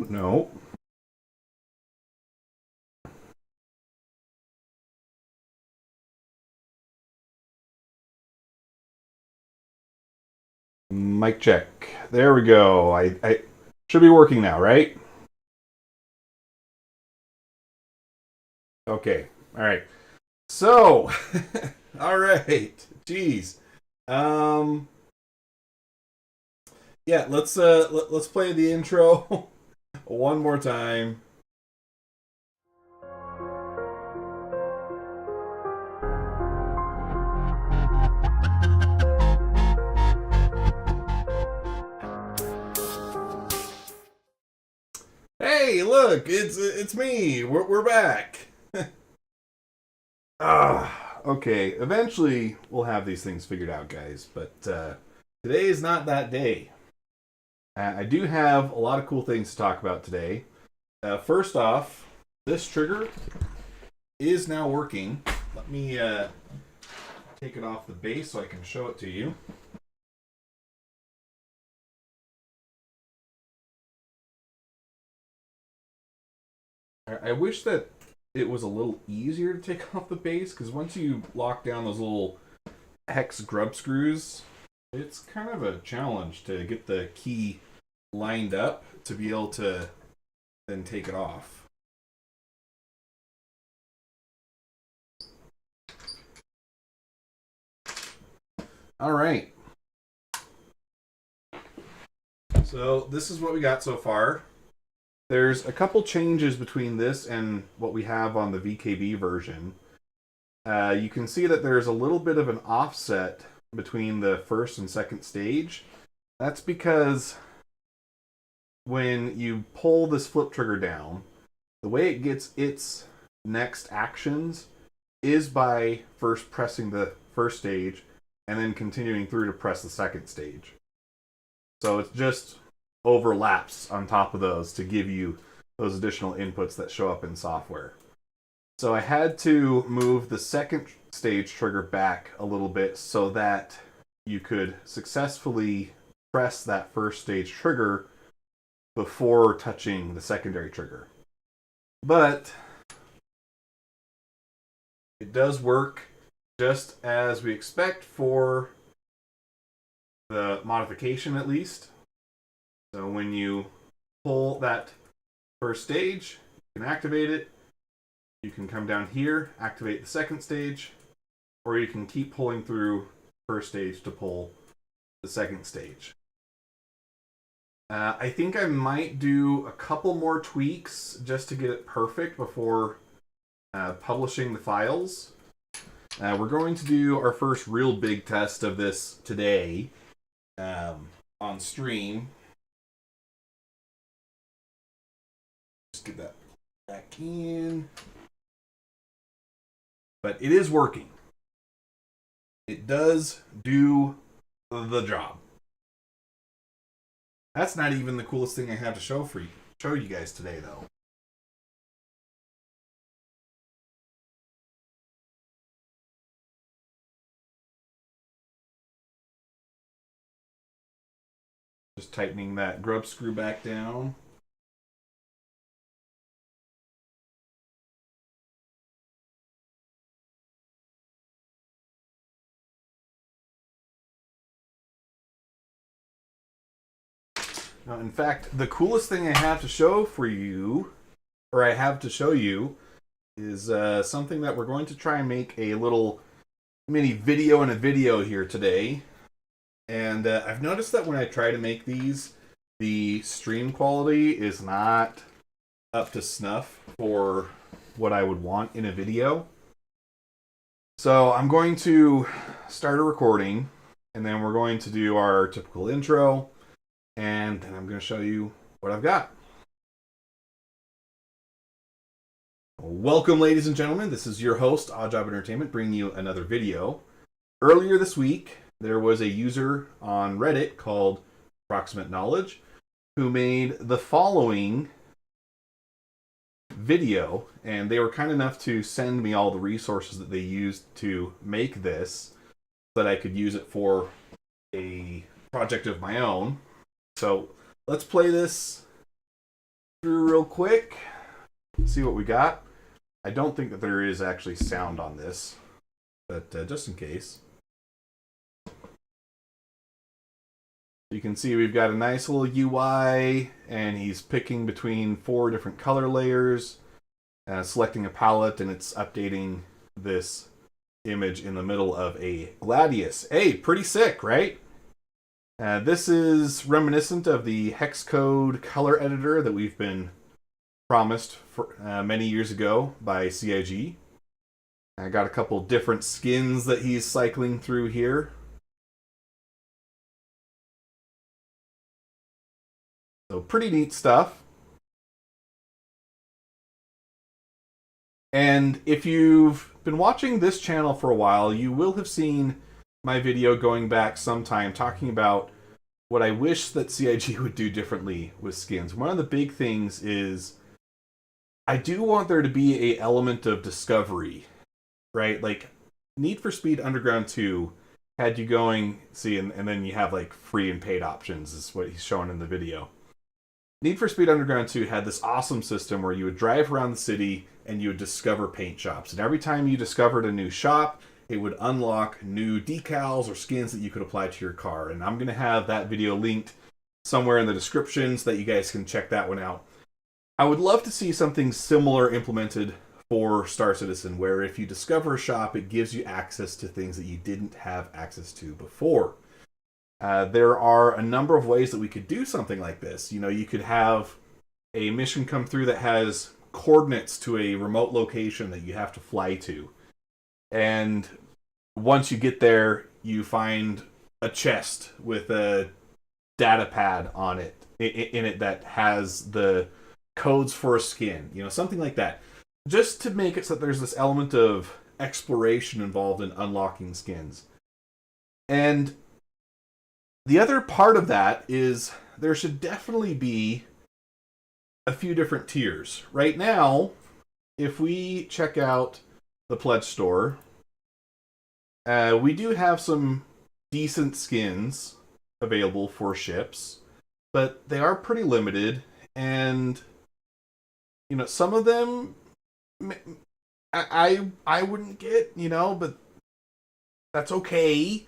No. Mic check. There we go. I should be working now, right? Okay. All right. So, all right. Jeez. Um. Yeah. Let's play the intro one more time. Hey, look! It's me. We're back. Okay. Eventually, we'll have these things figured out, guys. But today is not that day. I do have a lot of cool things to talk about today. First off, this trigger is now working. Let me take it off the base so I can show it to you. I wish that it was a little easier to take off the base, because once you lock down those little hex grub screws, it's kind of a challenge to get the key lined up to be able to then take it off. All right. So this is what we got so far. There's a couple changes between this and what we have on the VKB version. You can see that there's a little bit of an offset between the first and second stage. That's because when you pull this flip trigger down, the way it gets its next actions is by first pressing the first stage and then continuing through to press the second stage. So it just overlaps on top of those to give you those additional inputs that show up in software. So I had to move the second stage trigger back a little bit so that you could successfully press that first stage trigger before touching the secondary trigger. But it does work just as we expect for the modification, at least. So when you pull that first stage, you can activate it. You can come down here, activate the second stage, or you can keep pulling through first stage to pull the second stage. I think I might do a couple more tweaks just to get it perfect before publishing the files. We're going to do our first real big test of this today on stream. Just get that back in. But it is working. It does do the job. That's not even the coolest thing I have to show you guys today, though. Just tightening that grub screw back down. Now, in fact, the coolest thing I have to show you, is something that we're going to try and make a little mini video in a video here today. And I've noticed that when I try to make these, the stream quality is not up to snuff for what I would want in a video. So I'm going to start a recording, and then we're going to do our typical intro, and then I'm going to show you what I've got. Welcome, ladies and gentlemen. This is your host, Oddjob Entertainment, bringing you another video. Earlier this week, there was a user on Reddit called Approximate Knowledge who made the following video, and they were kind enough to send me all the resources that they used to make this so that I could use it for a project of my own. So let's play this through real quick, see what we got. I don't think that there is actually sound on this, but just in case. You can see we've got a nice little UI, and he's picking between 4 different color layers, selecting a palette, and it's updating this image in the middle of a Gladius. Hey, pretty sick, right? This is reminiscent of the hex code color editor that we've been promised for many years ago by CIG. I got a couple different skins that he's cycling through here. So pretty neat stuff. And if you've been watching this channel for a while, you will have seen my video going back sometime talking about what I wish that CIG would do differently with skins. One of the big things is I do want there to be an element of discovery, right? Like Need for Speed Underground 2 had you going, see, and then you have like free and paid options is what he's showing in the video. Need for Speed Underground 2 had this awesome system where you would drive around the city and you would discover paint shops. And every time you discovered a new shop, it would unlock new decals or skins that you could apply to your car. And I'm going to have that video linked somewhere in the description so that you guys can check that one out. I would love to see something similar implemented for Star Citizen, where if you discover a shop, it gives you access to things that you didn't have access to before. There are a number of ways that we could do something like this. You know, you could have a mission come through that has coordinates to a remote location that you have to fly to. And once you get there, you find a chest with a data pad on it, in it that has the codes for a skin. You know, something like that. Just to make it so that there's this element of exploration involved in unlocking skins. And the other part of that is there should definitely be a few different tiers. Right now, if we check out the Pledge Store, we do have some decent skins available for ships, but they are pretty limited, and you know, some of them I wouldn't get, you know, but that's okay.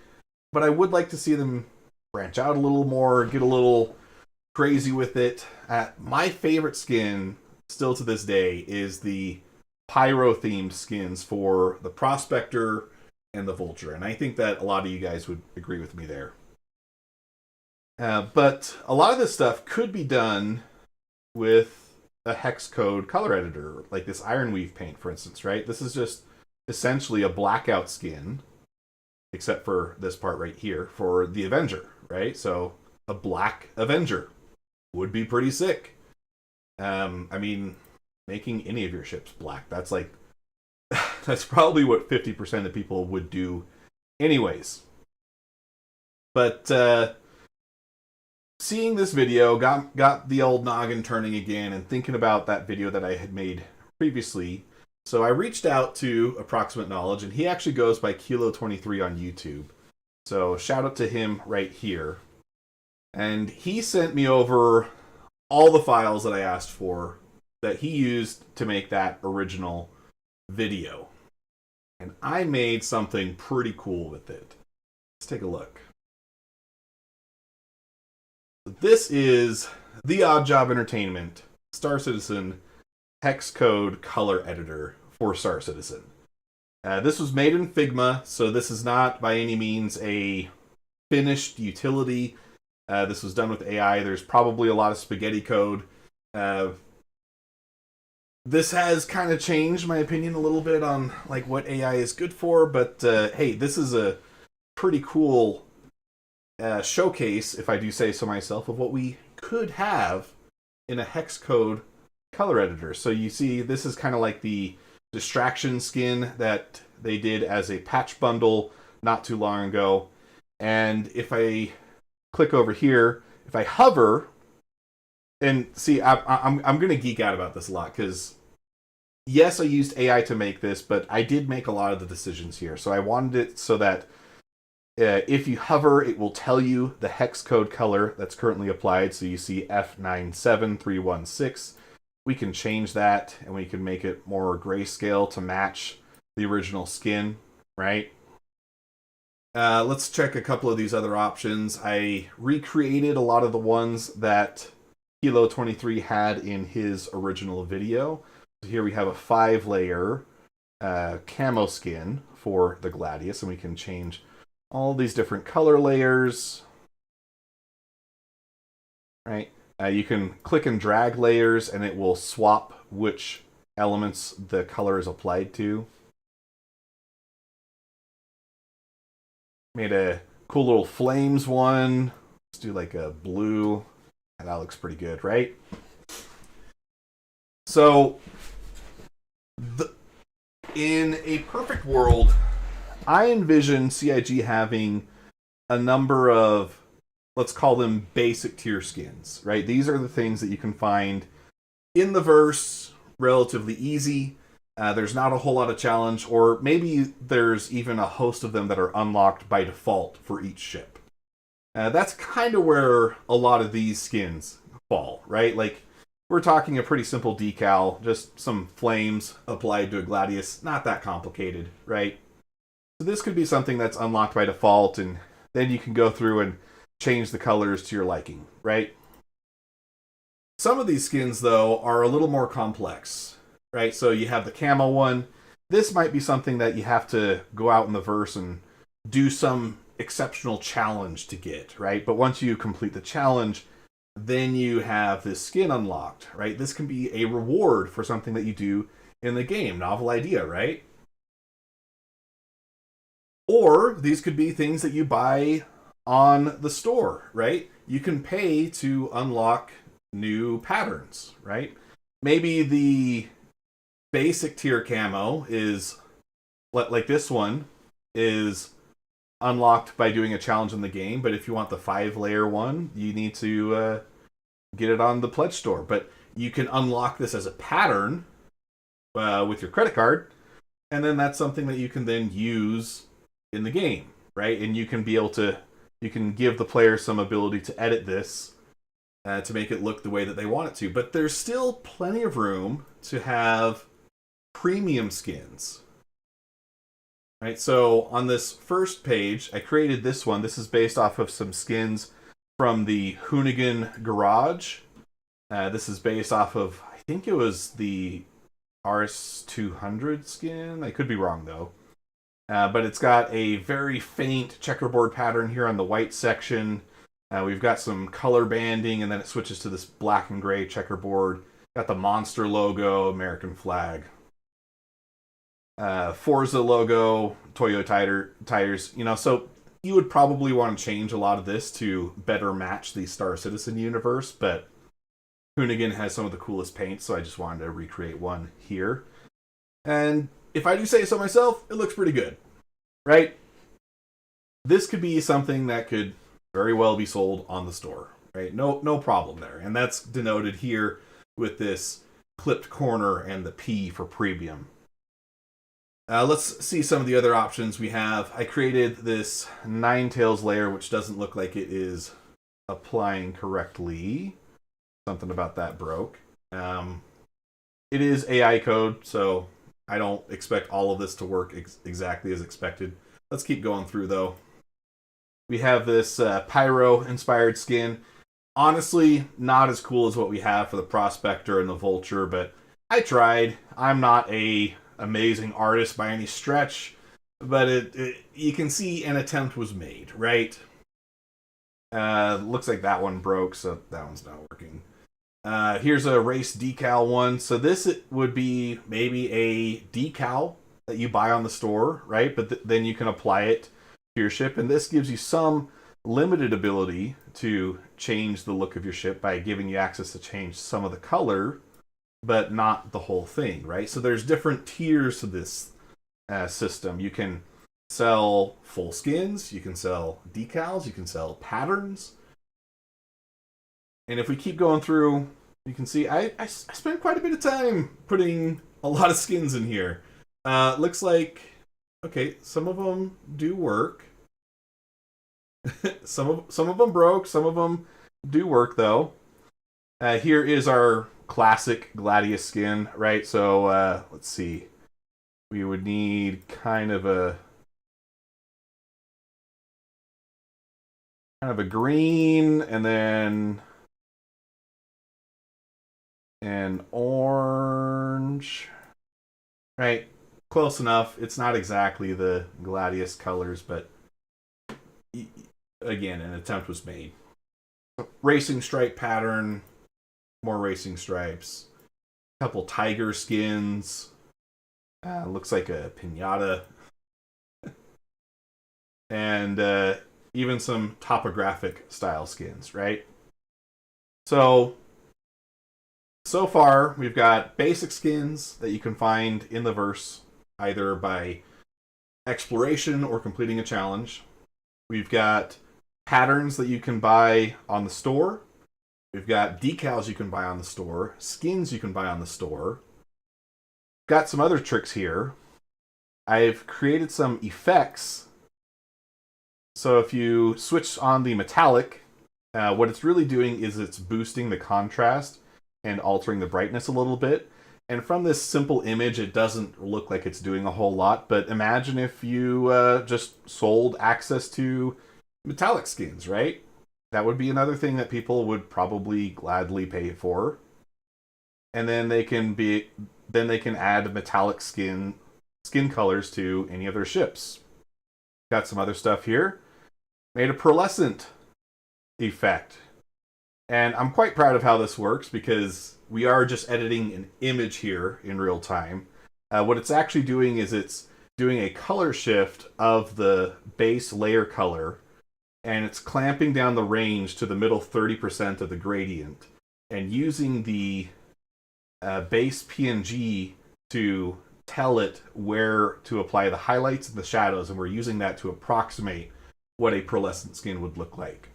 But I would like to see them branch out a little more, get a little crazy with it. My favorite skin, still to this day, is the pyro-themed skins for the Prospector and the Vulture. And I think that a lot of you guys would agree with me there. But a lot of this stuff could be done with a hex code color editor, like this Ironweave paint, for instance, right? This is just essentially a blackout skin, except for this part right here, for the Avenger, right? So a black Avenger would be pretty sick. I mean, making any of your ships black, that's like, that's probably what 50% of people would do anyways. But seeing this video got the old noggin turning again and thinking about that video that I had made previously. So I reached out to Approximate Knowledge, and he actually goes by Kilo23 on YouTube. So shout out to him right here. And he sent me over all the files that I asked for that he used to make that original video. And I made something pretty cool with it. Let's take a look. This is the Odd Job Entertainment Star Citizen hex code color editor for Star Citizen. This was made in Figma, so this is not by any means a finished utility. This was done with AI. There's probably a lot of spaghetti code. This has kind of changed my opinion a little bit on like what AI is good for, but hey, this is a pretty cool showcase, if I do say so myself, of what we could have in a hex code color editor. So you see, this is kind of like the distraction skin that they did as a patch bundle not too long ago. And if I click over here, if I hover, and see, I'm going to geek out about this a lot, because yes, I used AI to make this, but I did make a lot of the decisions here. So I wanted it so that if you hover, it will tell you the hex code color that's currently applied. So you see F97316. we can change that and we can make it more grayscale to match the original skin, right? Let's check a couple of these other options. I recreated a lot of the ones that Wikelo23 had in his original video. So here we have a 5-layer camo skin for the Gladius, and we can change all these different color layers. Right? You can click and drag layers, and it will swap which elements the color is applied to. Made a cool little flames one. Let's do like a blue. That looks pretty good, right? So, in a perfect world, I envision CIG having a number of, let's call them basic tier skins, right? These are the things that you can find in the verse, relatively easy. There's not a whole lot of challenge, or maybe there's even a host of them that are unlocked by default for each ship. That's kind of where a lot of these skins fall, right? Like, we're talking a pretty simple decal, just some flames applied to a Gladius, not that complicated, right? So this could be something that's unlocked by default, and then you can go through and change the colors to your liking, right? Some of these skins, though, are a little more complex, right? So you have the camo one. This might be something that you have to go out in the verse and do some exceptional challenge to get, right? But once you complete the challenge, then you have this skin unlocked, right? This can be a reward for something that you do in the game. Novel idea, right? Or these could be things that you buy on the store, right? You can pay to unlock new patterns, right? Maybe the basic tier camo is, like this one, is unlocked by doing a challenge in the game, but if you want the 5-layer one, you need to get it on the pledge store. But you can unlock this as a pattern with your credit card, and then that's something that you can then use in the game, right? And you can be able to, you can give the player some ability to edit this to make it look the way that they want it to. But there's still plenty of room to have premium skins. Right, so on this first page, I created this one. This is based off of some skins from the Hoonigan Garage. This is based off of, I think it was the RS200 skin. I could be wrong, though. But it's got a very faint checkerboard pattern here on the white section. We've got some color banding, and then it switches to this black and gray checkerboard. Got the Monster logo, American flag. Forza logo, Toyo tires, you know, so you would probably want to change a lot of this to better match the Star Citizen universe, but Hoonigan has some of the coolest paints, so I just wanted to recreate one here. And if I do say so myself, it looks pretty good, right? This could be something that could very well be sold on the store, right? No problem there. And that's denoted here with this clipped corner and the P for premium. Let's see some of the other options we have. I created this Ninetales layer, which doesn't look like it is applying correctly. Something about that broke. It is AI code, so I don't expect all of this to work exactly as expected. Let's keep going through, though. We have this Pyro-inspired skin. Honestly, not as cool as what we have for the Prospector and the Vulture, but I tried. I'm not a amazing artist by any stretch, but you can see an attempt was made, right? Looks like that one broke, so that one's not working. Here's a race decal one. So this would be maybe a decal that you buy on the store, right? But then you can apply it to your ship, and this gives you some limited ability to change the look of your ship by giving you access to change some of the color, but not the whole thing, right? So there's different tiers to this system. You can sell full skins, you can sell decals, you can sell patterns. And if we keep going through, you can see I spent quite a bit of time putting a lot of skins in here. Looks like, okay, some of them do work. some of them broke, some of them do work, though. Here is our classic Gladius skin, right? So let's see. We would need kind of a green, and then an orange, right? Close enough. It's not exactly the Gladius colors, but again, an attempt was made. Racing stripe pattern, more racing stripes, a couple tiger skins. Looks like a pinata, and even some topographic style skins, right? So far, we've got basic skins that you can find in the verse, either by exploration or completing a challenge. We've got patterns that you can buy on the store. We've got decals you can buy on the store, skins you can buy on the store. Got some other tricks here. I've created some effects. So if you switch on the metallic, what it's really doing is it's boosting the contrast and altering the brightness a little bit. And from this simple image, it doesn't look like it's doing a whole lot, but imagine if you just sold access to metallic skins, right? That would be another thing that people would probably gladly pay for. And then they can add metallic skin colors to any of their ships. Got some other stuff here. Made a pearlescent effect. And I'm quite proud of how this works because we are just editing an image here in real time. What it's actually doing is it's doing a color shift of the base layer color, and it's clamping down the range to the middle 30% of the gradient and using the base PNG to tell it where to apply the highlights and the shadows, and we're using that to approximate what a pearlescent skin would look like.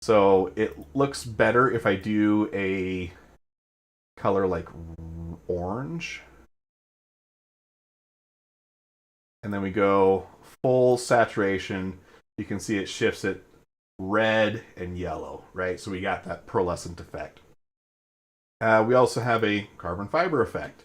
So it looks better if I do a color like orange. And then we go full saturation. You can see it shifts it red and yellow, right? So we got that pearlescent effect. We also have a carbon fiber effect.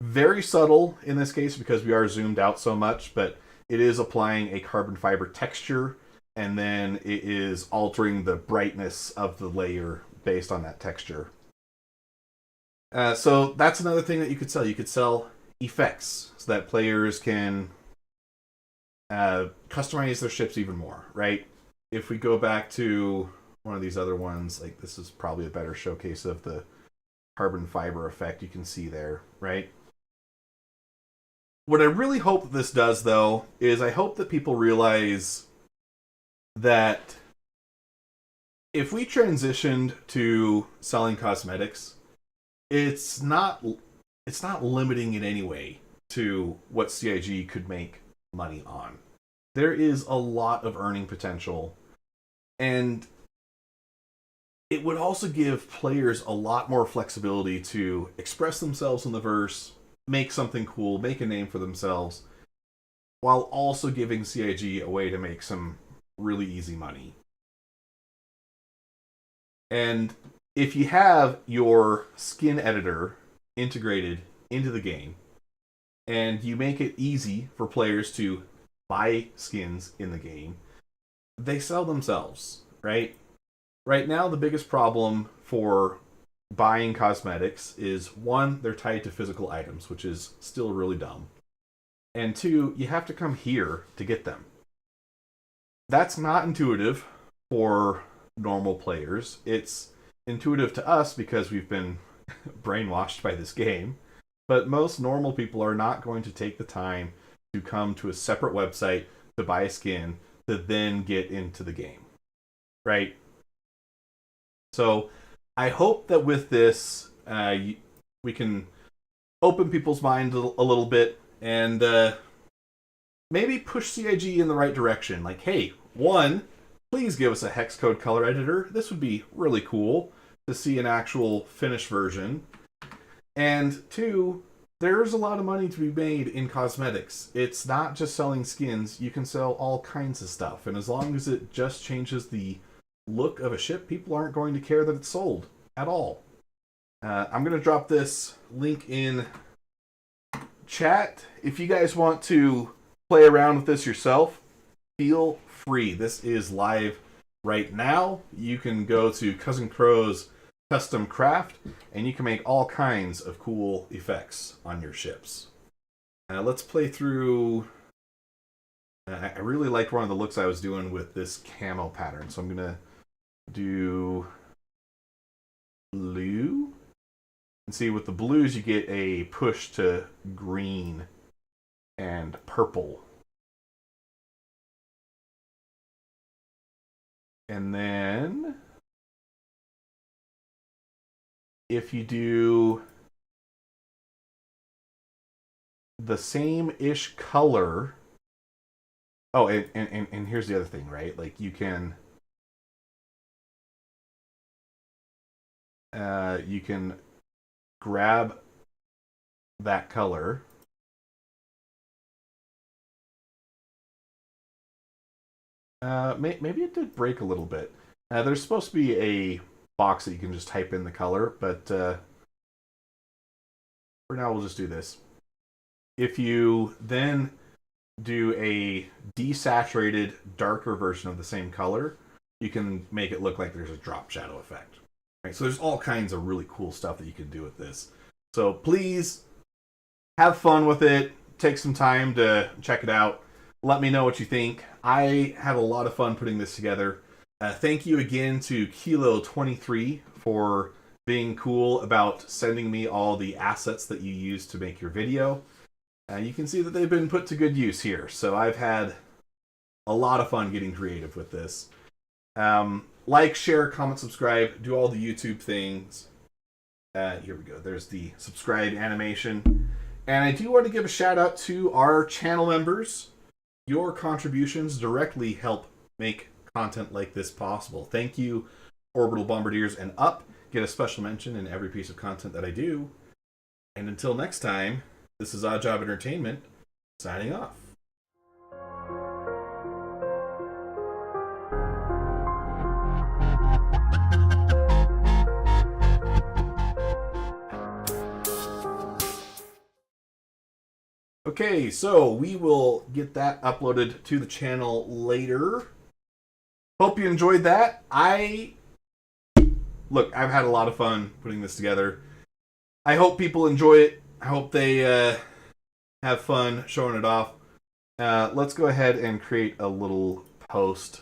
Very subtle in this case because we are zoomed out so much, but it is applying a carbon fiber texture, and then it is altering the brightness of the layer based on that texture. So that's another thing that you could sell. You could sell effects so that players can customize their ships even more, right? If we go back to one of these other ones, like this is probably a better showcase of the carbon fiber effect you can see there, right? What I really hope that this does, though, is I hope that people realize that if we transitioned to selling cosmetics, it's not limiting in any way to what CIG could make money on. There is a lot of earning potential, and it would also give players a lot more flexibility to express themselves in the verse, make something cool, make a name for themselves, while also giving CIG a way to make some really easy money. And if you have your skin editor integrated into the game, and you make it easy for players to buy skins in the game, they sell themselves, right? Right now, the biggest problem for buying cosmetics is, one, they're tied to physical items, which is still really dumb. And two, you have to come here to get them. That's not intuitive for normal players. It's intuitive to us because we've been brainwashed by this game. But most normal people are not going to take the time to come to a separate website to buy a skin to then get into the game, right? So I hope that with this, we can open people's minds a little bit and maybe push CIG in the right direction. Like, hey, one, please give us a hex code color editor. This would be really cool to see an actual finished version. And two, there's a lot of money to be made in cosmetics. It's not just selling skins. You can sell all kinds of stuff. And as long as it just changes the look of a ship, people aren't going to care that it's sold at all. I'm going to drop this link in chat. If you guys want to play around with this yourself, feel free. This is live right now. You can go to Cousin Crow's Custom Craft, and you can make all kinds of cool effects on your ships. Let's play through. I really liked one of the looks I was doing with this camo pattern, so I'm going to do blue. And see, with the blues, you get a push to green and purple. And then if you do the same-ish color... Oh, and here's the other thing, right? Like, you can grab that color maybe it did break a little bit. There's supposed to be a box that you can just type in the color, but for now we'll just do this. If you then do a desaturated, darker version of the same color, you can make it look like there's a drop shadow effect. Right? So there's all kinds of really cool stuff that you can do with this. So please have fun with it. Take some time to check it out. Let me know what you think. I had a lot of fun putting this together. Thank you again to Kilo23 for being cool about sending me all the assets that you use to make your video. You can see that they've been put to good use here. So I've had a lot of fun getting creative with this. Like, share, comment, subscribe, do all the YouTube things. Here we go. There's the subscribe animation. And I do want to give a shout out to our channel members. Your contributions directly help make content like this possible. Thank you, Orbital Bombardiers and Up. Get a special mention in every piece of content that I do. And until next time, this is Odd Job Entertainment, signing off. Okay, so we will get that uploaded to the channel later. Hope you enjoyed that. Look, I've had a lot of fun putting this together. I hope people enjoy it. I hope they have fun showing it off. Let's go ahead and create a little post.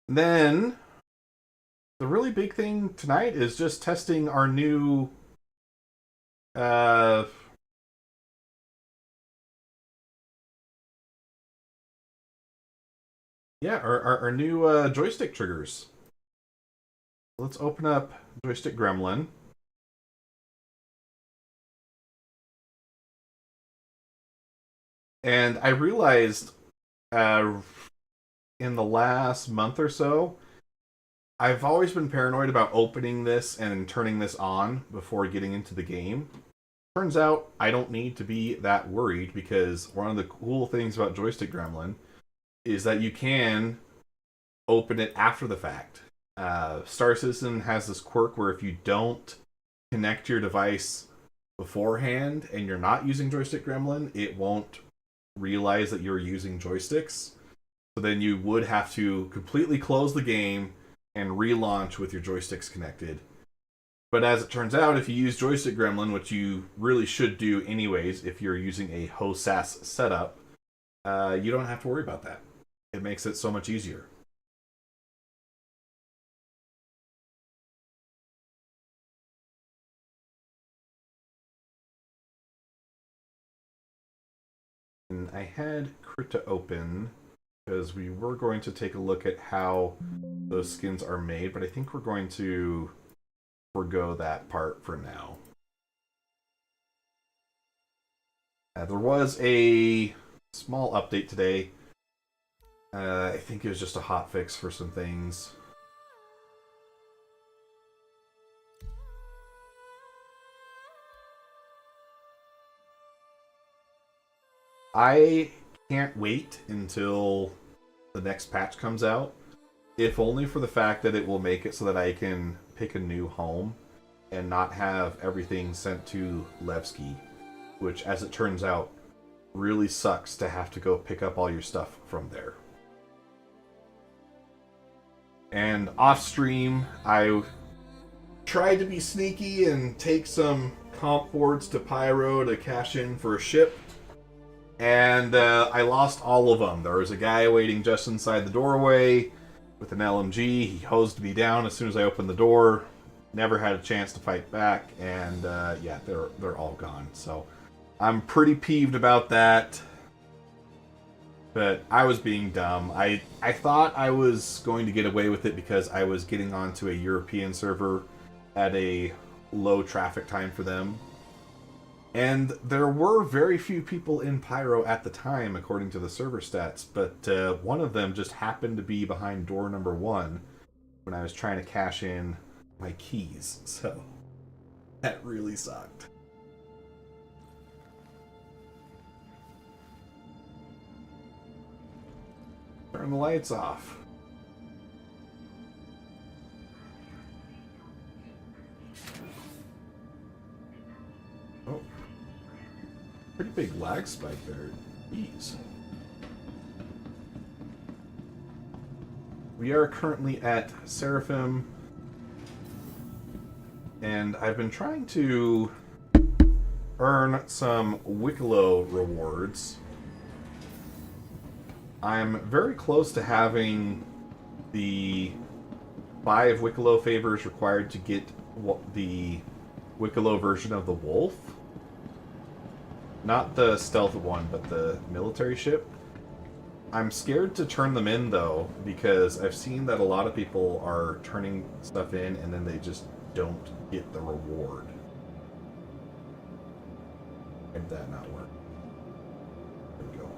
Then the really big thing tonight is just testing our new our new joystick triggers. Let's open up Joystick Gremlin. And I realized in the last month or so, I've always been paranoid about opening this and turning this on before getting into the game. Turns out I don't need to be that worried, because one of the cool things about Joystick Gremlin is that you can open it after the fact. Star Citizen has this quirk where if you don't connect your device beforehand and you're not using Joystick Gremlin, it won't realize that you're using joysticks. So then you would have to completely close the game and relaunch with your joysticks connected. But as it turns out, if you use Joystick Gremlin, which you really should do anyways if you're using a HOSAS setup, you don't have to worry about that. It makes it so much easier. And I had Krita open because we were going to take a look at how those skins are made, but I think we're going to forgo that part for now. There was a small update today. I think it was just a hot fix for some things. I can't wait until the next patch comes out, if only for the fact that it will make it so that I can pick a new home and not have everything sent to Levski, which, as it turns out, really sucks to have to go pick up all your stuff from there. And off stream, I tried to be sneaky and take some comp boards to Pyro to cash in for a ship. And I lost all of them. There was a guy waiting just inside the doorway with an LMG. He hosed me down as soon as I opened the door. Never had a chance to fight back, and yeah, they're all gone. So I'm pretty peeved about that. But I was being dumb. I thought I was going to get away with it because I was getting onto a European server at a low traffic time for them. And there were very few people in Pyro at the time, according to the server stats, but one of them just happened to be behind door number 1 when I was trying to cash in my keys, so that really sucked. Turn the lights off. Oh. Pretty big lag spike there. Jeez. We are currently at Seraphim, and I've been trying to earn some Wikelo rewards. I'm very close to having the 5 Wikelo favors required to get the Wikelo version of the Wolf. Not the stealth one, but the military ship. I'm scared to turn them in, though, because I've seen that a lot of people are turning stuff in and then they just don't get the reward. Did that not work? There we go.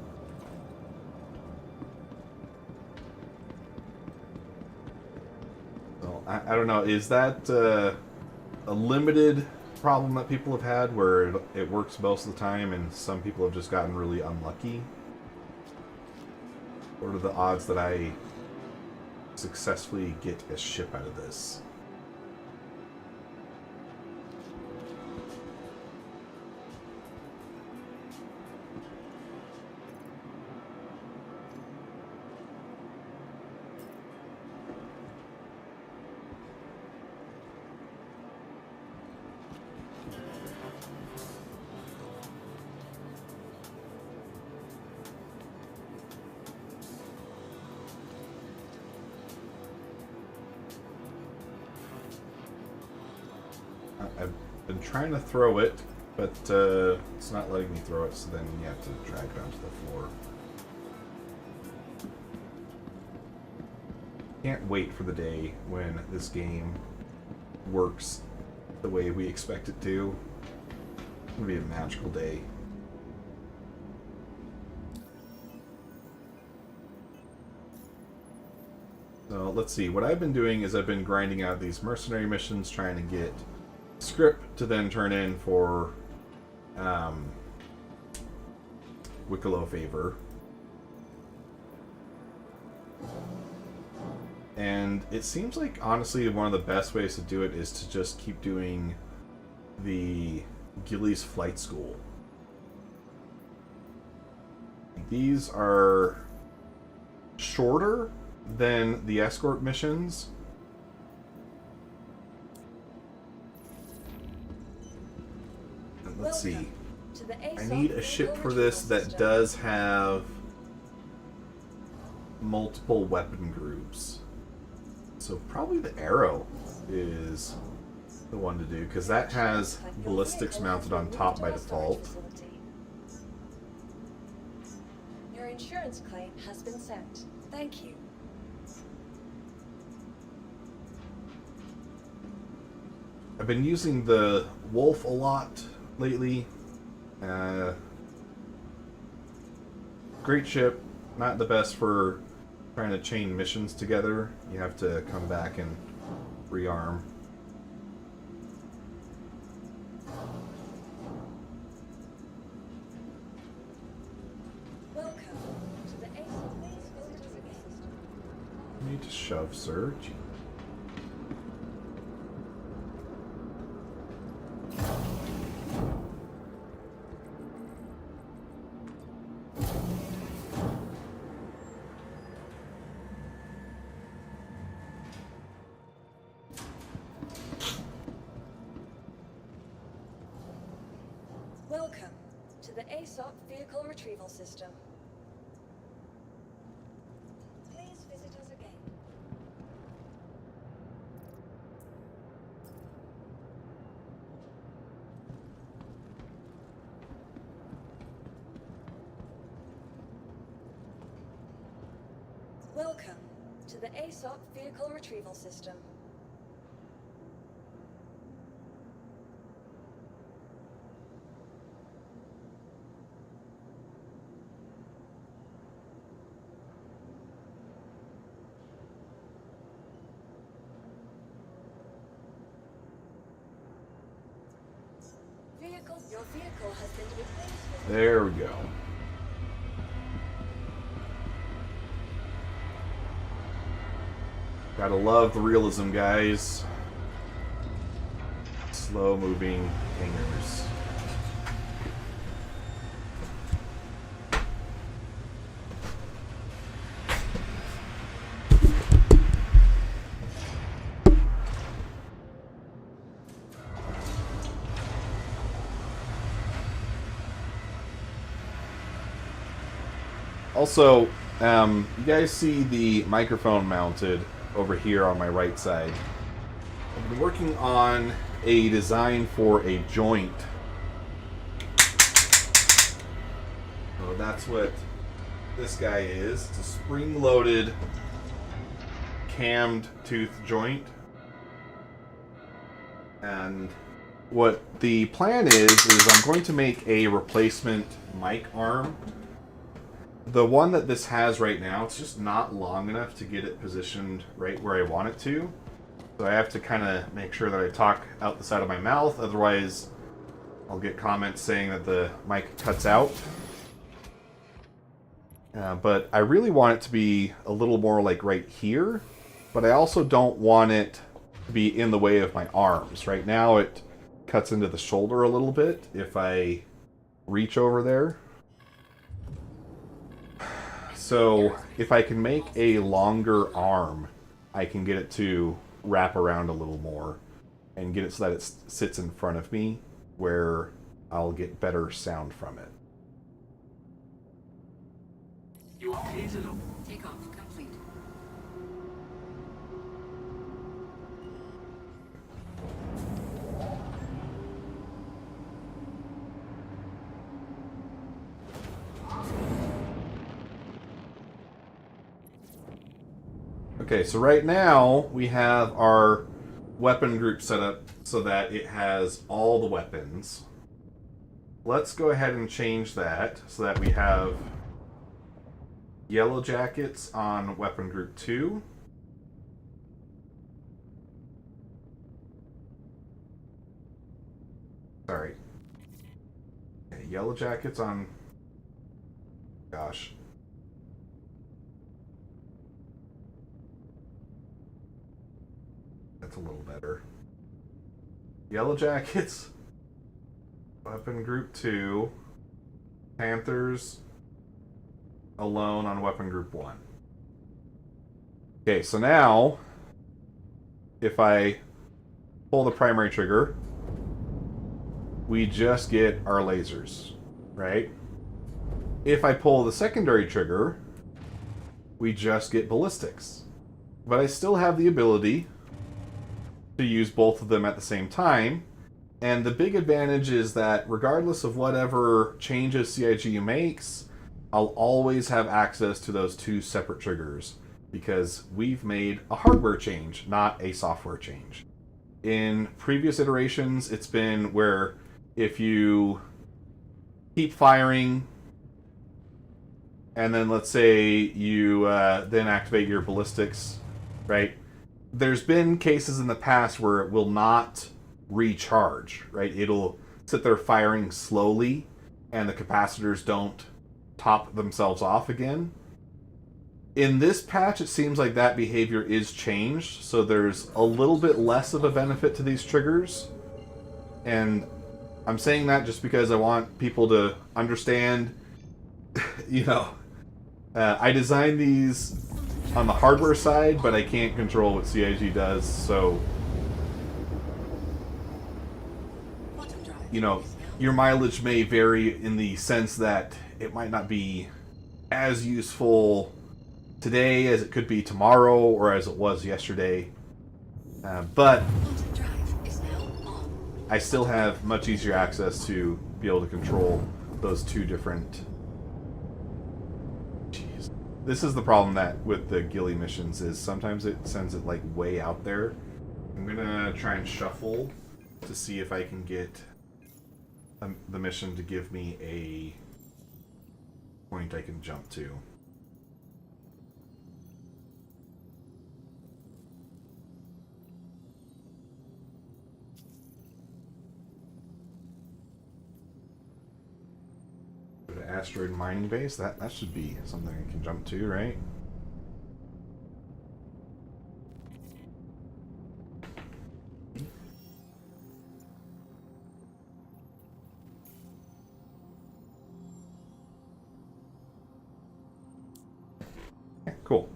So, I don't know, is that a limited problem that people have had where it works most of the time and some people have just gotten really unlucky? What are the odds that I successfully get a ship out of this? I've been trying to throw it, but it's not letting me throw it, so then you have to drag it onto the floor. Can't wait for the day when this game works the way we expect it to. It's gonna be a magical day. So let's see, what I've been doing is I've been grinding out these mercenary missions, trying to get script to then turn in for Wikelo favor. And it seems like, honestly, one of the best ways to do it is to just keep doing the Gillies Flight School. These are shorter than the escort missions. Let's see. I need a ship for this that does have multiple weapon groups. So probably the Arrow is the one to do, because that has ballistics mounted on top by default. Your insurance claim has been sent. Thank you. I've been using the Wolf a lot lately. great ship, not the best for trying to chain missions together. You have to come back and rearm. Welcome to the ASOP Visitors Against. You need to shove, sir. Welcome to the ASOP Vehicle Retrieval System. Please visit us again. Welcome to the ASOP Vehicle Retrieval System. Your vehicle has been replaced. There we go. Gotta love the realism, guys. Slow moving hangars. Also, you guys see the microphone mounted over here on my right side. I've been working on a design for a joint. So that's what this guy is. It's a spring-loaded cammed tooth joint. And what the plan is I'm going to make a replacement mic arm. The one that this has right now, it's just not long enough to get it positioned right where I want it to. So I have to kind of make sure that I talk out the side of my mouth, otherwise I'll get comments saying that the mic cuts out. But I really want it to be a little more like right here, but I also don't want it to be in the way of my arms. Right now it cuts into the shoulder a little bit if I reach over there. So if I can make a longer arm, I can get it to wrap around a little more and get it so that it sits in front of me where I'll get better sound from it. You are clear to look. Takeoff complete. Okay, so right now we have our weapon group set up so that it has all the weapons. Let's go ahead and change that so that we have yellow jackets on weapon group 2. Sorry. Okay, yellow jackets on... Gosh. That's a little better. Yellow jackets. Weapon group 2. Panthers alone on weapon group 1. Okay, so now if I pull the primary trigger, we just get our lasers, right? If I pull the secondary trigger, we just get ballistics. But I still have the ability to use both of them at the same time. And the big advantage is that regardless of whatever changes CIG makes, I'll always have access to those two separate triggers because we've made a hardware change, not a software change. In previous iterations, it's been where if you keep firing and then let's say you then activate your ballistics, right? There's been cases in the past where it will not recharge, right? It'll sit there firing slowly, and the capacitors don't top themselves off again. In this patch, it seems like that behavior is changed, so there's a little bit less of a benefit to these triggers. And I'm saying that just because I want people to understand, I designed these on the hardware side, but I can't control what CIG does, so, your mileage may vary in the sense that it might not be as useful today as it could be tomorrow or as it was yesterday. But I still have much easier access to be able to control those two different... Jeez. This is the problem that with the ghillie missions is sometimes it sends it like way out there. I'm gonna try and shuffle to see if I can get the mission to give me a point I can jump to. Asteroid mining base, that should be something I can jump to, right? Okay, cool.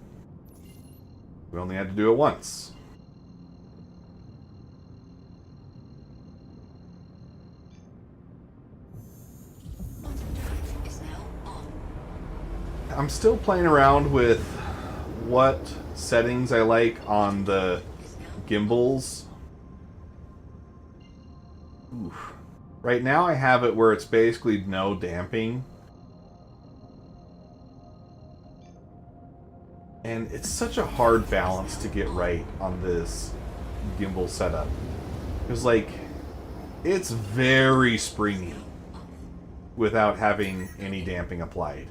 We only had to do it once. I'm still playing around with what settings I like on the gimbals. Oof. Right now I have it where it's basically no damping. And it's such a hard balance to get right on this gimbal setup. Because, it's very springy without having any damping applied.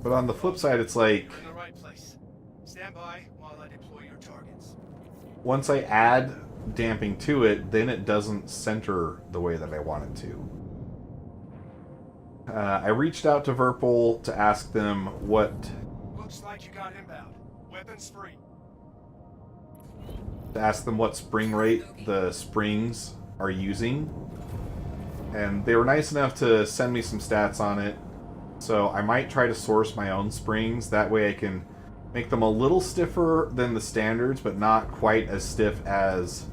But on the flip side, it's like... You're in the right place. Stand by while I deploy your targets. Once I add damping to it, then it doesn't center the way that I want it to. I reached out to Virpil to ask them what... Looks like you got inbound. Weapons free. To ask them what spring rate the springs are using. And they were nice enough to send me some stats on it. So I might try to source my own springs. That way I can make them a little stiffer than the standards, but not quite as stiff as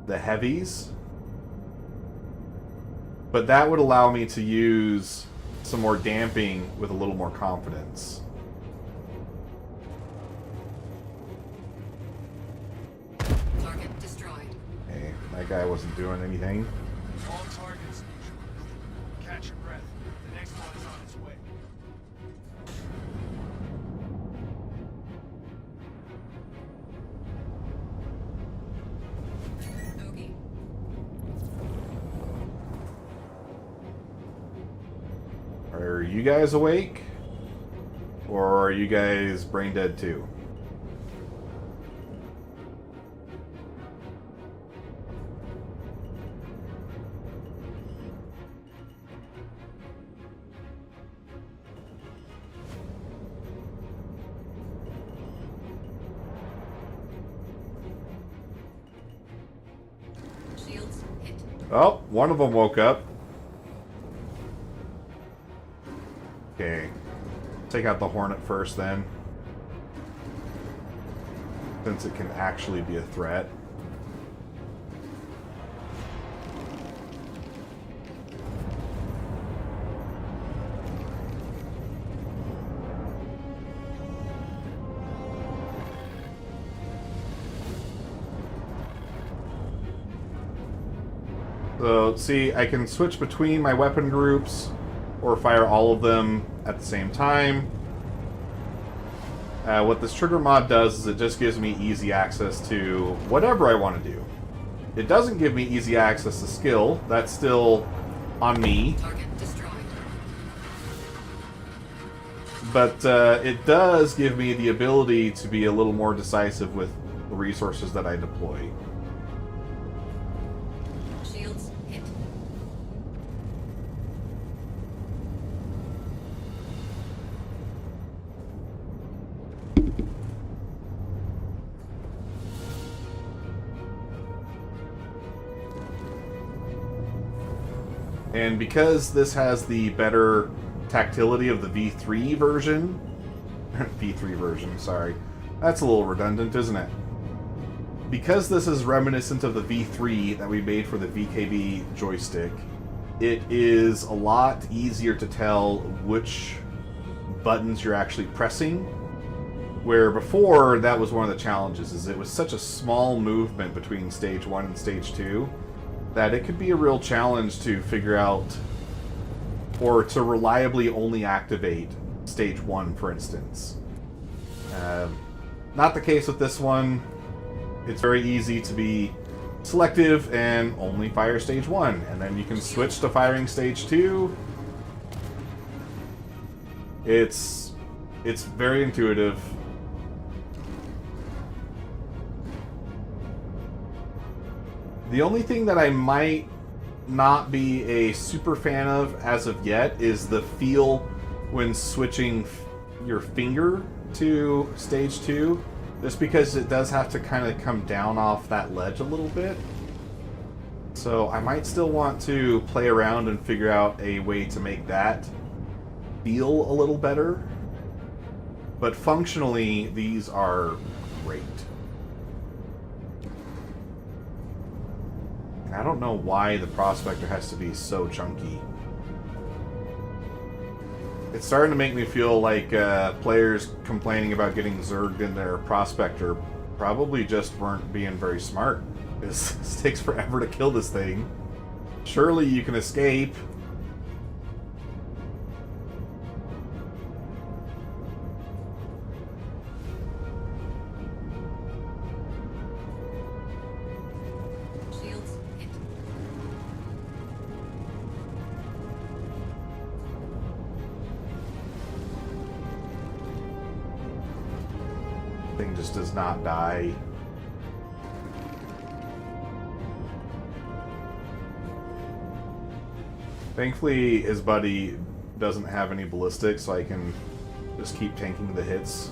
the heavies. But that would allow me to use some more damping with a little more confidence. Target destroyed. Hey, that guy wasn't doing anything. All targets neutral. Catch your breath. The next one is on its way. Bogey. Are you guys awake? Or are you guys brain dead too? Shields hit. Oh, one of them woke up. Okay. Take out the Hornet first then. Since it can actually be a threat. So, see, I can switch between my weapon groups or fire all of them at the same time. What this trigger mod does is it just gives me easy access to whatever I want to do. It doesn't give me easy access to skill. That's still on me. Target destroyed. But it does give me the ability to be a little more decisive with the resources that I deploy. Shields hit. And because this has the better tactility of the V3 version, V3 version, sorry, that's a little redundant, isn't it? Because this is reminiscent of the V3 that we made for the VKB joystick, it is a lot easier to tell which buttons you're actually pressing. Where before, that was one of the challenges, is it was such a small movement between stage 1 and stage 2 that it could be a real challenge to figure out, or to reliably only activate stage 1, for instance. Not the case with this one. It's very easy to be selective and only fire stage 1, and then you can switch to firing stage 2. It's very intuitive. The only thing that I might not be a super fan of as of yet is the feel when switching your finger to stage 2, just because it does have to kind of come down off that ledge a little bit. So I might still want to play around and figure out a way to make that feel a little better. But functionally, these are great. I don't know why the Prospector has to be so chunky. It's starting to make me feel like players complaining about getting zerged in their Prospector probably just weren't being very smart. This takes forever to kill this thing. Surely you can escape. Shields hit. Thing just does not die. Thankfully, his buddy doesn't have any ballistics, so I can just keep tanking the hits.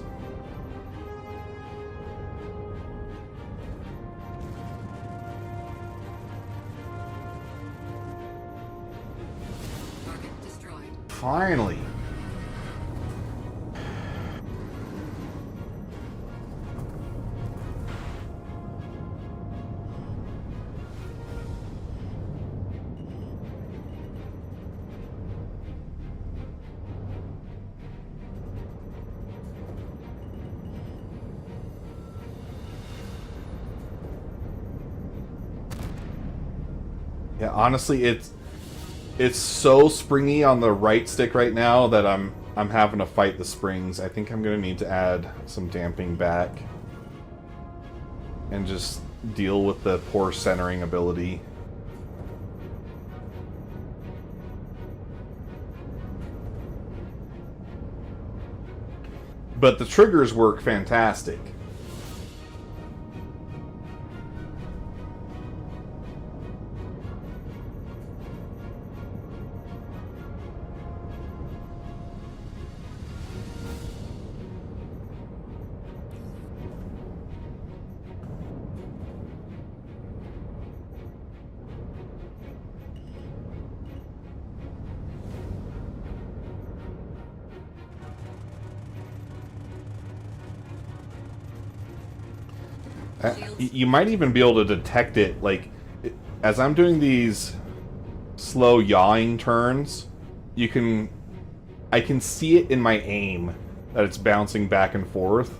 Target destroyed. Finally. Yeah, honestly, it's so springy on the right stick right now that I'm having to fight the springs. I think I'm gonna need to add some damping back and just deal with the poor centering ability. But the triggers work fantastic. You might even be able to detect it, like, as I'm doing these slow yawing turns, I can see it in my aim, that it's bouncing back and forth.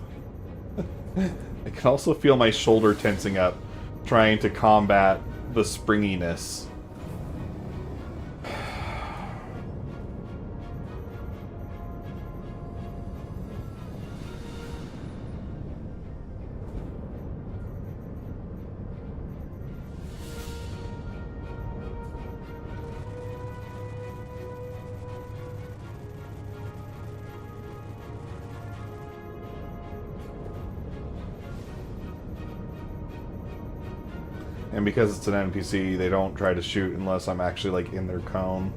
I can also feel my shoulder tensing up, trying to combat the springiness. And because it's an NPC, they don't try to shoot unless I'm actually like in their cone.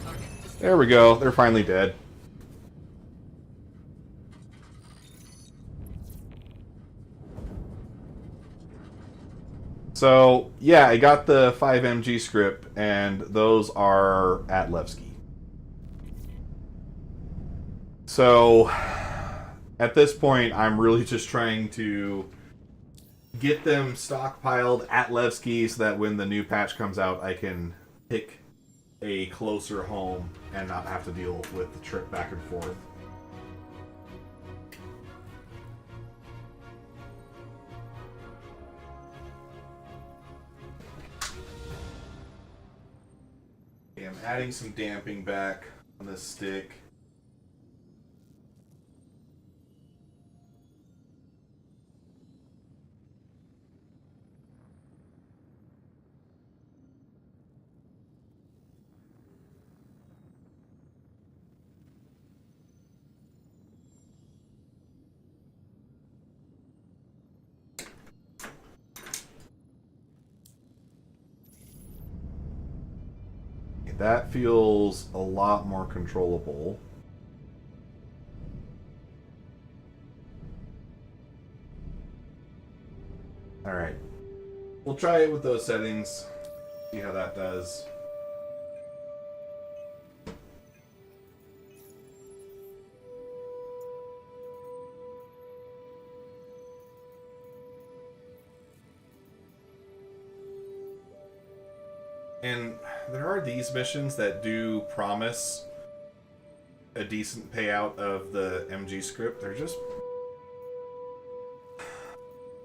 Target destroyed. There we go. They're finally dead. So, yeah, I got the 5MG script, and those are at Levski. So, at this point, I'm really just trying to get them stockpiled at Levski so that when the new patch comes out, I can pick a closer home and not have to deal with the trip back and forth. Okay, I'm adding some damping back on this stick. That feels a lot more controllable. Alright. We'll try it with those settings. See how that does. And there are these missions that do promise a decent payout of the MG script. They're just...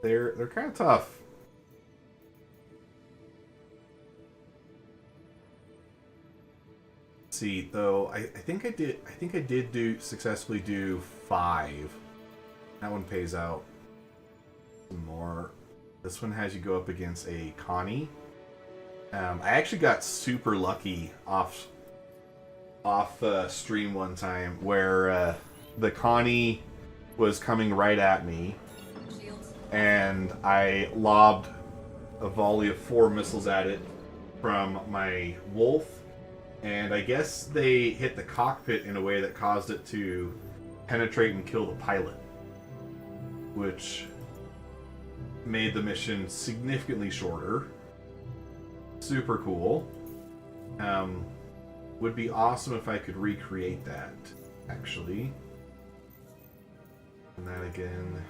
They're kind of tough. Let's see, though, I think I did successfully do 5. That one pays out some more. This one has you go up against a Connie. I actually got super lucky off stream one time where the Connie was coming right at me, Shields. and I lobbed a volley of 4 missiles at it from my Wolf, and I guess they hit the cockpit in a way that caused it to penetrate and kill the pilot, which made the mission significantly shorter. Super cool. Would be awesome if I could recreate that, actually. And that again.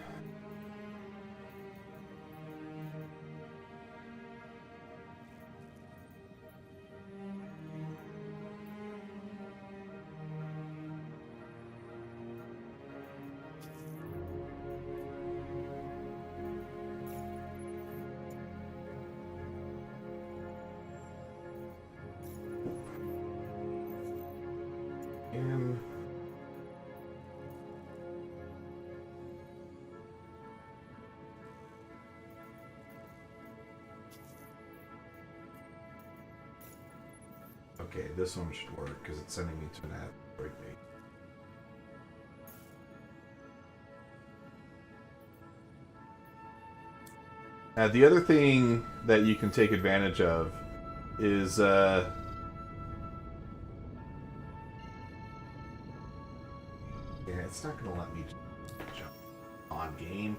And okay, this one should work because it's sending me to an asteroid base. The other thing that you can take advantage of is yeah, it's not going to let me jump on game.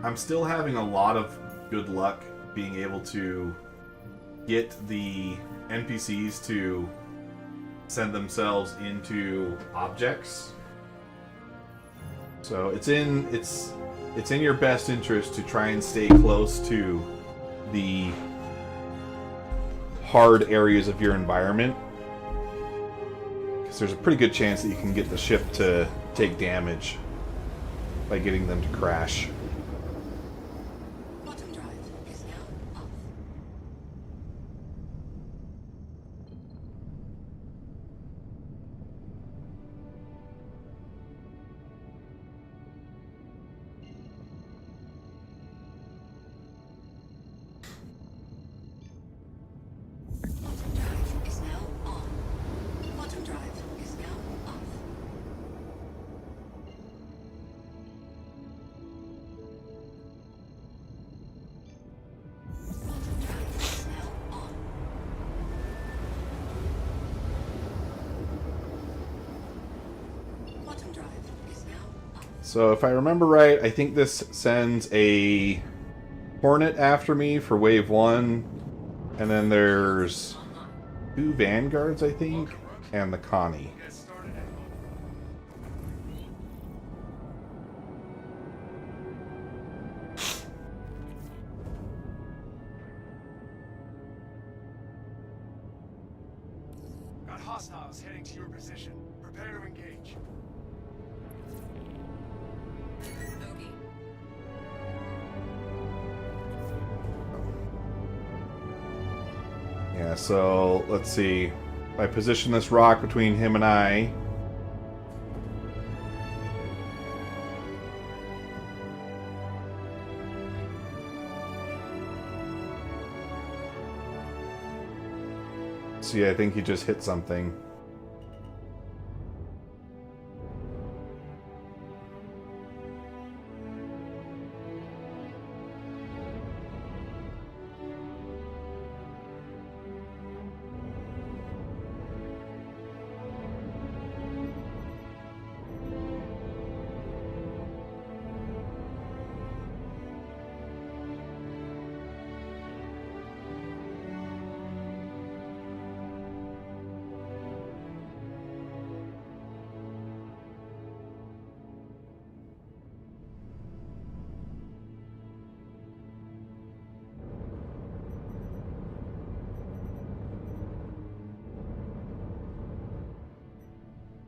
I'm still having a lot of good luck being able to get the NPCs to send themselves into objects. So it's in your best interest to try and stay close to the hard areas of your environment, because there's a pretty good chance that you can get the ship to take damage by getting them to crash. Quantum drive is now off. Quantum drive is now on. Quantum drive is now off. So if I remember right, I think this sends a Hornet after me for wave 1. And then there's 2 Vanguards, I think, and the Connie. Get started at home. Got hostiles heading to your position. Prepare to engage. Bogey. Yeah, so let's see. If I position this rock between him and I. See, I think he just hit something.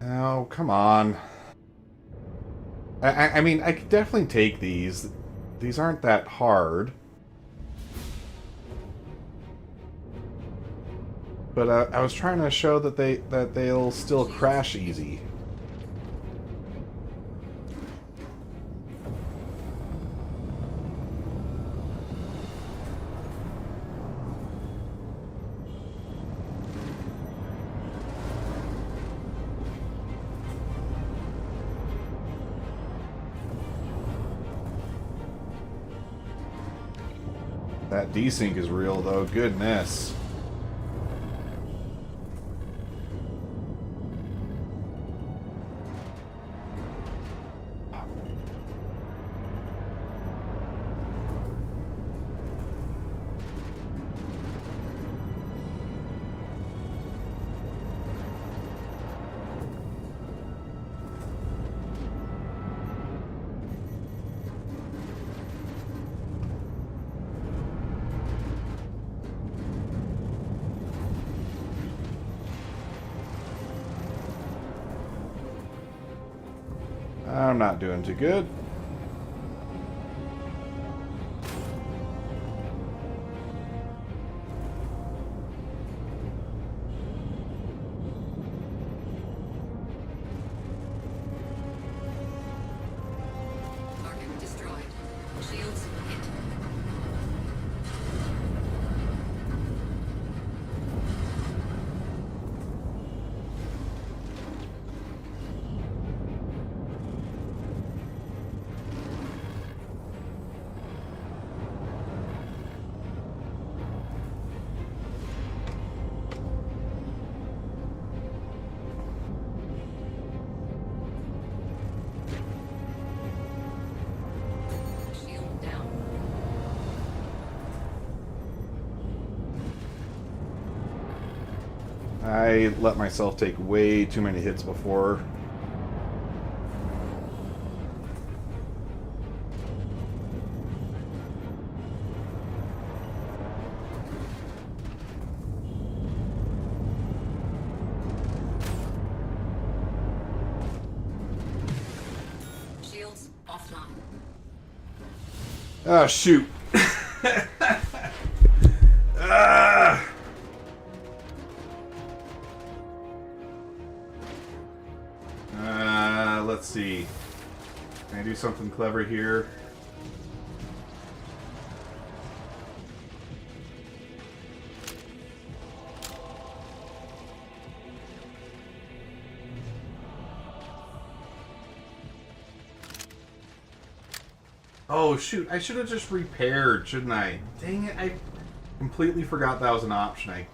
Oh, come on. I mean, I could definitely take these. These aren't that hard. But I was trying to show that they'll still crash easy. That desync is real, though. Goodness. I'm not doing too good. Target destroyed. Shields hit. Shield down. I let myself take way too many hits before. Shields offline. Oh, shoot. Ah. Let's see. Can I do something clever here? Oh, shoot. I should have just repaired, shouldn't I? Dang it. I completely forgot that was an option.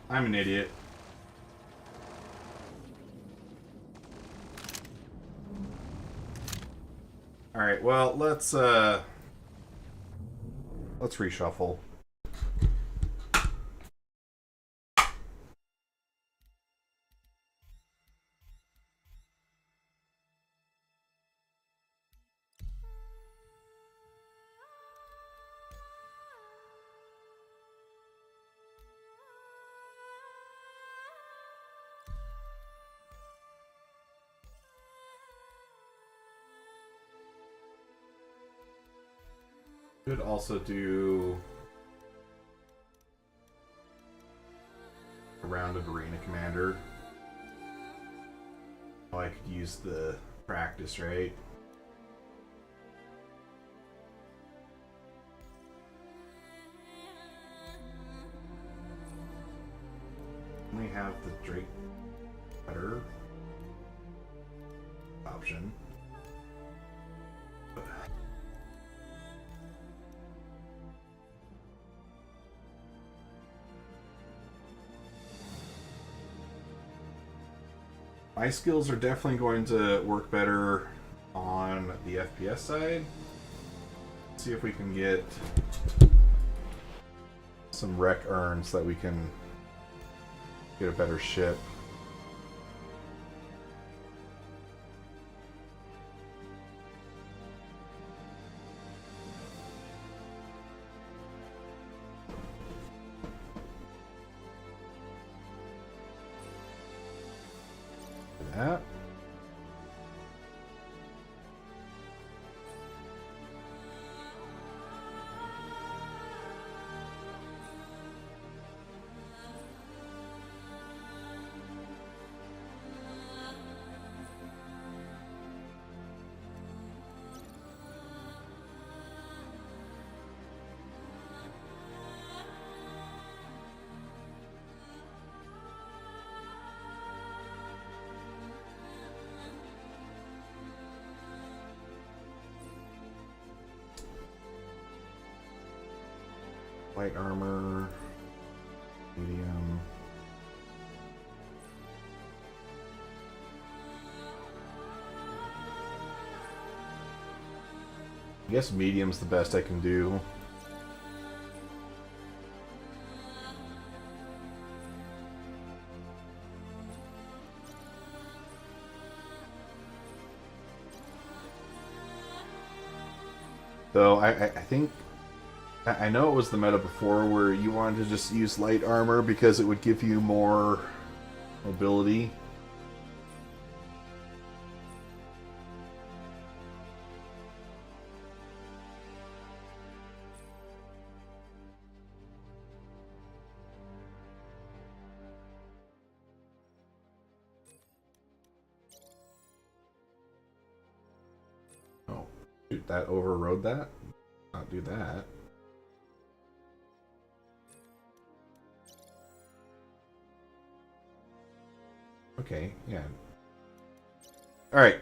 I'm an idiot. well, let's reshuffle. Could also do a round of Arena Commander. Oh, I could use the practice, right? We have the Drake Cutter option. My skills are definitely going to work better on the FPS side. Let's see if we can get some rec earns that we can get a better ship. That. Light armor, medium. I guess medium's the best I can do. Though I think I know it was the meta before where you wanted to just use light armor because it would give you more mobility. Oh, shoot, that overrode that? Not do that. Okay, yeah. Alright.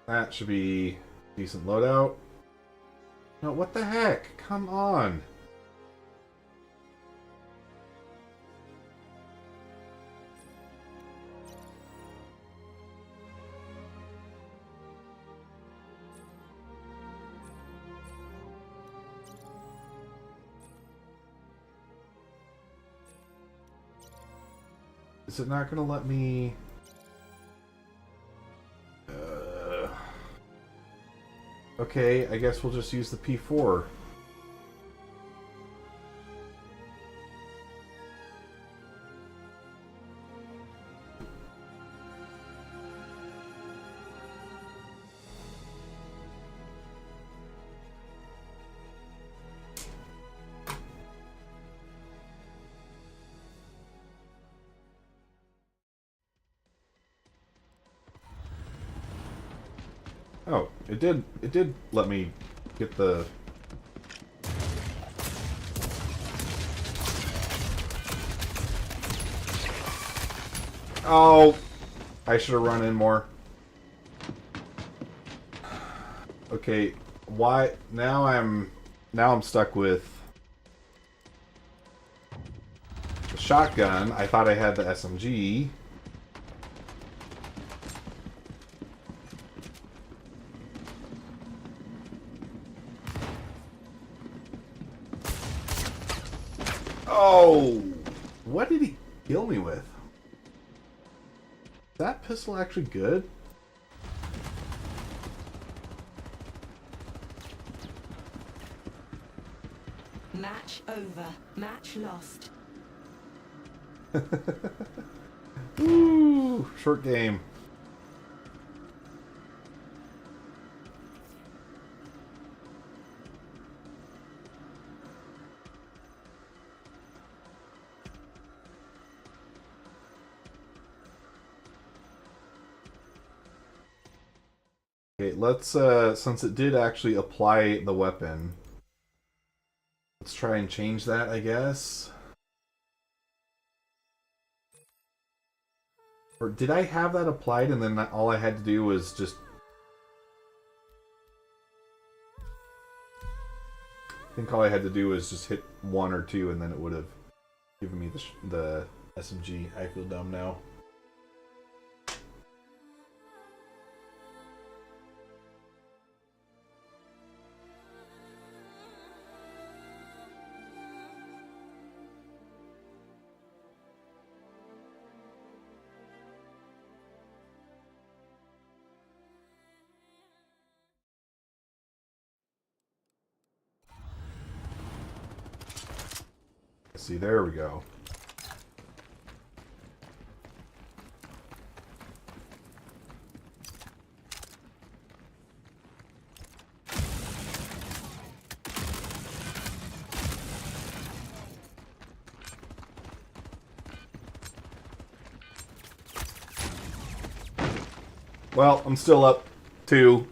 That should be decent loadout. No, what the heck? Come on. Is it not going to let me... Okay, I guess we'll just use the P4. Oh, it did let me get the... Oh, I should have run in more. Okay, why now I'm stuck with the shotgun. I thought I had the SMG. Oh! What did he kill me with? Is that pistol actually good? Match over. Match lost. Ooh, short game. Okay, let's, since it did actually apply the weapon, let's try and change that, I guess. Or did I have that applied and then all I had to do was just... I think all I had to do was just hit 1 or 2 and then it would have given me the SMG. I feel dumb now. See, there we go. Well, I'm still up 2.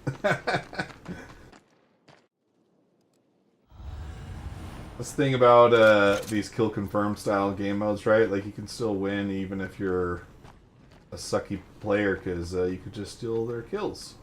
This thing about these kill confirm style game modes, right? Like, you can still win even if you're a sucky player, because you could just steal their kills.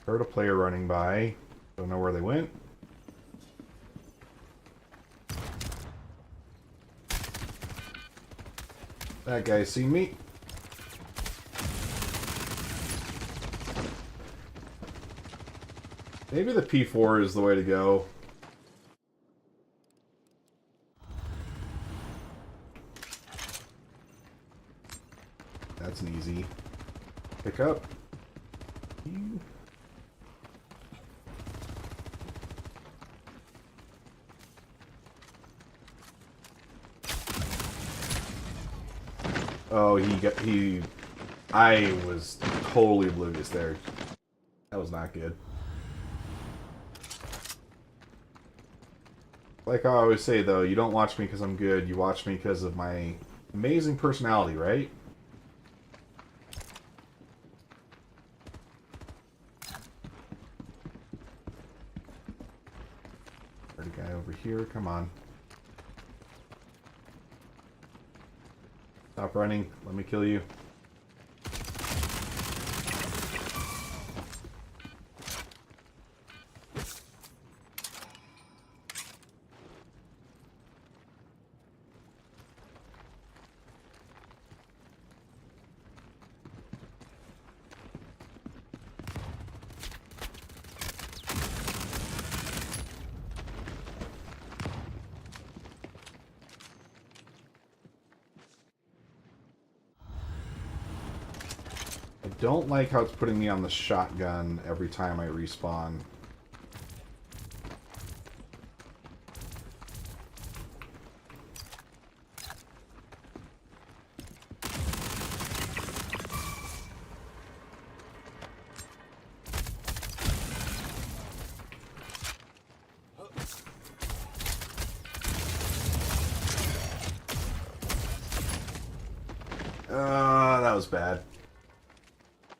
Heard a player running by. Don't know where they went. That guy seen me. Maybe the P4 is the way to go. That's an easy pick up. Oh, I was totally oblivious there. That was not good. Like I always say, though, you don't watch me because I'm good. You watch me because of my amazing personality, right? There's a guy over here. Come on. Stop running. Let me kill you. I don't like how it's putting me on the shotgun every time I respawn. That was bad.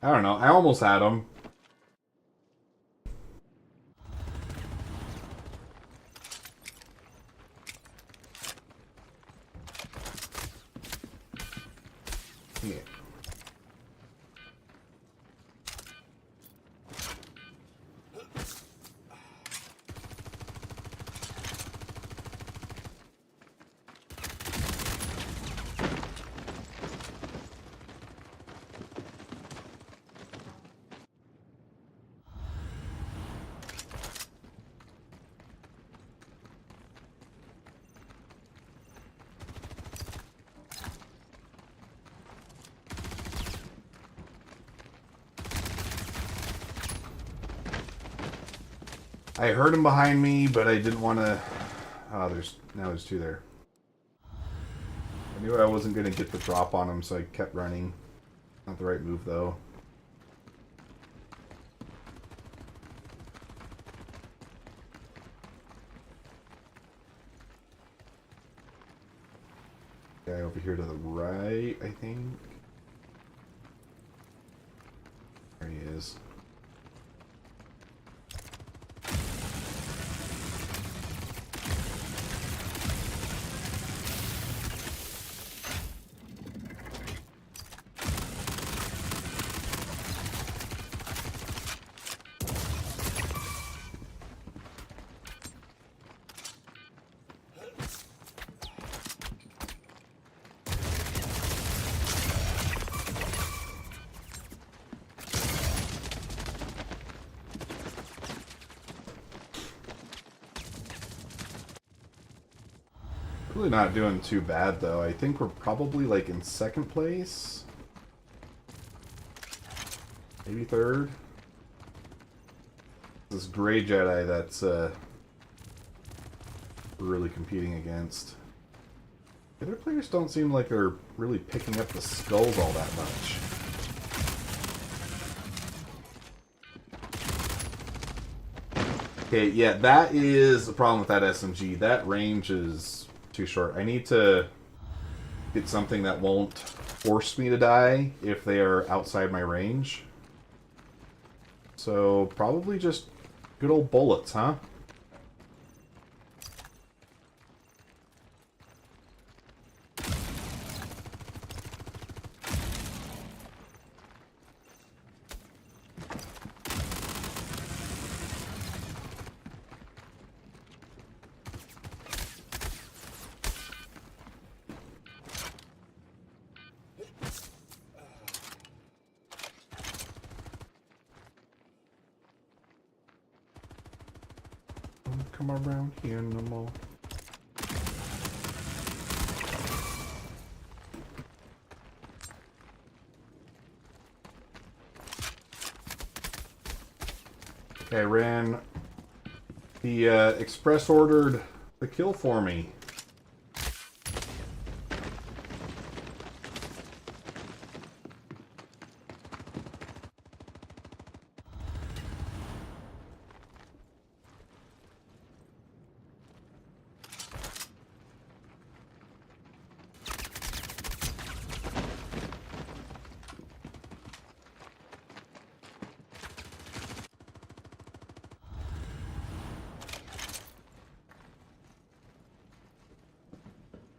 I don't know. I almost had him. I heard him behind me, but I didn't want to... Oh, there's two there. I knew I wasn't going to get the drop on him, so I kept running. Not the right move, though. Guy over here to the right, I think. There he is. Really not doing too bad, though. I think we're probably, like, in second place. Maybe third. This gray Jedi that's, we're really competing against. The other players don't seem like they're really picking up the skulls all that much. Okay, yeah, that is the problem with that SMG. That range is too short. I need to get something that won't force me to die if they are outside my range. So, probably just good old bullets, huh? Come around here no more. Okay, Ren. He express ordered the kill for me.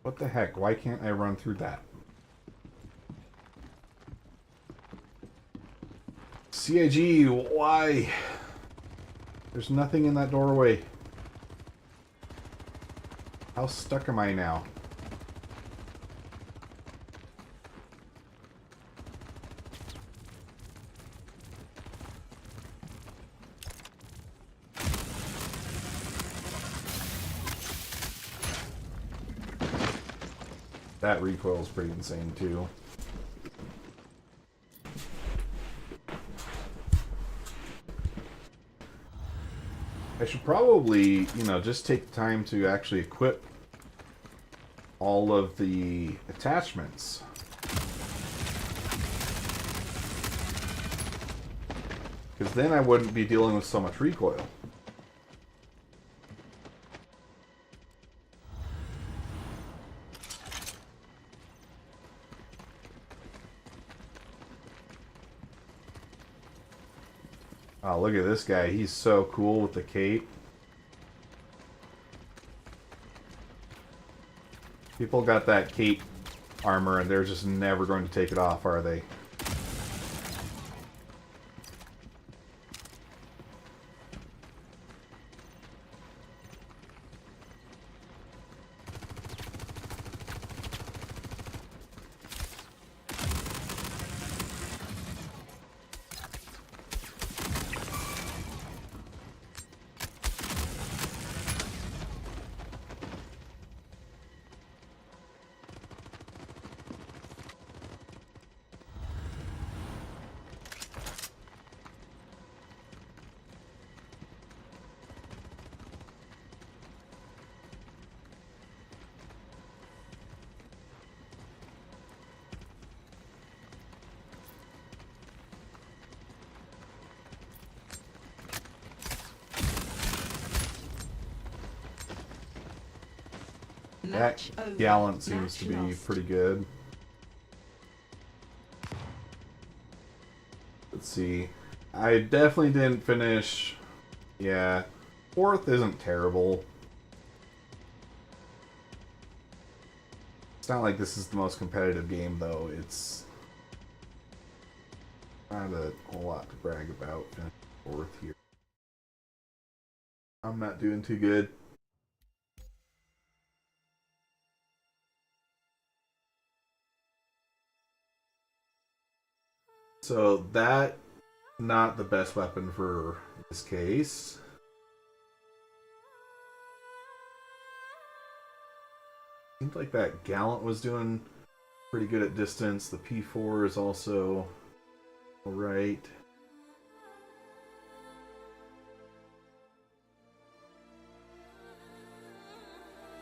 What the heck? Why can't I run through that? CIG, why? There's nothing in that doorway. How stuck am I now? That recoil is pretty insane too. I should probably, you know, just take the time to actually equip all of the attachments. Because then I wouldn't be dealing with so much recoil. Oh, look at this guy. He's so cool with the cape. People got that cape armor and they're just never going to take it off, are they? Match That over. gallant seems Match to be lost. pretty good. Let's see. I definitely didn't finish. Yeah. Fourth isn't terrible. It's not like this is the most competitive game, though. It's not a whole lot to brag about. Finishing fourth here. I'm not doing too good. So that, not the best weapon for this case. Seems like that Gallant was doing pretty good at distance. The P4 is also alright.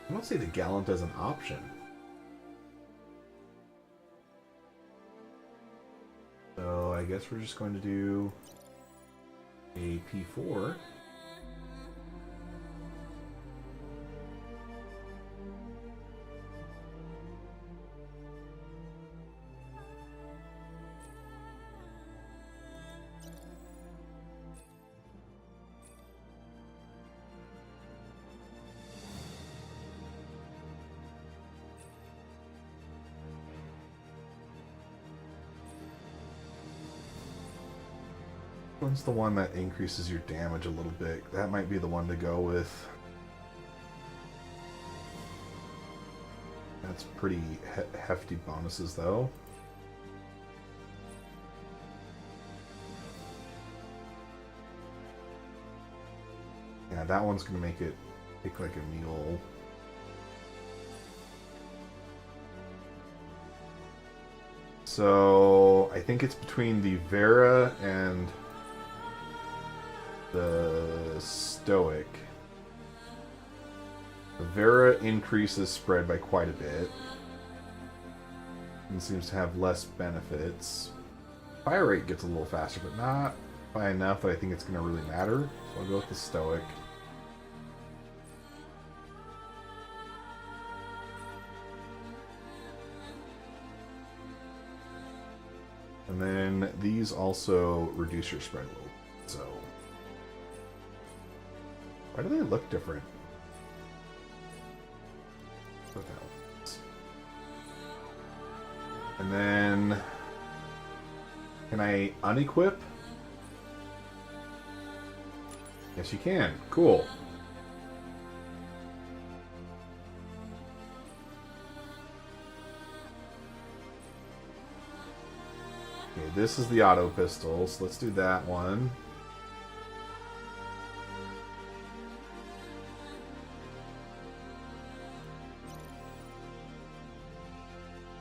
I don't see the Gallant as an option. So I guess we're just going to do a P4. One's the one that increases your damage a little bit. That might be the one to go with. That's pretty hefty bonuses, though. Yeah, that one's going to make it kick like a mule. So, I think it's between the Vera and the Stoic. The Vera increases spread by quite a bit and seems to have less benefits. Fire rate gets a little faster, but not by enough that I think it's going to really matter. So I'll go with the Stoic. And then these also reduce your spread a little. So why do they look different? What the hell? And then can I unequip? Yes, you can. Cool. Okay, this is the auto pistol, so let's do that one.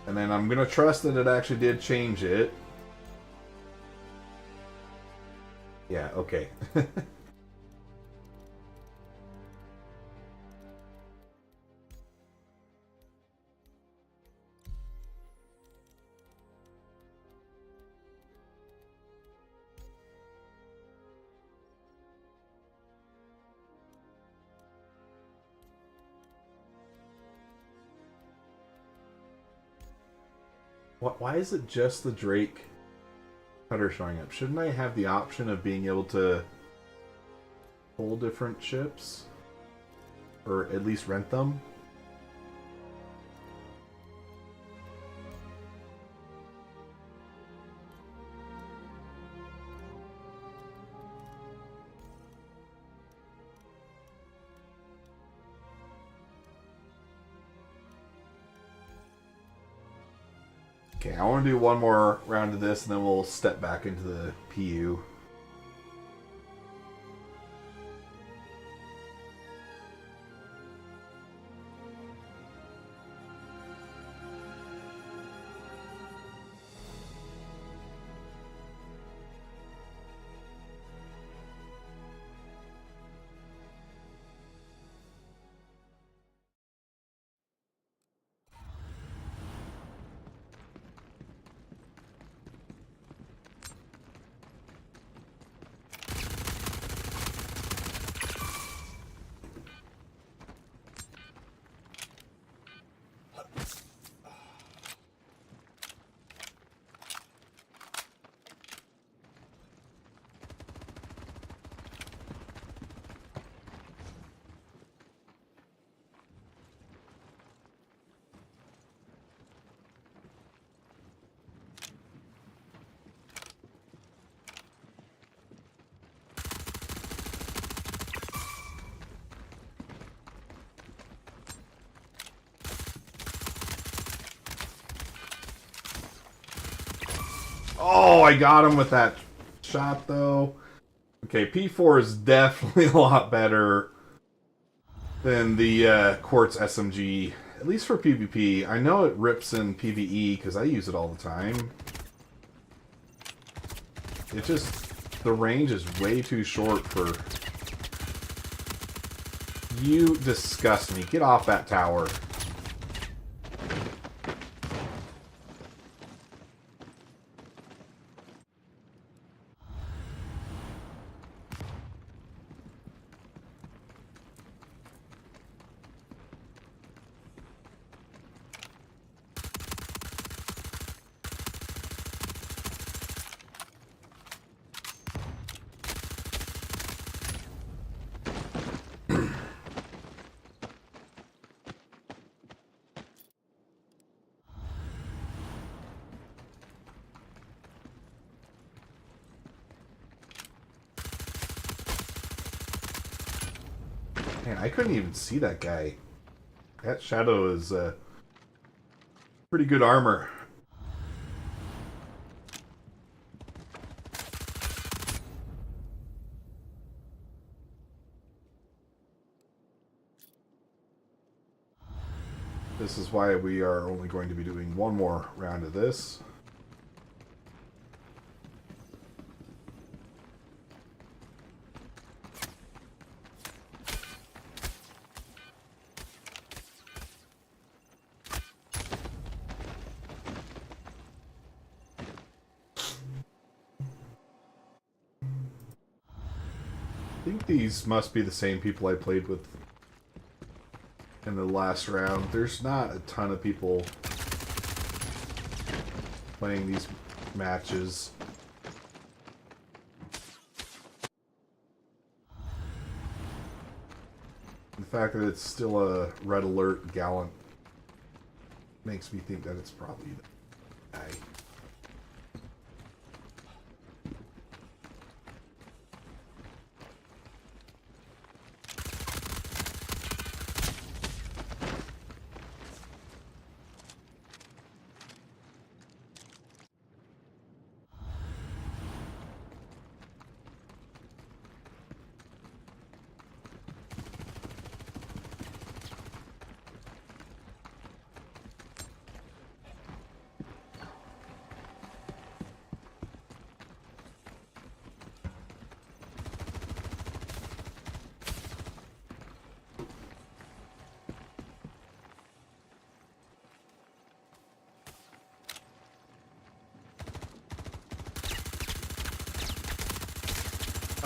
And then I'm going to trust that it actually did change it. Yeah, okay. Why is it just the Drake cutter showing up? Shouldn't I have the option of being able to pull different ships? Or at least rent them? Okay, I want to do one more round of this and then we'll step back into the PU. Oh, I got him with that shot, though. Okay, P4 is definitely a lot better than the Quartz SMG, at least for PvP. I know it rips in PvE because I use it all the time. It just, the range is way too short for... You disgust me. Get off that tower. Man, I couldn't even see that guy. That shadow is pretty good armor. This is why we are only going to be doing one more round of this. I think these must be the same people I played with in the last round. There's not a ton of people playing these matches. The fact that it's still a red alert gallant makes me think that it's probably the guy.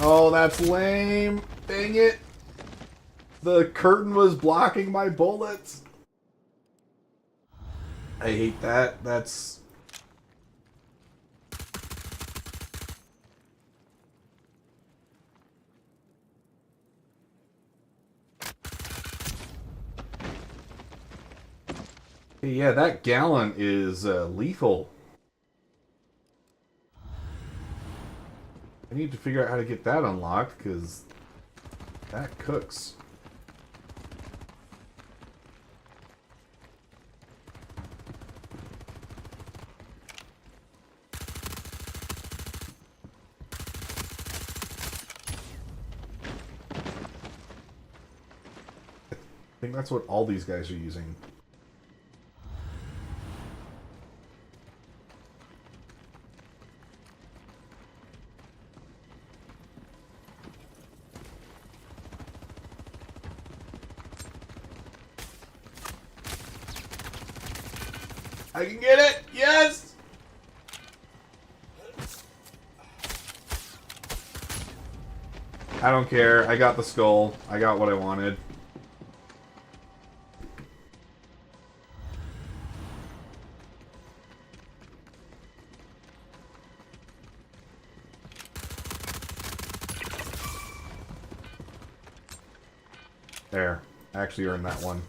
Oh, that's lame. Dang it. The curtain was blocking my bullets. I hate that. That's... Yeah, that gallant is lethal. I need to figure out how to get that unlocked, because that cooks. I think that's what all these guys are using. I can get it! Yes! I don't care. I got the skull. I got what I wanted. There. I actually earned that one.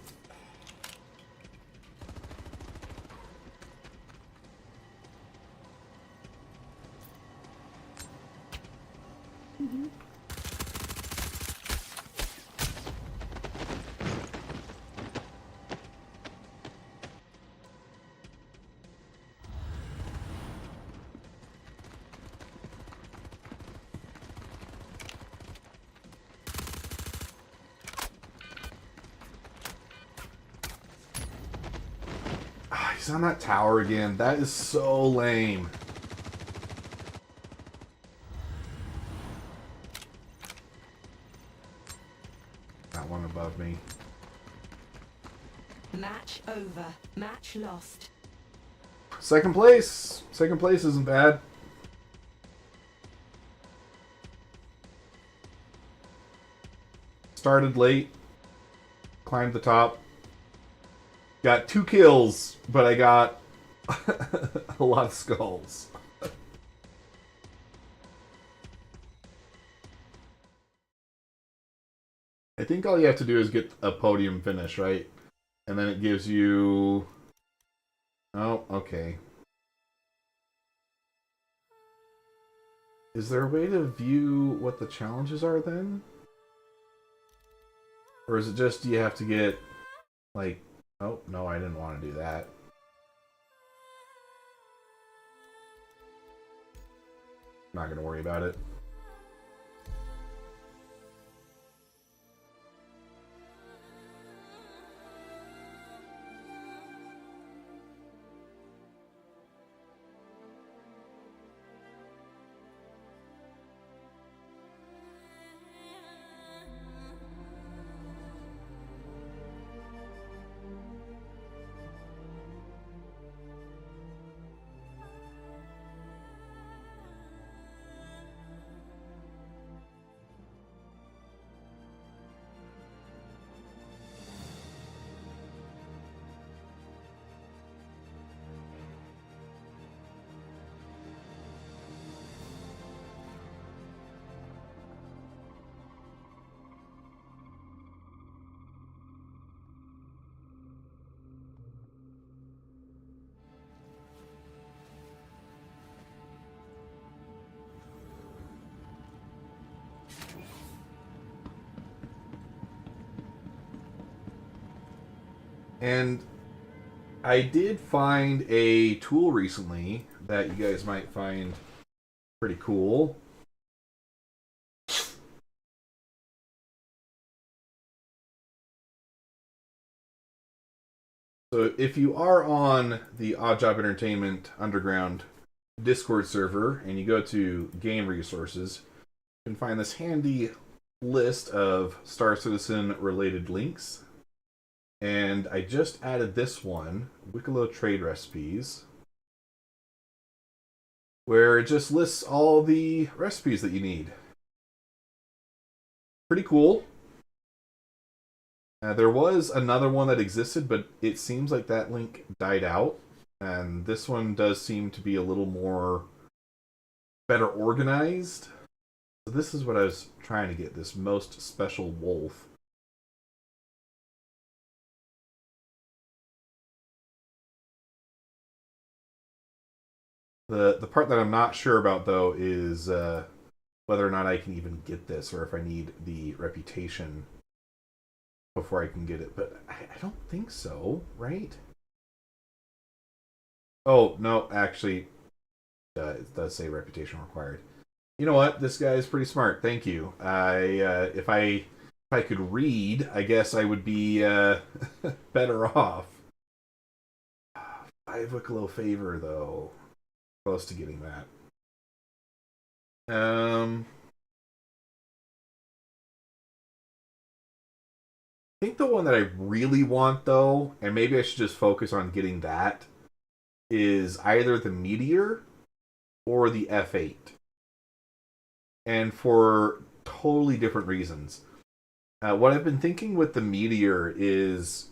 he's on that tower again. That is so lame. That one above me. Match over. Match lost. Second place. Second place isn't bad. Started late. Climbed the top. Got 2 kills, but I got a lot of skulls. I think all you have to do is get a podium finish, right? And then it gives you... Oh, okay. Is there a way to view what the challenges are then? Or is it just you have to get, like... Oh, no, I didn't want to do that. Not going to worry about it. And I did find a tool recently that you guys might find pretty cool. So if you are on the Odd Job Entertainment Underground Discord server and you go to game resources, you can find this handy list of Star Citizen related links. And I just added this one, Wikelo Trade Recipes, where it just lists all the recipes that you need. Pretty cool. There was another one that existed, but it seems like that link died out. And this one does seem to be a little more better organized. So this is what I was trying to get, this most special wolf. The part that I'm not sure about, though, is whether or not I can even get this, or if I need the reputation before I can get it. But I don't think so, right? Oh, no, actually, it does say reputation required. You know what? This guy is pretty smart. Thank you. If I could read, I guess I would be better off. 5 Wikelo favor, though. Close to getting that. I think the one that I really want, though, and maybe I should just focus on getting that, is either the Meteor or the F8. And for totally different reasons. What I've been thinking with the Meteor is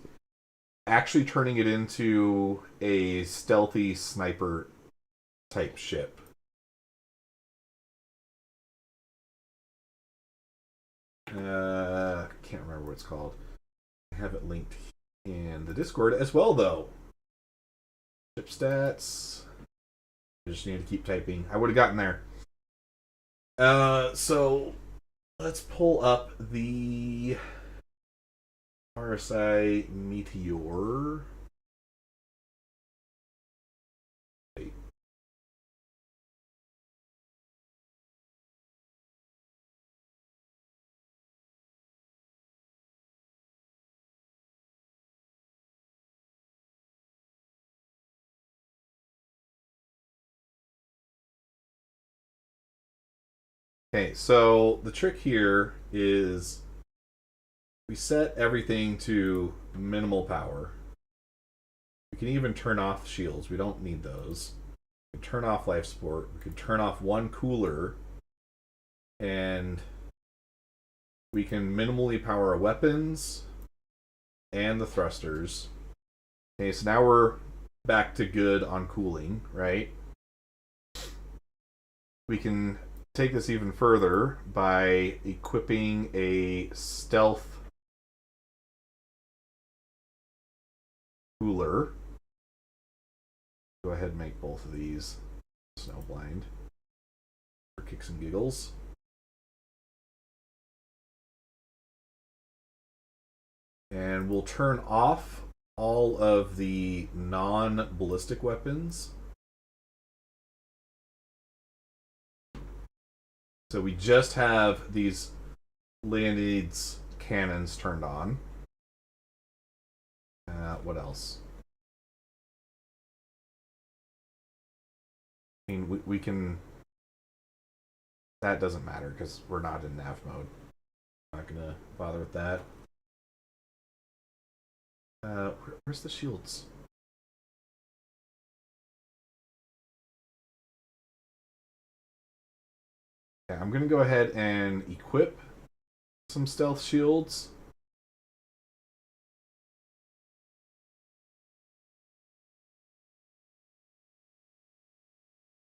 actually turning it into a stealthy sniper type ship. Can't remember what it's called. I have it linked in the Discord as well, though. Ship stats. I just need to keep typing. I would have gotten there. So let's pull up the RSI Meteor. Okay, so the trick here is we set everything to minimal power. We can even turn off shields. We don't need those. We can turn off life support. We can turn off one cooler. And we can minimally power our weapons and the thrusters. Okay, so now we're back to good on cooling, right? We can take this even further by equipping a stealth cooler. Go ahead and make both of these snowblind for kicks and giggles. And we'll turn off all of the non-ballistic weapons. So we just have these Leonid's cannons turned on. What else? I mean, we can... That doesn't matter because we're not in nav mode. I'm not going to bother with that. Where's the shields? Yeah, I'm going to go ahead and equip some stealth shields.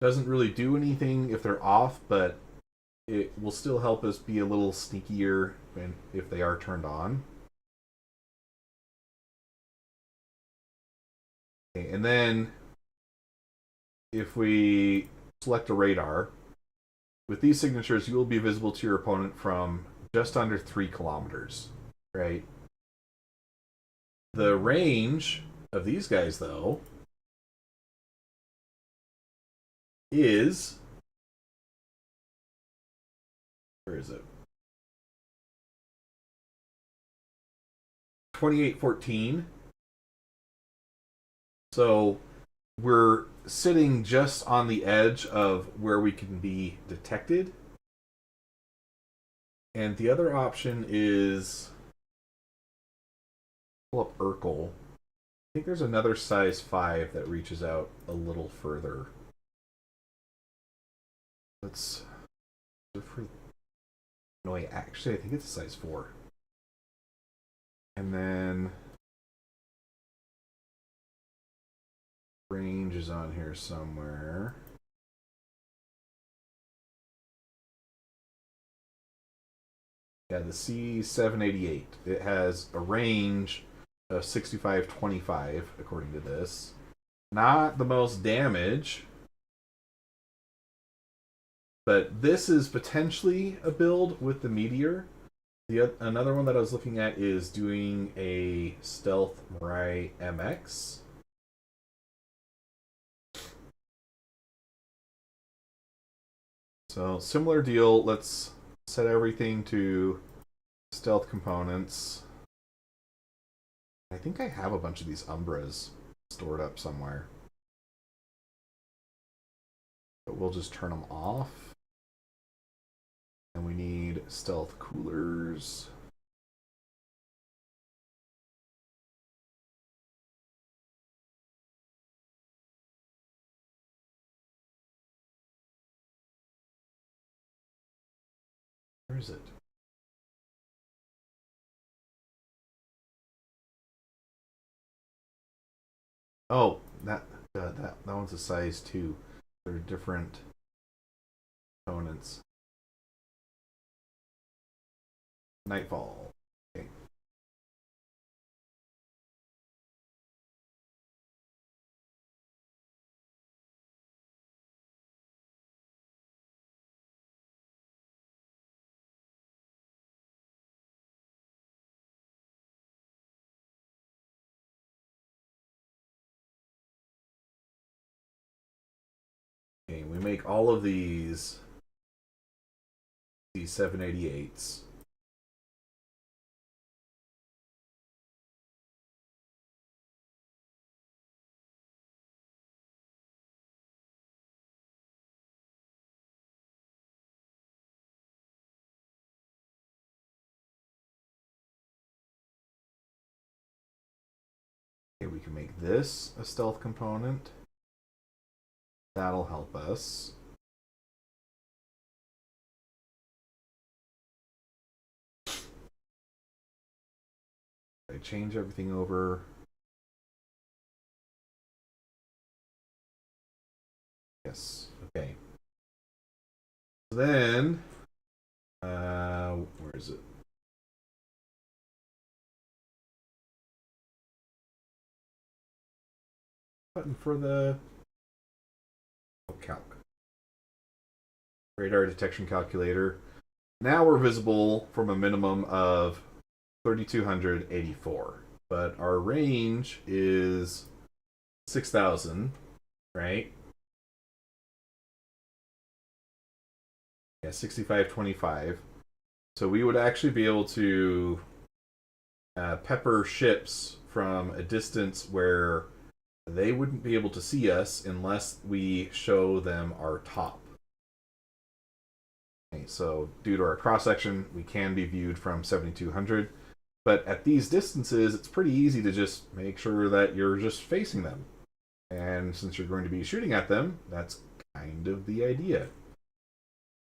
Doesn't really do anything if they're off, but it will still help us be a little sneakier if they are turned on. Okay, and then if we select a radar, with these signatures, you will be visible to your opponent from just under 3 kilometers, right? The range of these guys, though, is... Where is it? 2814. So we're sitting just on the edge of where we can be detected. And the other option is pull up Urkel. I think there's another size 5 that reaches out a little further. Let's... No, wait, actually, I think it's a size 4. And then... range is on here somewhere. Yeah, the C788. It has a range of 65-25, according to this. Not the most damage, but this is potentially a build with the Meteor. Another one that I was looking at is doing a Stealth Mirai MX. So, similar deal. Let's set everything to stealth components. I think I have a bunch of these Umbras stored up somewhere. But we'll just turn them off. And we need stealth coolers. Where is it? Oh, that one's a size 2. They're different components. Nightfall. Okay. Okay, we make all of these 788s. can make this a stealth component. That'll help us. I change everything over. Yes. Okay. So then, where is it? Button for the calc. Radar detection calculator. Now we're visible from a minimum of 3,284, but our range is 6,000, right? Yeah, 6525. So we would actually be able to pepper ships from a distance where they wouldn't be able to see us unless we show them our top. Okay, so due to our cross-section, we can be viewed from 7,200. But at these distances, it's pretty easy to just make sure that you're just facing them. And since you're going to be shooting at them, that's kind of the idea.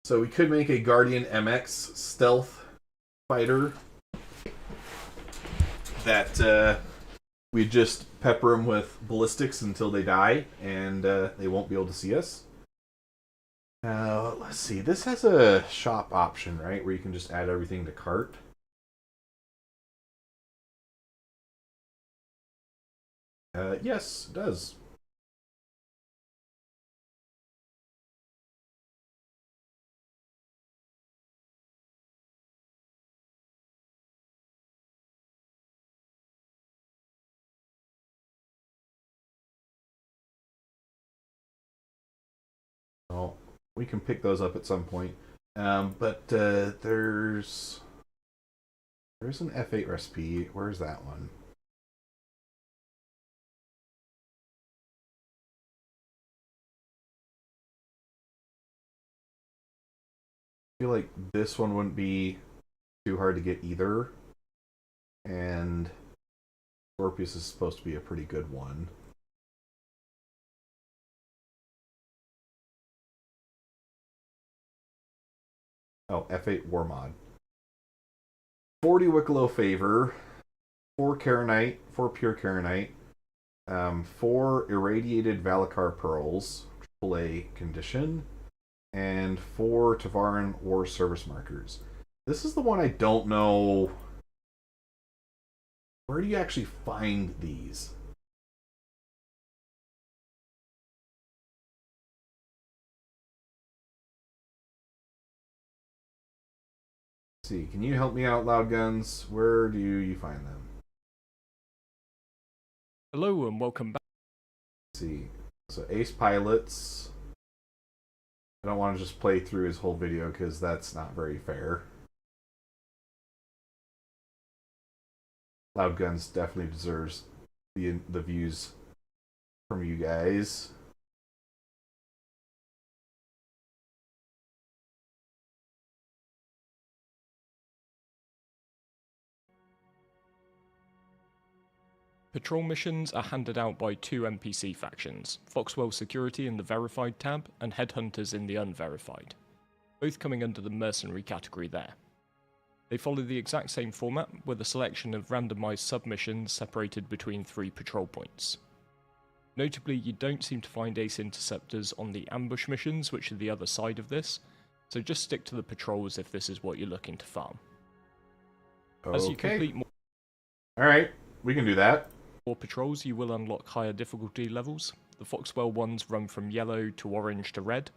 So we could make a Guardian MX stealth fighter that we just pepper them with ballistics until they die, and they won't be able to see us. Now, let's see. This has a shop option, right, where you can just add everything to cart. Yes, it does. Well, we can pick those up at some point. But there's an F8 recipe. Where's that one? I feel like this one wouldn't be too hard to get either. And Virpils is supposed to be a pretty good one. Oh, F8 War Mod. 40 Wikelo Favor, 4 Karenite, 4 Pure Karenite, 4 Irradiated Valakar Pearls, AAA condition, and 4 Tavaran War Service Markers. This is the one I don't know. Where do you actually find these? See, can you help me out, Loud Guns? Where do you find them? Hello and welcome back. Let's see, so Ace Pilots. I don't want to just play through his whole video because that's not very fair. Loud Guns definitely deserves the views from you guys. Patrol missions are handed out by 2 NPC factions, Foxwell Security in the Verified tab, and Headhunters in the Unverified, both coming under the Mercenary category there. They follow the exact same format, with a selection of randomised submissions separated between 3 patrol points. Notably, you don't seem to find Ace Interceptors on the ambush missions, which are the other side of this, so just stick to the patrols if this is what you're looking to farm. As you complete more Alright, we can do that. patrols, you will unlock higher difficulty levels. The Foxwell ones run from yellow to orange to red.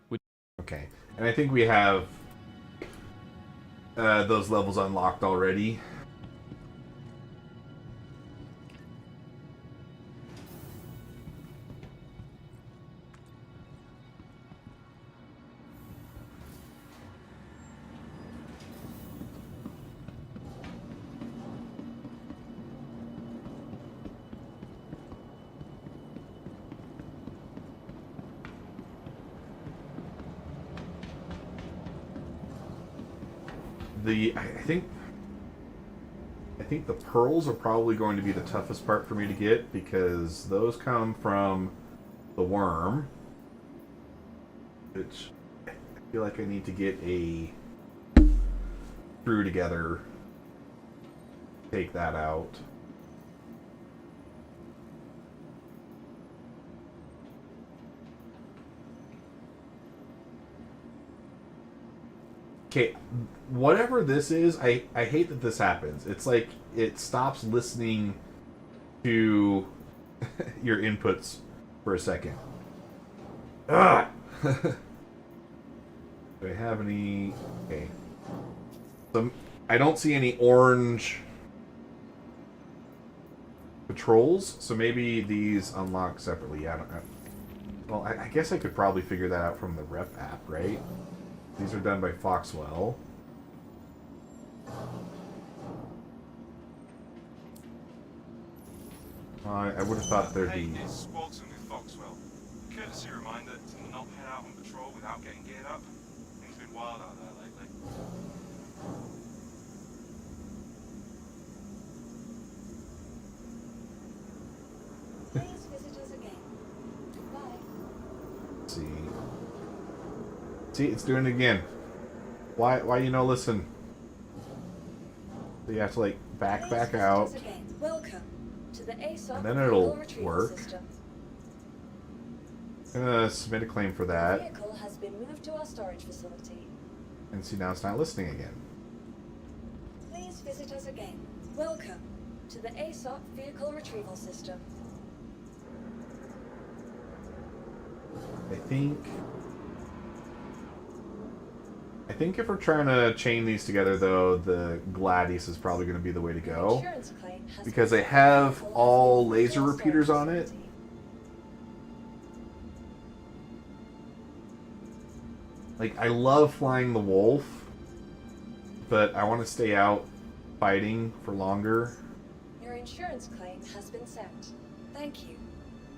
Okay, and I think we have those levels unlocked already. I think I think the pearls are probably going to be the toughest part for me to get because those come from the worm, which I feel like I need to get a screw together. Take that out. Okay, whatever this is, I hate that this happens. It's like it stops listening to your inputs for a second. Ah! Do I have any... Okay. So, I don't see any orange patrols, so maybe these unlock separately. I don't know. Well, I guess I could probably figure that out from the rep app, right? These are done by Foxwell. I would have thought there'd Hey, be... it's Walton with Foxwell. Courtesy reminder to not head out on patrol without getting geared up. Things been wild out there lately. Please visit us again. Goodbye. See. See, it's doing it again. Why you no listen? So you have to like back Please visit out. us again. Welcome to the ASOP And then it'll vehicle retrieval work. system. I'm gonna submit a claim for The that. vehicle has been moved to our storage facility. And see, now it's not listening again. Please visit us again. Welcome to the ASOP vehicle retrieval system. I think if we're trying to chain these together, though, the Gladius is probably going to be the way to Your go. insurance claim has Because been they sent. have The vehicle has all been moved laser to our repeaters storage on it. facility. Like, I love flying the Wolf, but I want to stay out fighting for longer. Your insurance claim has been sent. Thank you.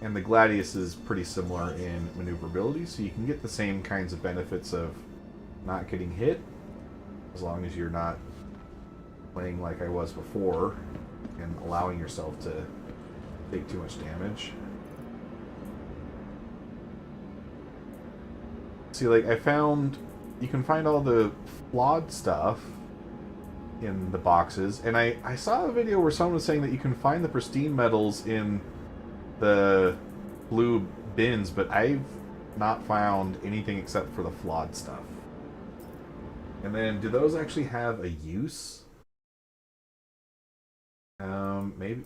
And the Gladius is pretty similar in maneuverability, so you can get the same kinds of benefits of not getting hit, as long as you're not playing like I was before and allowing yourself to take too much damage. See, like, I found you can find all the flawed stuff in the boxes, and I saw a video where someone was saying that you can find the pristine medals in the blue bins, but I've not found anything except for the flawed stuff. And then, do those actually have a use? Maybe.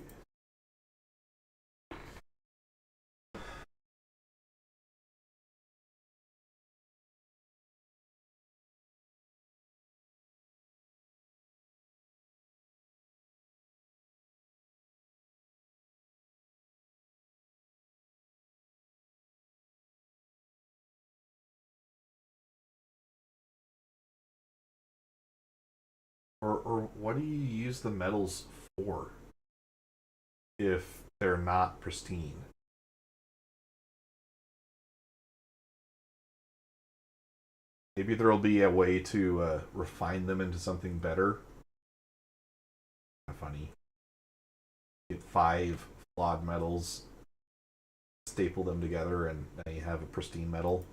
Or what do you use the medals for if they're not pristine? Maybe there'll be a way to refine them into something better. Funny. Get 5 flawed medals, staple them together, and now you have a pristine medal.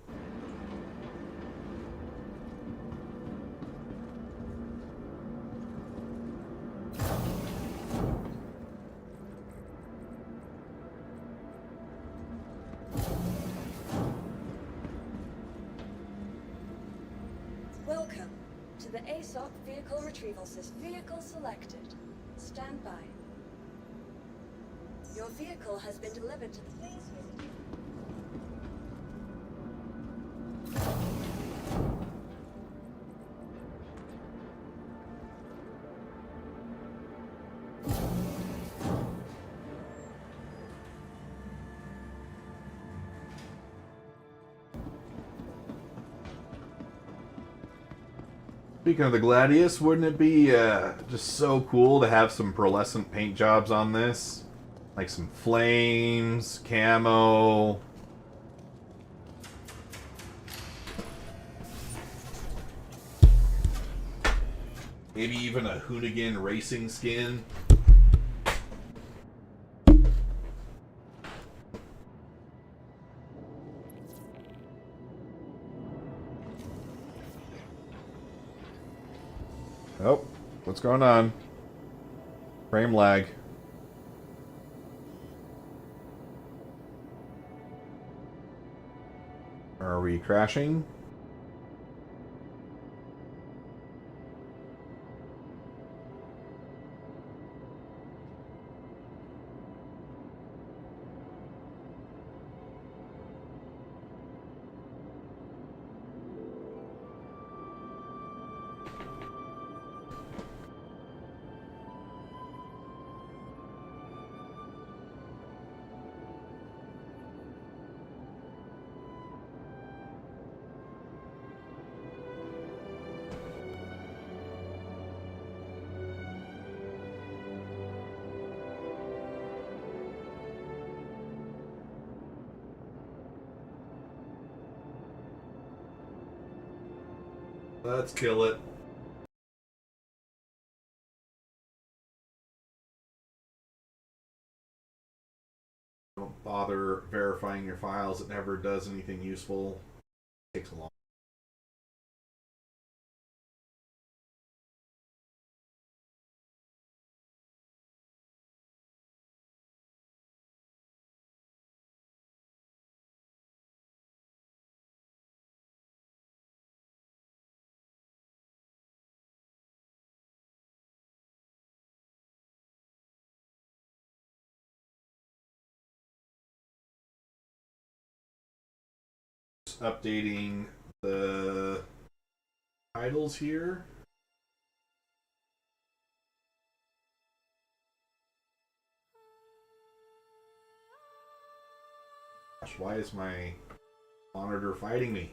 Welcome to the ASOP vehicle retrieval system. Vehicle selected. Stand by. Your vehicle has been delivered to the police visit. Speaking of the Gladius, wouldn't it be just so cool to have some pearlescent paint jobs on this? Like some flames, camo. Maybe even a Hoonigan racing skin. Oh, what's going on? Frame lag. Are we crashing? Let's kill it. Don't bother verifying your files. It never does anything useful. It takes a long. Updating the titles here. Gosh, why is my monitor fighting me?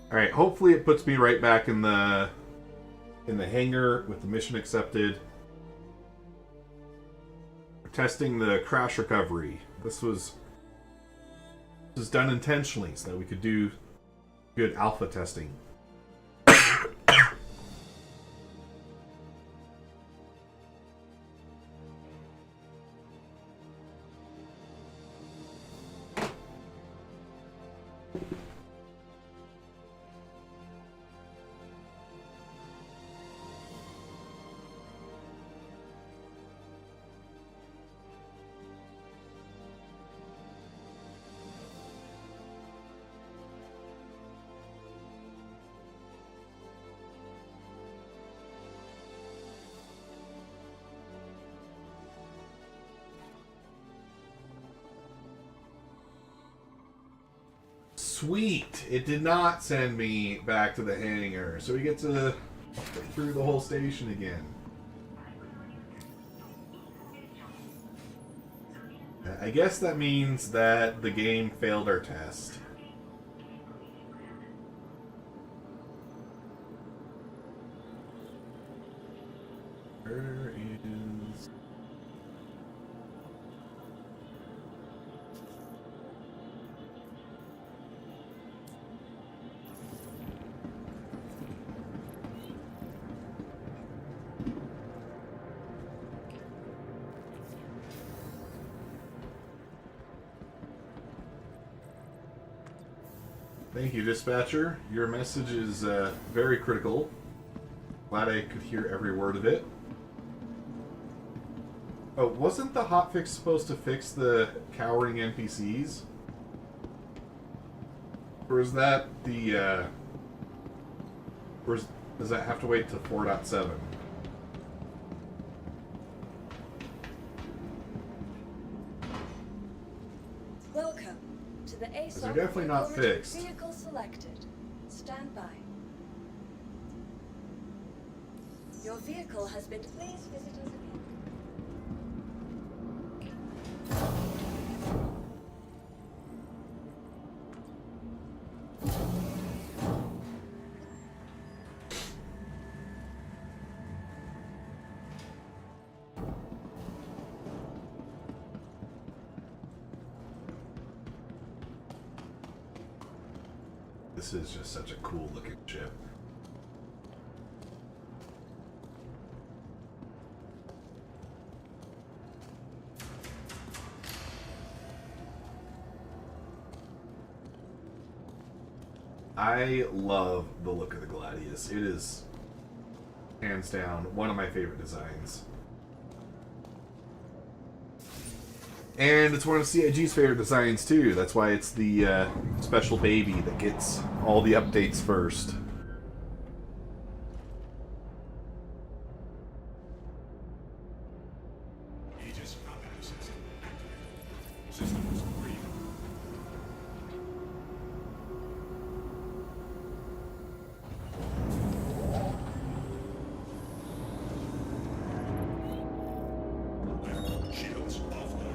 All right, hopefully it puts me right back in the hangar with the mission accepted. We're testing the crash recovery. This was done intentionally so that we could do good alpha testing. Sweet! It did not send me back to the hangar, so we get to go through the whole station again. I guess that means that the game failed our test. Where is... Thank you, dispatcher. Your message is very critical. Glad I could hear every word of it. Oh, wasn't the hotfix supposed to fix the cowering NPCs? Or is that the, does that have to wait to 4.7? Welcome to the ASOP They're definitely not vehicle fixed. Vehicle selected. Stand by. Your vehicle has been. Please visit us again. This is just such a cool looking ship. I love the look of the Gladius. It is, hands down, one of my favorite designs. And it's one of CIG's favorite designs, too. That's why it's the special baby that gets all the updates first. Aegis combat system activated. Systems green. Shields offline.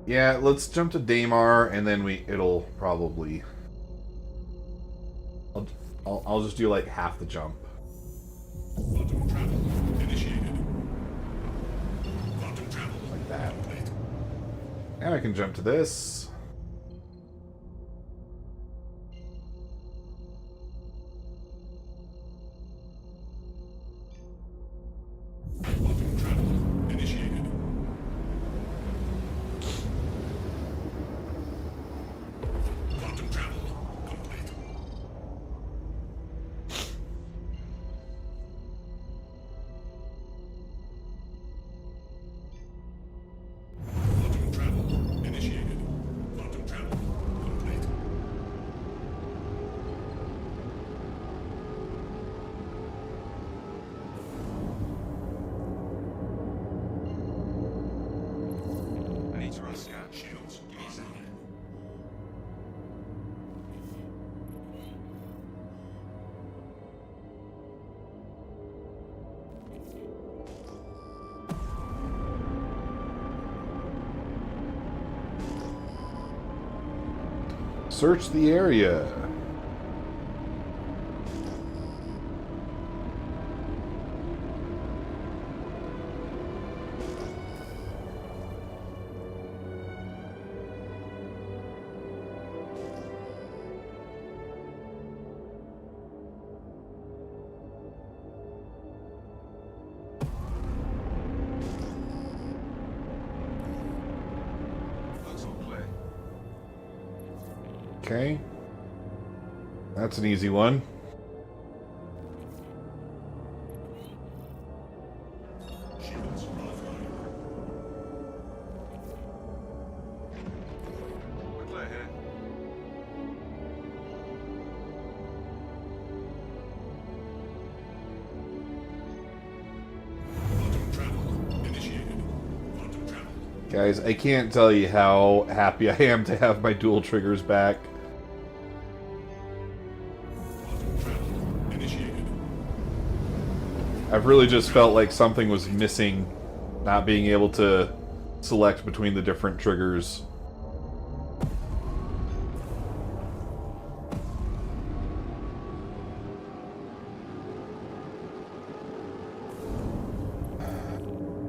Yeah, let's jump to Daymar, and then it'll probably... I'll just do like half the jump. Quantum travel initiated. Quantum travel Like that. complete. And I can jump to this. Quantum travel initiated. Quantum travel complete. Quantum travel initiated. Quantum travel complete. I need to run scan. Shields. Give me a second. Search the area. Looks all clear. Okay. That's an easy one. Shields offline. We're clear here. Quantum travel initiated. Quantum travel. Guys, I can't tell you how happy I am to have my dual triggers back. Quantum travel initiated. I've really just felt like something was missing, not being able to select between the different triggers.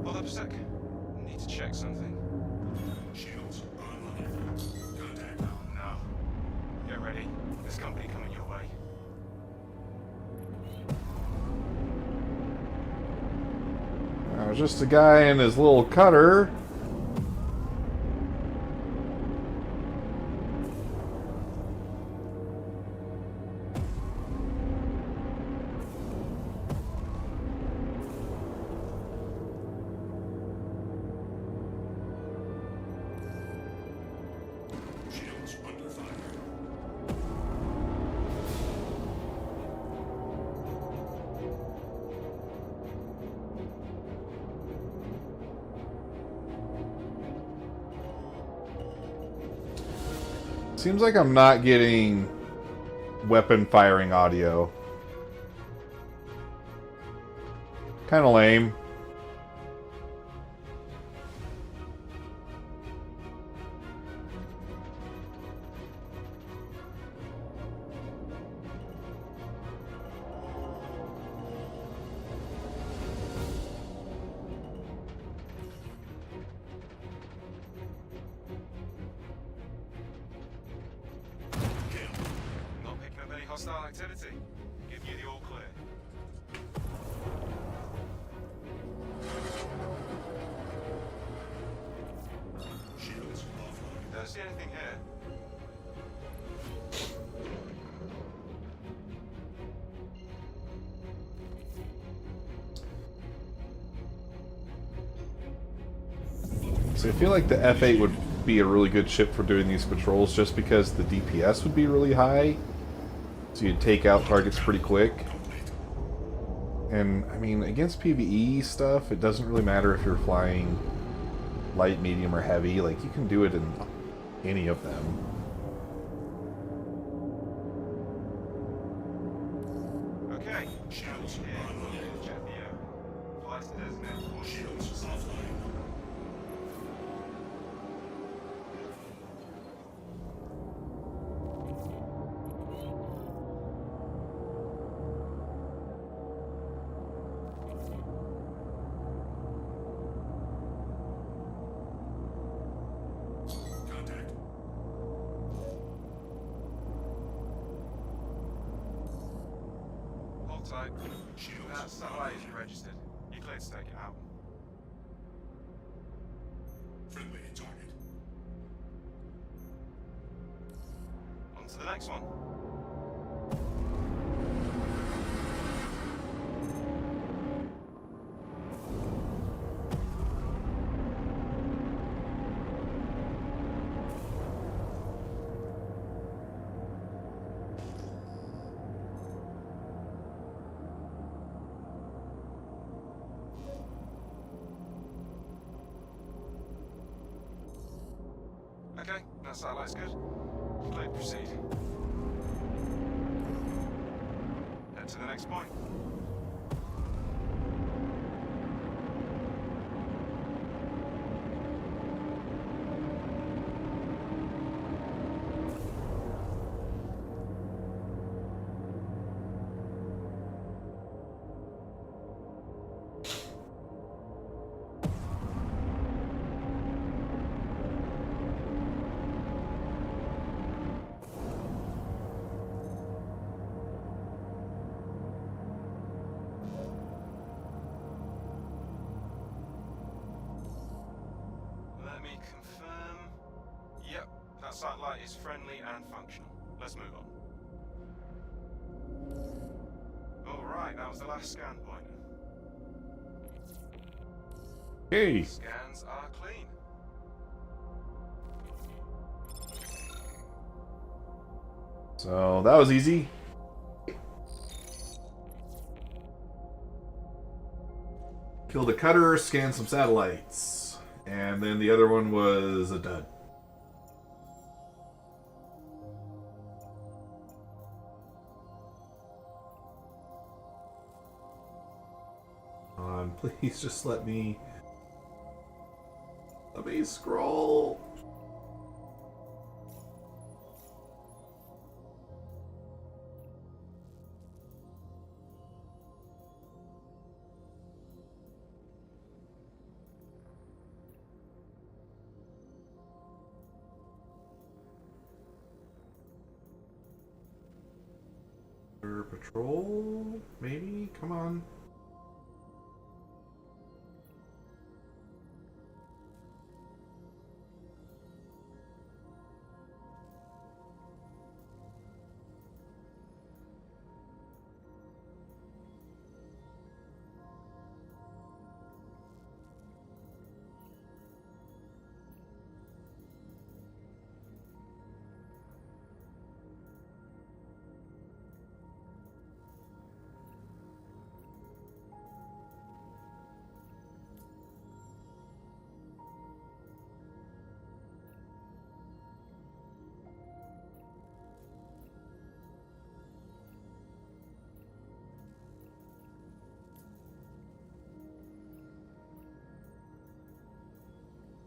Hold up a sec. Need to check something. Shields online. Contact. Oh no. Get ready. There's company coming your way. Just a guy in his little cutter. Shields under fire. Seems like I'm not getting weapon firing audio. Kind of lame. city. Give you the all clear. Shields offline. Don't see anything here. So I feel like the F8 would be a really good ship for doing these patrols just because the DPS would be really high. So you'd take out targets pretty quick. And, I mean, against PvE stuff, it doesn't really matter if you're flying light, medium, or heavy. Like, you can do it in any of them. Okay. Shields online. Check the air. Flight to designate. Or shields offline. Contact. Hold tight. That satellite isn't registered. You cleared to take it out. Friendly target. On to the next one. Okay, that satellite's good. Clear, proceed. Head to the next point. Let me confirm. Yep, that satellite is friendly and functional. Let's move on. Alright, that was the last scan point. Hey! Scans are clean. So, that was easy. Killed a cutter, scanned some satellites. And then the other one was a dud. Please just let me scroll. Patrol, maybe? Come on.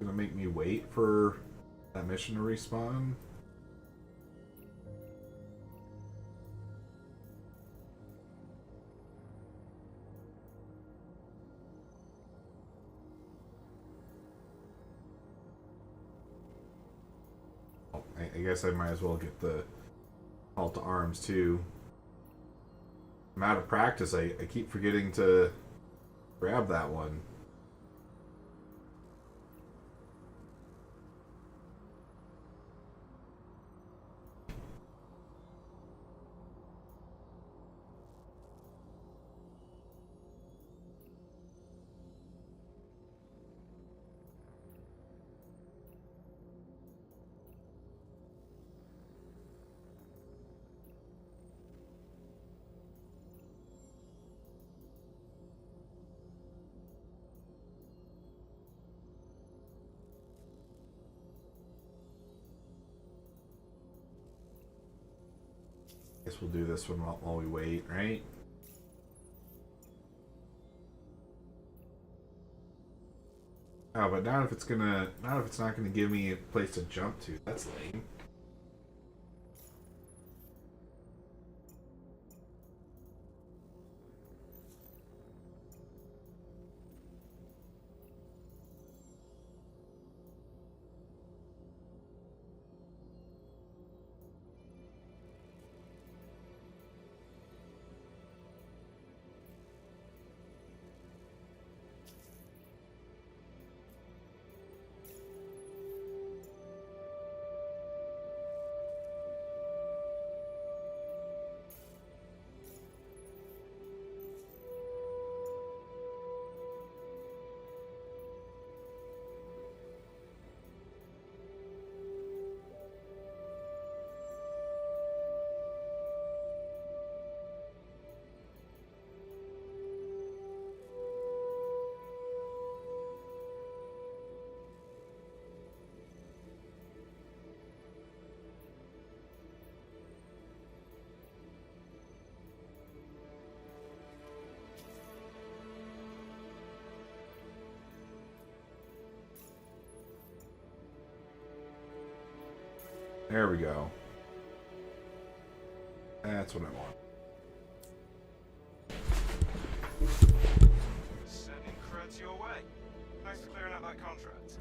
Gonna make me wait for that mission to respawn. I guess I might as well get the call to arms too. I'm out of practice. I keep forgetting to grab that one. Guess we'll do this one while we wait, right? Oh, but not if it's not gonna give me a place to jump to. That's lame. There we go. That's what I want. Sending creds your way. Thanks for clearing out that contract.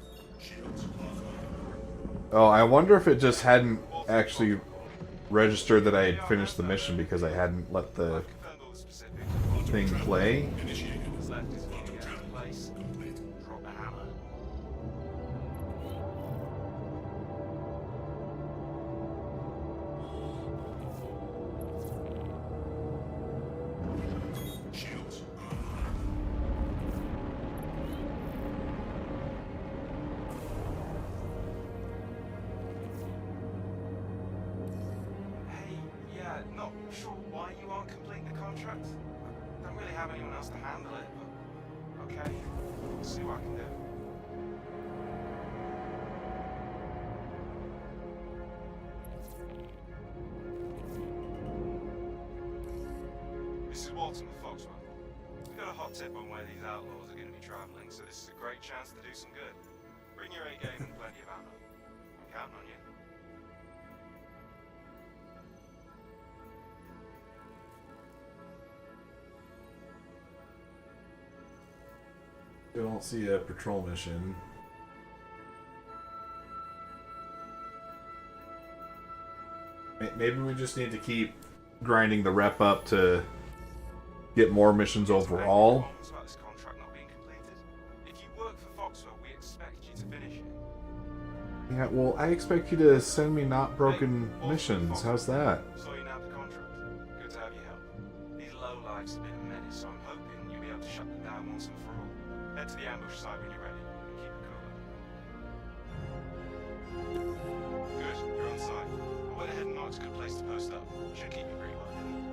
Oh, I wonder if it just hadn't actually registered that I had finished the mission because I hadn't let the Confirmed all the specifics. thing play. What's left is for you to get out of place. Drop the hammer. Hey, yeah, not sure why you aren't completing the contract. Don't really have anyone else to handle it, but okay. See what I can do. This is Walton with Foxwell. We got a hot tip on where these outlaws are going to be traveling, so this is a great chance to do some good. Bring your A game and plenty of ammo. I'm counting on you. I don't see a patrol mission. Maybe we just need to keep grinding the rep up to get more missions overall. It's about this contract not being completed. If you work for Foxwell, we expect you to finish it. Yeah, well, I expect you to send me not broken missions. How's that? So you nabbed the contract. Good to have your help. These lowlifes have been a menace, so I'm hoping you'll be able to shut them down once and for all. Head to the ambush site when you're ready, and keep it cool. Good, you're on site. I went ahead and marked a good place to post up. Should keep you pretty well hidden.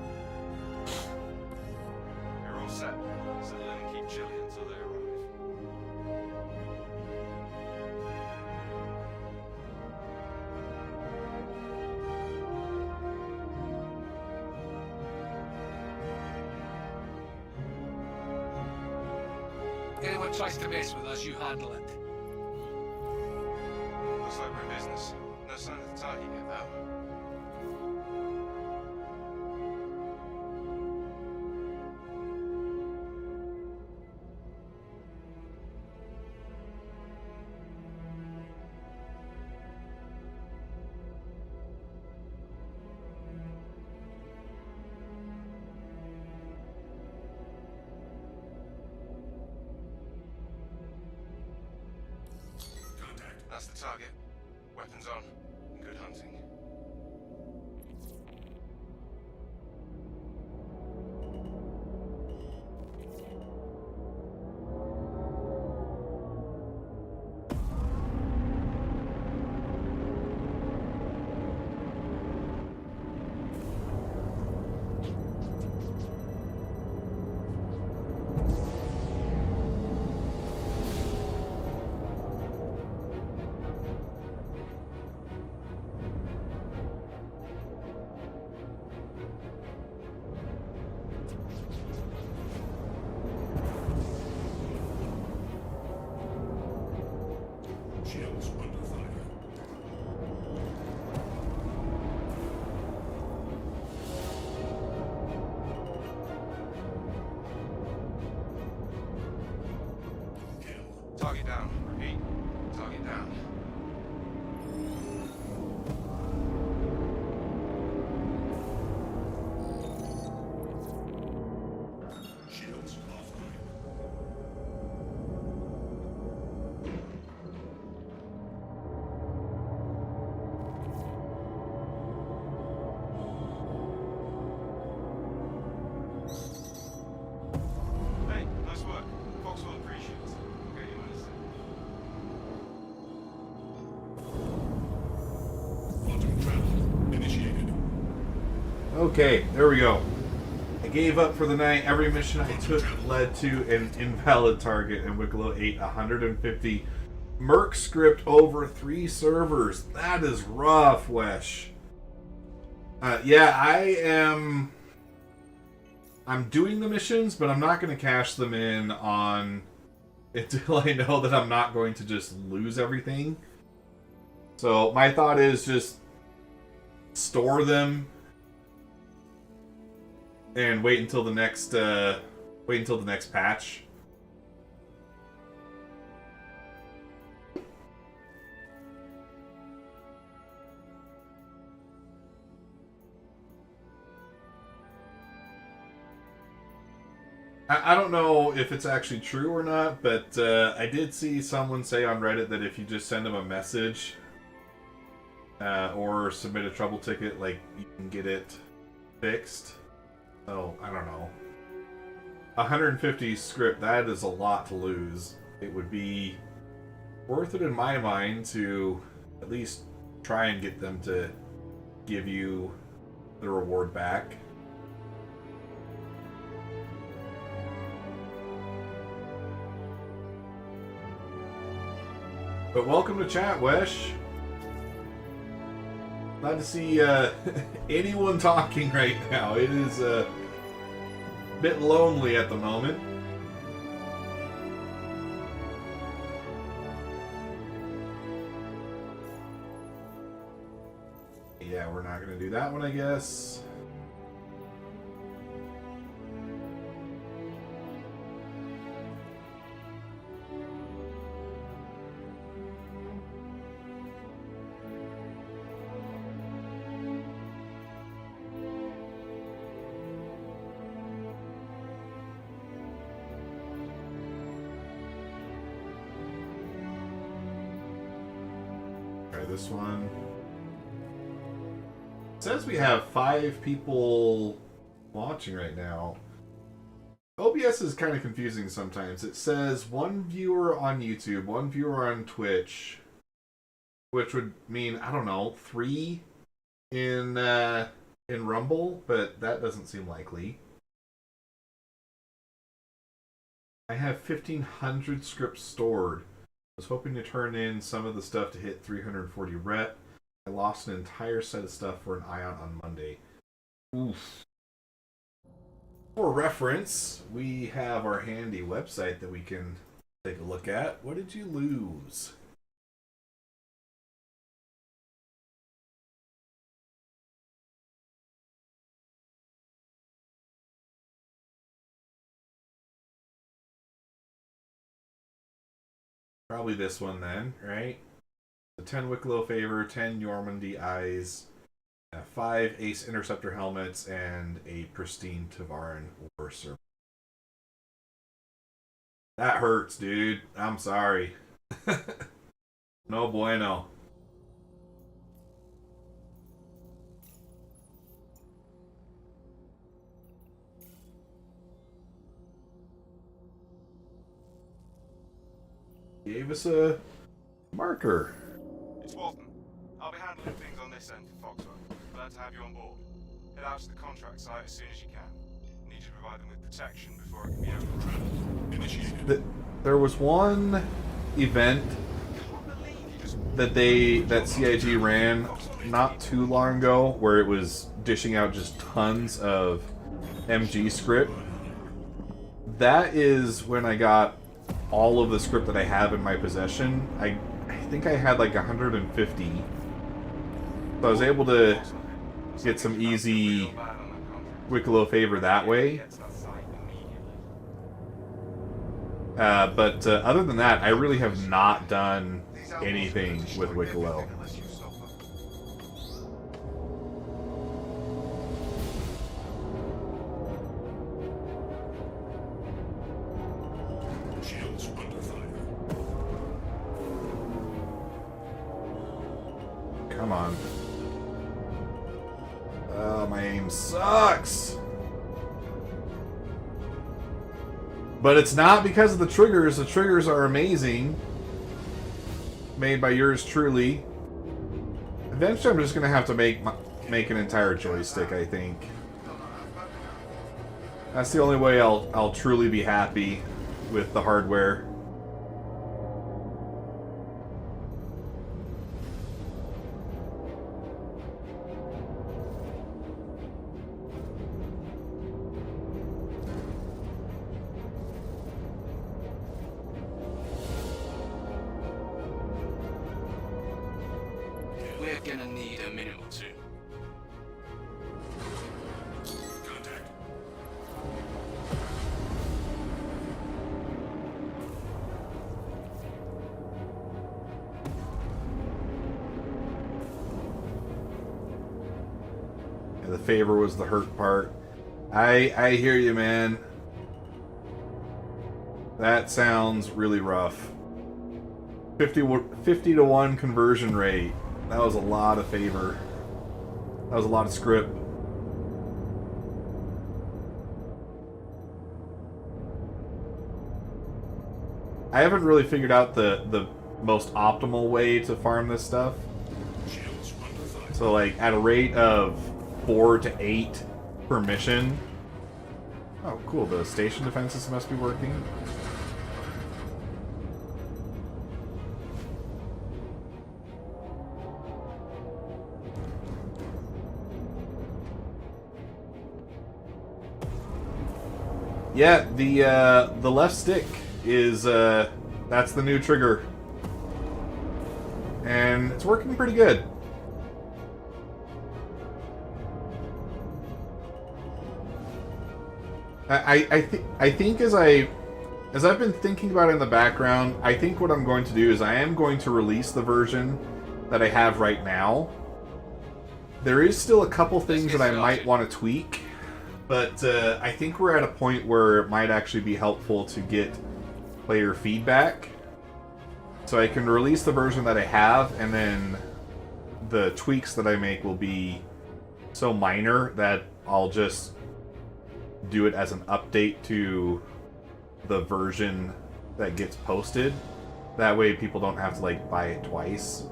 You're all set. Settle in and keep chilly until they arrive. Anyone tries to mess with us, you handle it. Looks like we're in business. No sign of the target yet, though. target. Weapons on. Good hunting. Shields under fire. Kill. Target down. Repeat. Target down. Shields offline. Hey, nice work. Fox will appreciate it. Okay, you understand. Quantum travel initiated. Okay, there we go. I gave up for the night. Every mission I took led to an invalid target, and Wikelo ate 150 Merc script over 3 servers. That is rough, Wesh. Yeah, I'm doing the missions, but I'm not going to cash them in on until I know that I'm not going to just lose everything. So my thought is just store them and wait until the next patch. I don't know if it's actually true or not, but I did see someone say on Reddit that if you just send them a message or submit a trouble ticket, like, you can get it fixed. So, I don't know. 150 script, that is a lot to lose. It would be worth it in my mind to at least try and get them to give you the reward back. But welcome to chat, Wesh. Glad to see anyone talking right now. It is a bit lonely at the moment. Yeah, we're not going to do that one, I guess. This one. It says we have 5 people watching right now. OBS is kind of confusing sometimes. It says 1 viewer on YouTube, 1 viewer on Twitch, which would mean, I don't know, 3 in Rumble, but that doesn't seem likely. I have 1,500 scripts stored. I was hoping to turn in some of the stuff to hit 340 rep. I lost an entire set of stuff for an ION on Monday. Oof. For reference, we have our handy website that we can take a look at. What did you lose? Probably this one then, right? The 10 Wikelo Favor, 10 Normandy Eyes, 5 Ace Interceptor helmets, and a pristine Tavaran War Serpent. That hurts, dude. I'm sorry. No bueno. Gave us a marker. It's Walton. I'll be handling things on this end for Foxwell. Glad to have you on board. Head out to the contract site as soon as you can. Need to provide them with protection before it can be overrun. Initiated. There was one event that CIG ran not too long ago where it was dishing out just tons of MG script. That is when I got all of the script that I have in my possession. I think I had like 150. So I was able to get some easy Wikelo favor that way. But other than that, I really have not done anything with Wikelo. Shields under fire. Come on. Oh, my aim sucks. But it's not because of the triggers. The triggers are amazing. Made by yours truly. Eventually I'm just going to have to make an entire joystick, I think. That's the only way I'll truly be happy with the hardware. We're gonna need a minute or two. Contact. The favor was the hurt part. I hear you, man. That sounds really rough. 50 to 1 conversion rate. That was a lot of favor. That was a lot of script. I haven't really figured out the most optimal way to farm this stuff. Shields under fire. So like at a rate of 4 to 8 per mission. Oh, cool. The station defenses must be working. Yeah, the left stick is that's the new trigger. And it's working pretty good. I think as I've been thinking about it in the background, I think what I'm going to do is I am going to release the version that I have right now. There is still a couple things that I might want to tweak, but I think we're at a point where it might actually be helpful to get player feedback. So I can release the version that I have, and then the tweaks that I make will be so minor that I'll just do it as an update to the version that gets posted. That way people don't have to like buy it twice.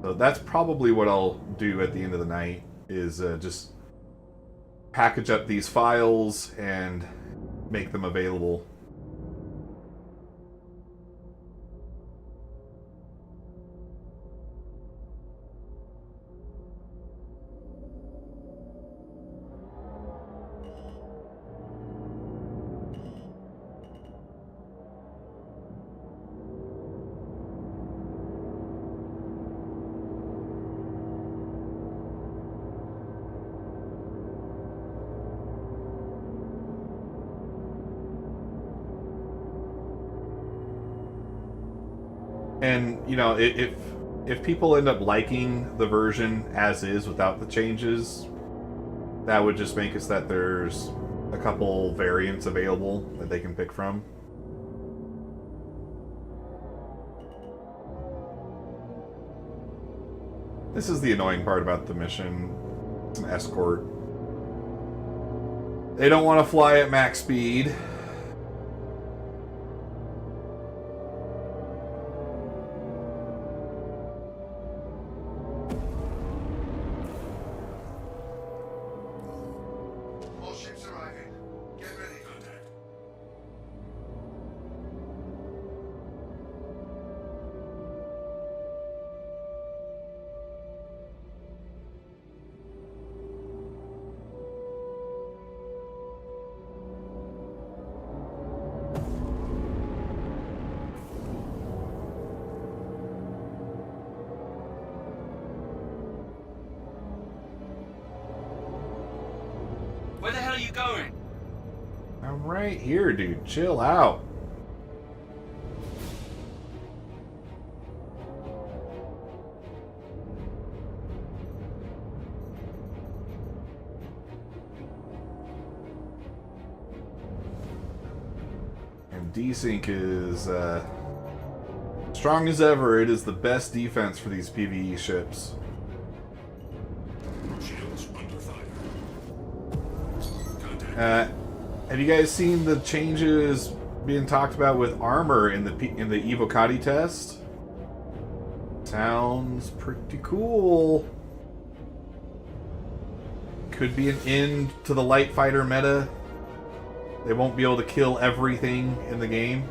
So that's probably what I'll do at the end of the night, is just package up these files and make them available. And, you know, if people end up liking the version as is without the changes, that would just make it so that there's a couple variants available that they can pick from. This is the annoying part about the mission. It's an escort. They don't want to fly at max speed. All ships arriving. Get ready. Contact. Where the hell are you going? I'm right here, dude. Chill out. And desync is strong as ever. It is the best defense for these PvE ships. Shields under fire. Contact. Have you guys seen the changes being talked about with armor in the Evocati test? Sounds pretty cool. Could be an end to the light fighter meta. They won't be able to kill everything in the game.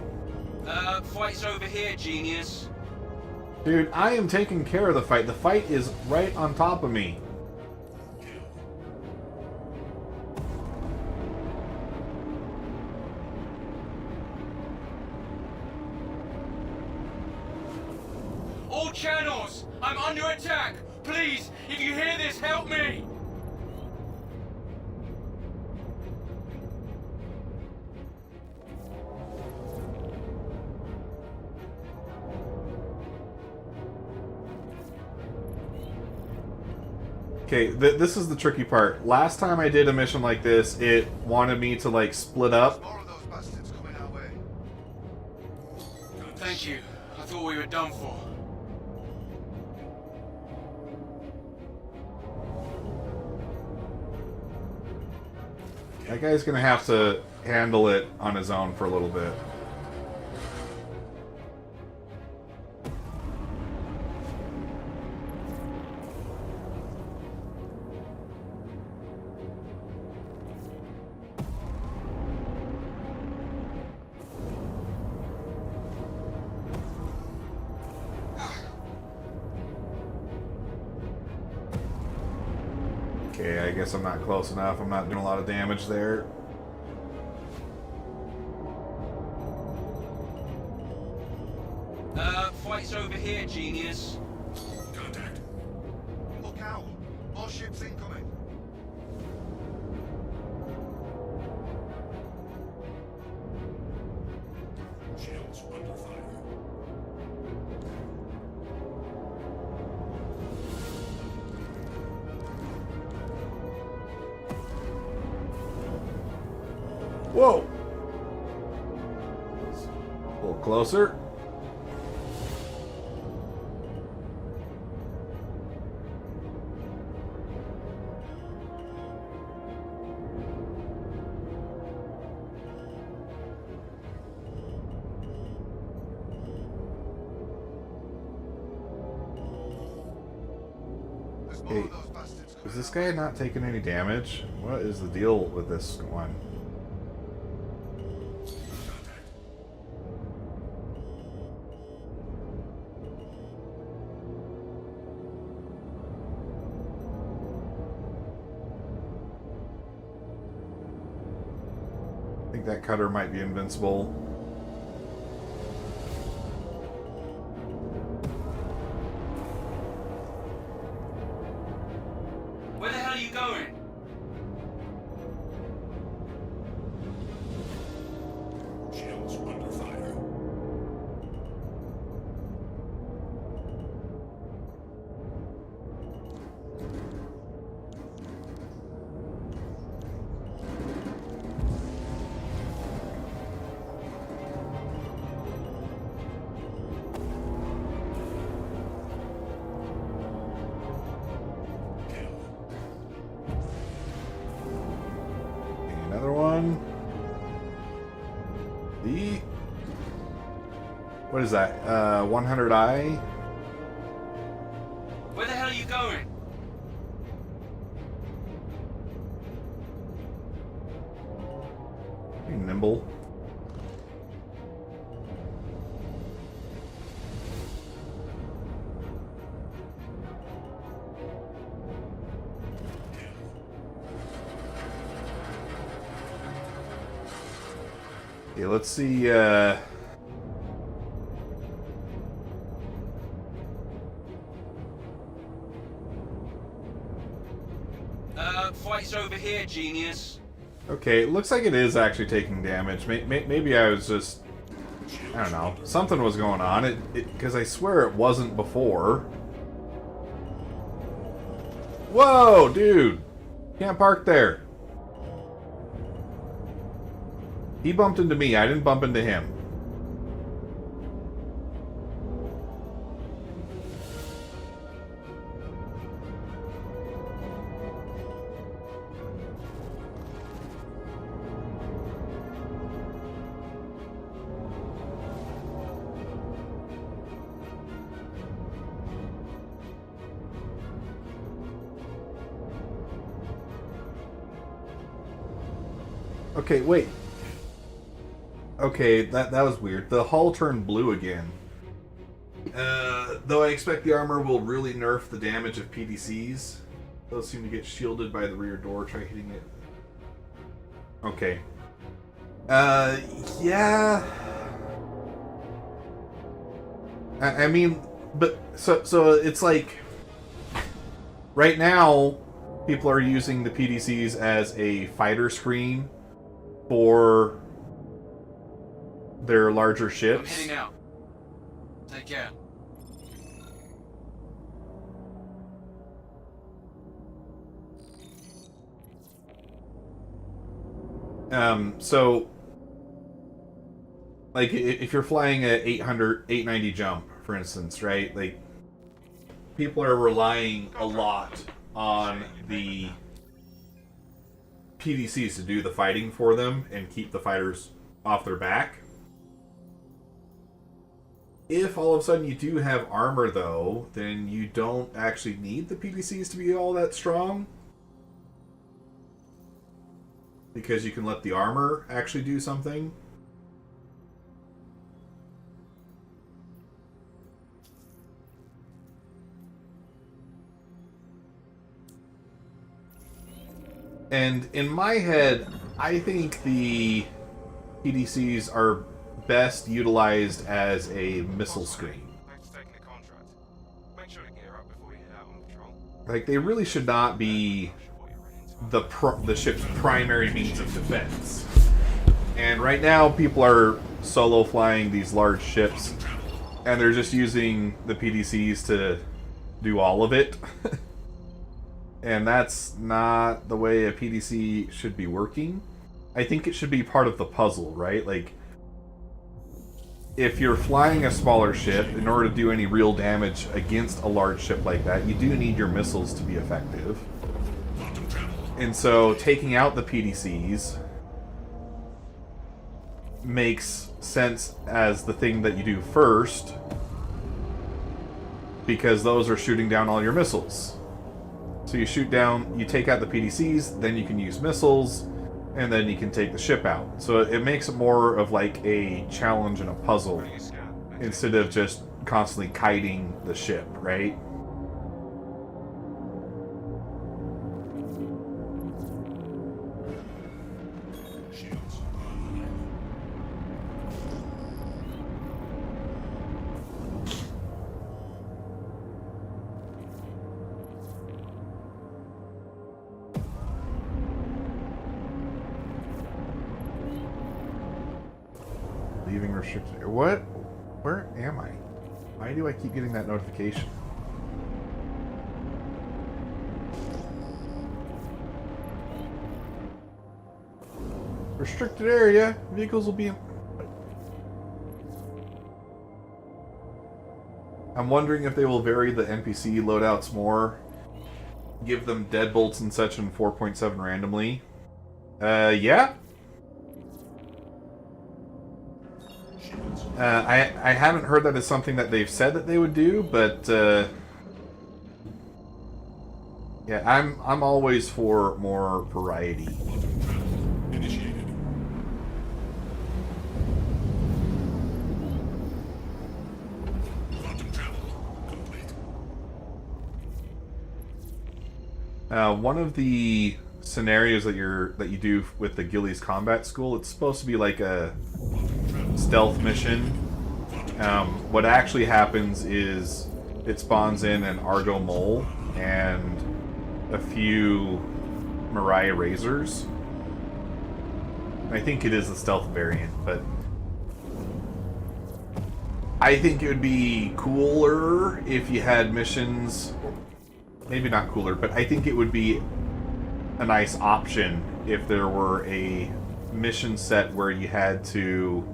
Fight's over here, genius. Dude, I am taking care of the fight. The fight is right on top of me. All channels! I'm under attack! Please, if you hear this, help me! Okay, this is the tricky part. Last time I did a mission like this, it wanted me to, like, split up. More of those bastards coming our way. Thank you. I thought we were done for. That guy's gonna have to handle it on his own for a little bit. Okay, I guess I'm not close enough. I'm not doing a lot of damage there. Fight's over here, genius. Contact. Look out! More ships incoming. Shields under fire. Whoa! A little closer. There's more Hey, of those bastards coming is this our guy way. not taking any damage? What is the deal with this one? Contact. I think that cutter might be invincible. Where the hell are you going? Shields under fire. Another one. The... What is that? 100i? Where the hell are you going? Pretty nimble. Okay, let's see, Fight's over here, genius. okay, it looks like it is actually taking damage. Maybe I was just... I don't know. Something was going on. Because I swear it wasn't before. Whoa, dude! Can't park there. He bumped into me. I didn't bump into him. Okay, wait. Okay, that was weird. The hull turned blue again. Though I expect the armor will really nerf the damage of PDCs. Those seem to get shielded by the rear door. Try hitting it. Okay. Yeah. I mean, but so it's like right now people are using the PDCs as a fighter screen for their larger I'm ships. heading out. Take care. So like if you're flying a 890 jump, for instance, right? Like people are relying a lot on the PDCs to do the fighting for them and keep the fighters off their back. If all of a sudden you do have armor, though, then you don't actually need the PDCs to be all that strong. Because you can let the armor actually do something. And in my head, I think the PDCs are best utilized as a missile screen. Thanks for taking the contract. Make sure to gear up before you head out on patrol. Like, they really should not be the ship's primary means of defense. And right now, people are solo flying these large ships, and they're just using the PDCs to do all of it. And that's not the way a PDC should be working. I think it should be part of the puzzle, right? Like, if you're flying a smaller ship, in order to do any real damage against a large ship like that, you do need your missiles to be effective. And so taking out the PDCs makes sense as the thing that you do first, because those are shooting down all your missiles. So you shoot down, you take out the PDCs, then you can use missiles, and then you can take the ship out. So it makes it more of like a challenge and a puzzle Running a scan. instead of just constantly kiting the ship, right? Shields online. Leaving restricted. What? Where am I? Why do I keep getting that notification? Restricted area. Vehicles will be in... I'm wondering if they will vary the NPC loadouts more. Give them deadbolts and such in 4.7 randomly. Yeah. I haven't heard that it's something that they've said that they would do, but yeah, I'm always for more variety. Initiated. Quantum travel complete. One of the scenarios that you do with the Gillies Combat School, it's supposed to be like a stealth mission. What actually happens is it spawns in an Argo Mole and a few Mariah Razors. I think it is the stealth variant, but I think it would be cooler if you had missions. Maybe not cooler, but I think it would be a nice option if there were a mission set where you had to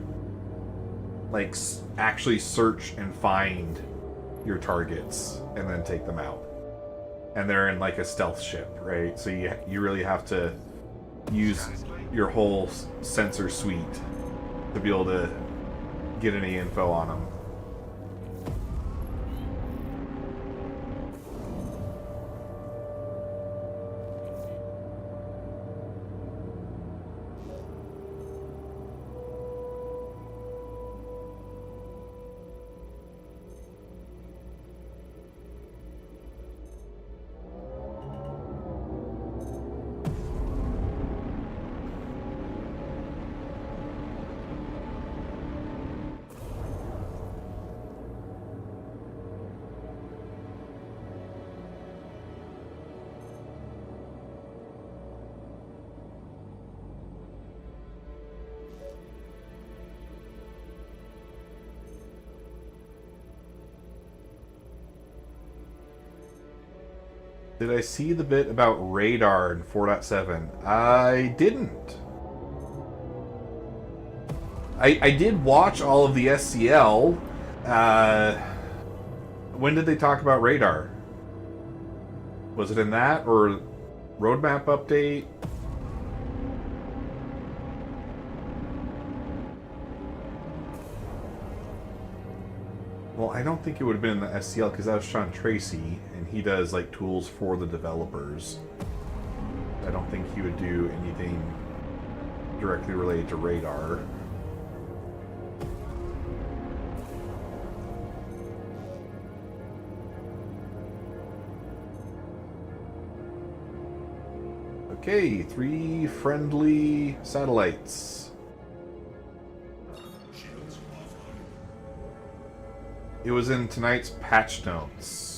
like actually search and find your targets and then take them out. And they're in like a stealth ship, right? So you really have to use your whole sensor suite to be able to get any info on them. Did I see the bit about radar in 4.7? I didn't. I did watch all of the SCL. When did they talk about radar? Was it in that or roadmap update? Well, I don't think it would have been in the SCL because that was Sean Tracy, and he does like tools for the developers. I don't think he would do anything directly related to radar. Okay, 3 friendly satellites. Shields offline. It was in tonight's patch notes.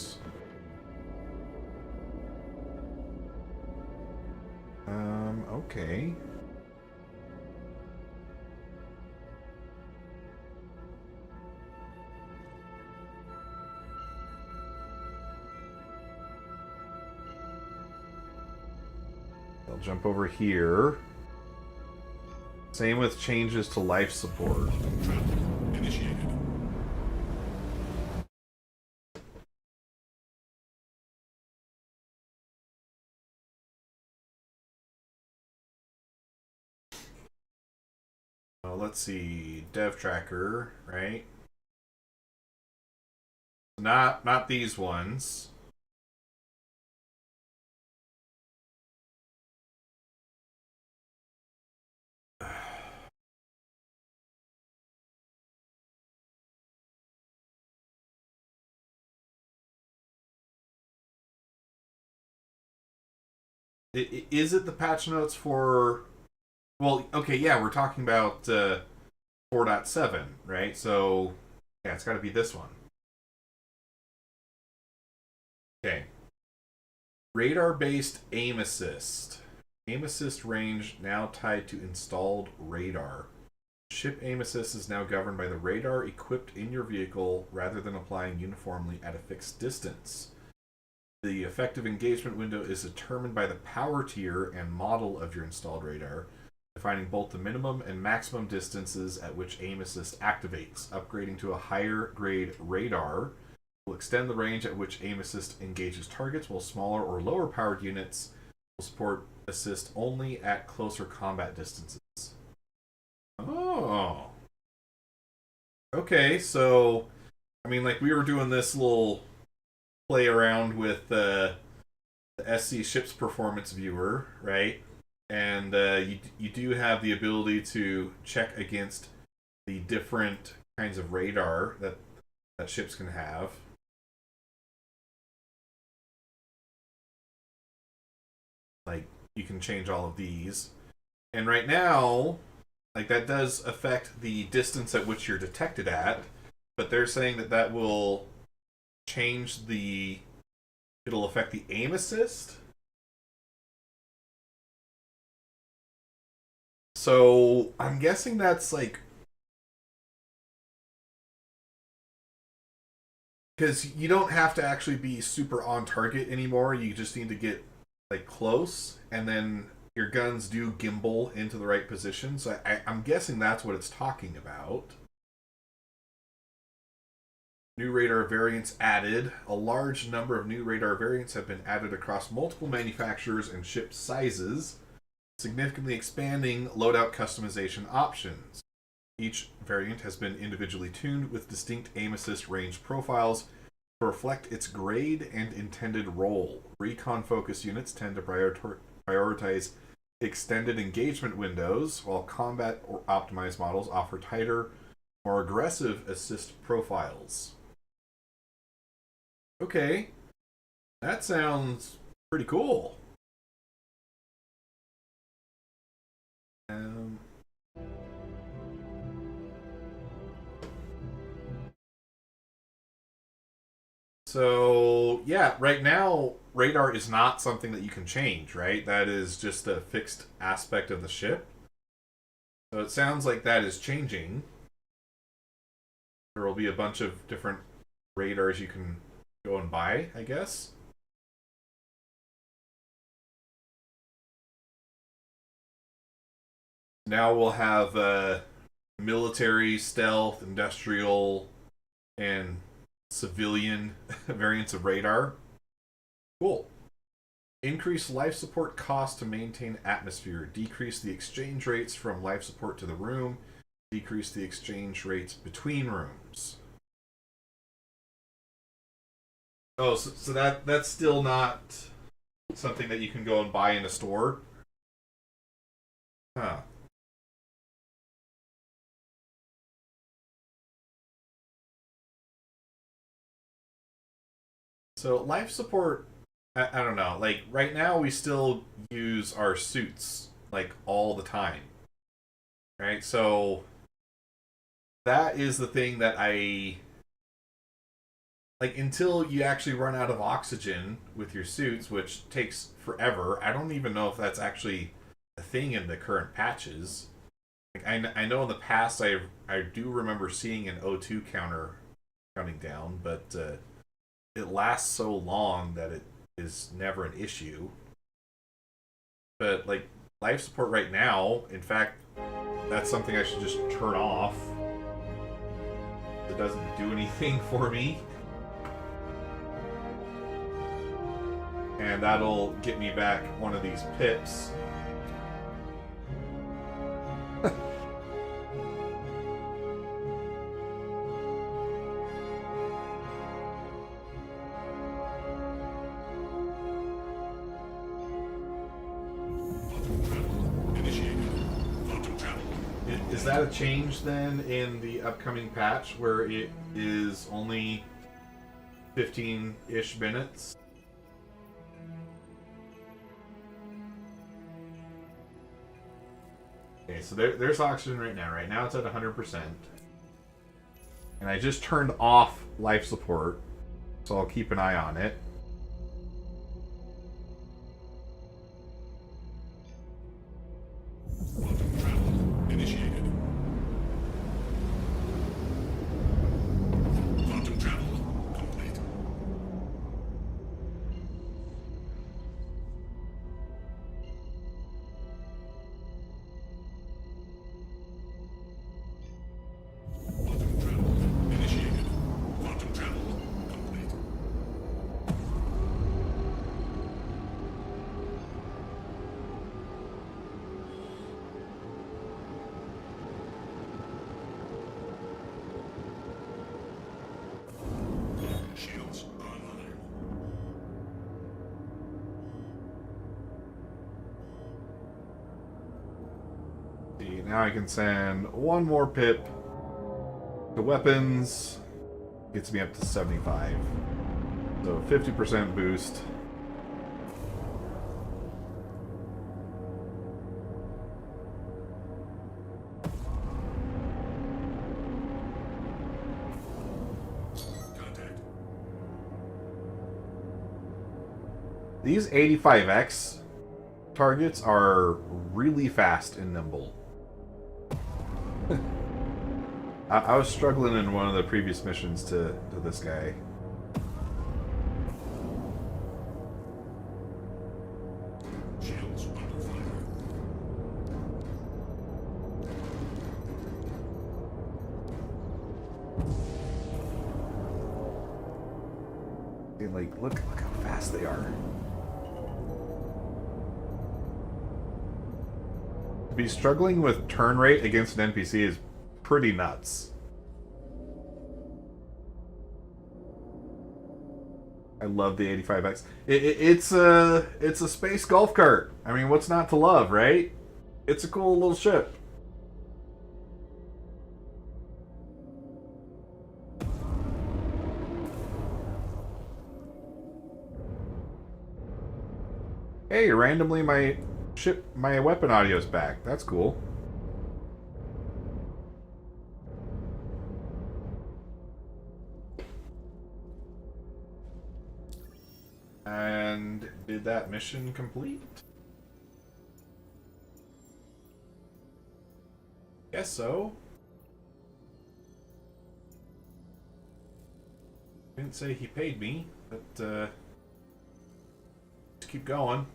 Okay. I'll jump over here. Same with changes to life support. Travel initiated. Let's see, dev tracker, right? Not these ones. Is it the patch notes for? Well, okay, yeah, we're talking about 4.7, right? So, yeah, it's got to be this one. Okay. Radar-based aim assist. Aim assist range now tied to installed radar. Ship aim assist is now governed by the radar equipped in your vehicle rather than applying uniformly at a fixed distance. The effective engagement window is determined by the power tier and model of your installed radar, defining both the minimum and maximum distances at which aim assist activates. Upgrading to a higher grade radar will extend the range at which aim assist engages targets, while smaller or lower powered units will support assist only at closer combat distances. Oh. Okay, so I mean, like, we were doing this little play around with the SC Ship's Performance Viewer, right? And you do have the ability to check against the different kinds of radar that ships can have. Like, you can change all of these. And right now, like, that does affect the distance at which you're detected at, but they're saying that that will change the... It'll affect the aim assist. So, I'm guessing that's, like... Because you don't have to actually be super on target anymore. You just need to get, like, close, and then your guns do gimbal into the right position. So I'm guessing that's what it's talking about. New radar variants added. A large number of new radar variants have been added across multiple manufacturers and ship sizes, significantly expanding loadout customization options. Each variant has been individually tuned with distinct aim assist range profiles to reflect its grade and intended role. Recon focus units tend to prioritize extended engagement windows, while combat or optimized models offer tighter, more aggressive assist profiles. Okay, that sounds pretty cool. So, yeah, right now, radar is not something that you can change, right? That is just a fixed aspect of the ship. So it sounds like that is changing. There will be a bunch of different radars you can go and buy, I guess. Now we'll have military, stealth, industrial, and civilian variants of radar. Cool. Increase life support cost to maintain atmosphere. Decrease the exchange rates from life support to the room. Decrease the exchange rates between rooms. Oh, so that's still not something that you can go and buy in a store? Huh. So life support, I don't know. Like, right now we still use our suits, like, all the time. Right? So that is the thing that like, until you actually run out of oxygen with your suits, which takes forever. I don't even know if that's actually a thing in the current patches. Like, I know in the past I do remember seeing an O2 counter counting down, but it lasts so long that it is never an issue. But, like, life support right now, in fact, that's something I should just turn off. It doesn't do anything for me. And that'll get me back one of these pips. Is that a change then in the upcoming patch where it is only 15-ish minutes? Okay, so there's oxygen right now. Right now it's at 100%. And I just turned off life support, so I'll keep an eye on it. Initiated. Quantum travel complete. Quantum travel initiated. Quantum travel complete. See, now I can send one more pip to weapons. Gets me up to 75. So 50% boost. Contact. These 85X targets are really fast and nimble. I was struggling in one of the previous missions to this guy. Shields under fire. And like, look how fast they are. To be struggling with turn rate against an NPC is pretty nuts. I love the 85X. It's a space golf cart. I mean, what's not to love, right? It's a cool little ship. Hey, randomly my weapon audio's back. That's cool. And did that mission complete? Guess so. Didn't say he paid me, but let's keep going.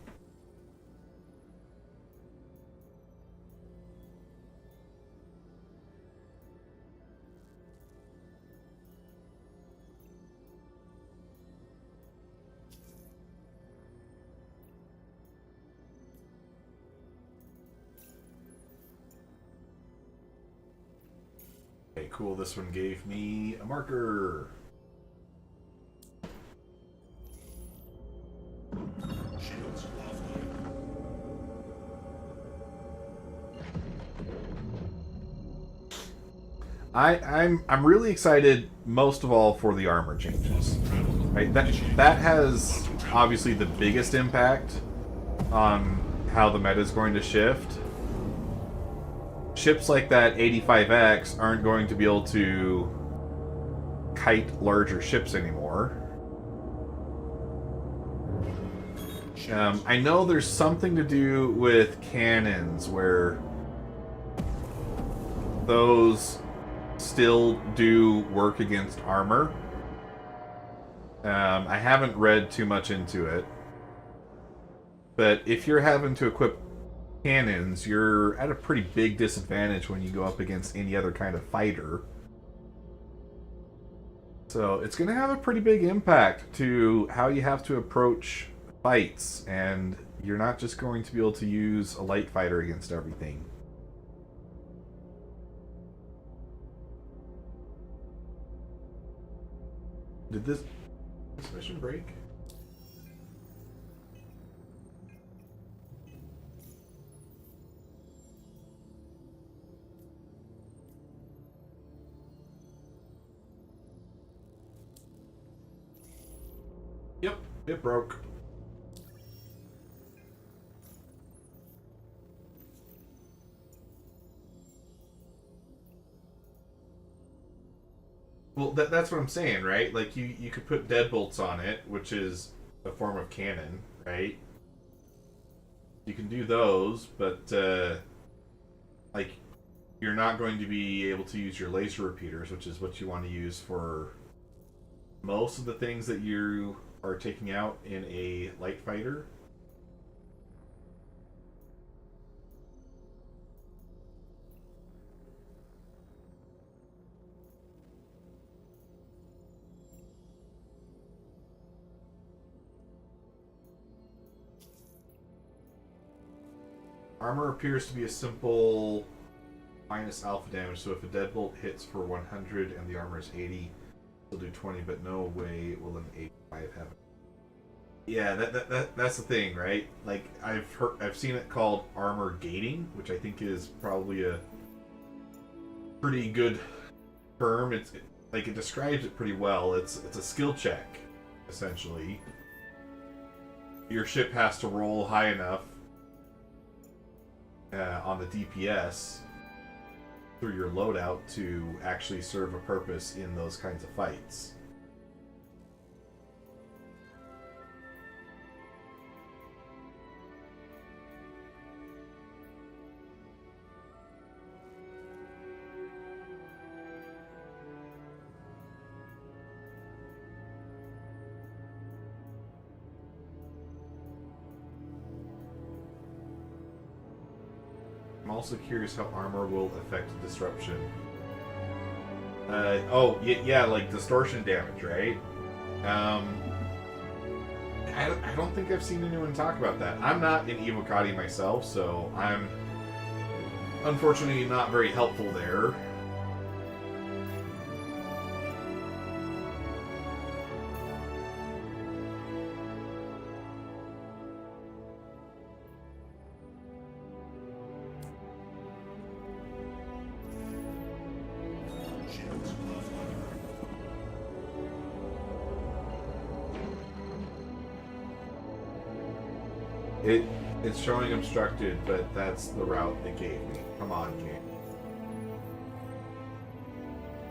Okay, cool. This one gave me a marker. Shields offline. I'm really excited most of all for the armor changes. Right? That has obviously the biggest impact on how the meta is going to shift. Ships like that 85X aren't going to be able to kite larger ships anymore. I know there's something to do with cannons where those still do work against armor. I haven't read too much into it. But if you're having to equip cannons, you're at a pretty big disadvantage when you go up against any other kind of fighter. So it's going to have a pretty big impact to how you have to approach fights, and you're not just going to be able to use a light fighter against everything. Did this mission break? Yep, it broke. Well, that's what I'm saying, right? Like, you could put deadbolts on it, which is a form of cannon, right? You can do those, but, like, you're not going to be able to use your laser repeaters, which is what you want to use for most of the things that you are taking out in a light fighter. Armor appears to be a simple minus alpha damage, so if a deadbolt hits for 100 and the armor is 80, it'll do 20, but no way will an 85 have it. Yeah, that's the thing, right? Like I've seen it called armor gating, which I think is probably a pretty good term. It describes it pretty well. It's a skill check, essentially. Your ship has to roll high enough on the DPS through your loadout to actually serve a purpose in those kinds of fights. I'm also curious how armor will affect disruption. Yeah, like distortion damage, right? I don't think I've seen anyone talk about that. I'm not an Evocati myself, so I'm unfortunately not very helpful there. Shields offline. It's showing obstructed, but that's the route it gave me. Come on, game.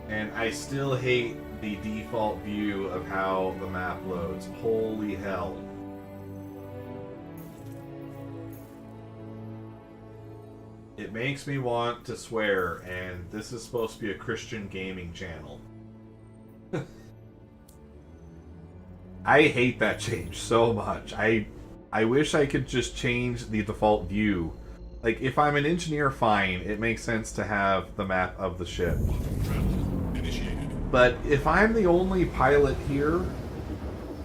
And I still hate the default view of how the map loads. Holy hell. It makes me want to swear, and this is supposed to be a Christian gaming channel. I hate that change so much. I wish I could just change the default view. Like, if I'm an engineer, fine. It makes sense to have the map of the ship. Initiated. But if I'm the only pilot here,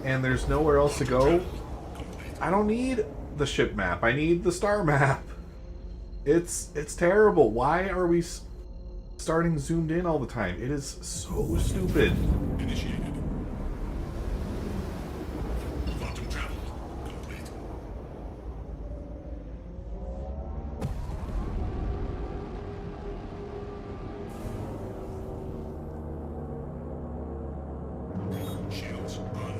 and there's nowhere else to go, I don't need the ship map. I need the star map. It's terrible. Why are we starting zoomed in all the time? It is so stupid. Initiated. Quantum travel complete. Shields online.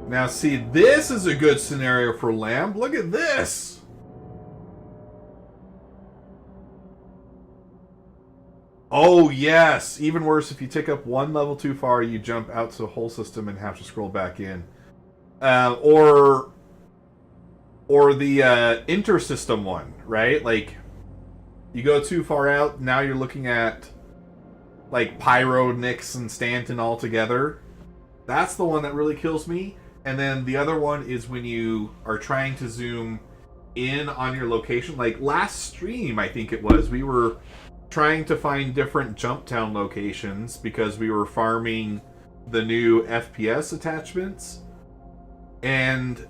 Now see, this is a good scenario for Lamb. Look at this. Oh yes, even worse, if you take up one level too far, you jump out to the whole system and have to scroll back in. Or the intersystem one, right? Like, you go too far out, now you're looking at like Pyro, Nyx, and Stanton all together. That's the one that really kills me. And then the other one is when you are trying to zoom in on your location. Like last stream, I think it was, we were trying to find different jump town locations because we were farming the new FPS attachments. And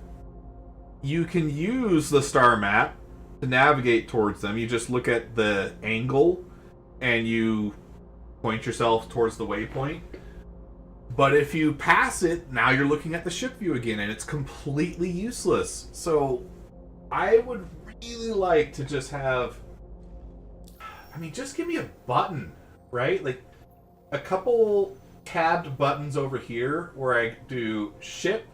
you can use the star map to navigate towards them. You just look at the angle and you point yourself towards the waypoint. But if you pass it, now you're looking at the ship view again, and it's completely useless. So I would really like to just have... I mean, just give me a button, right? Like, a couple tabbed buttons over here where I do ship,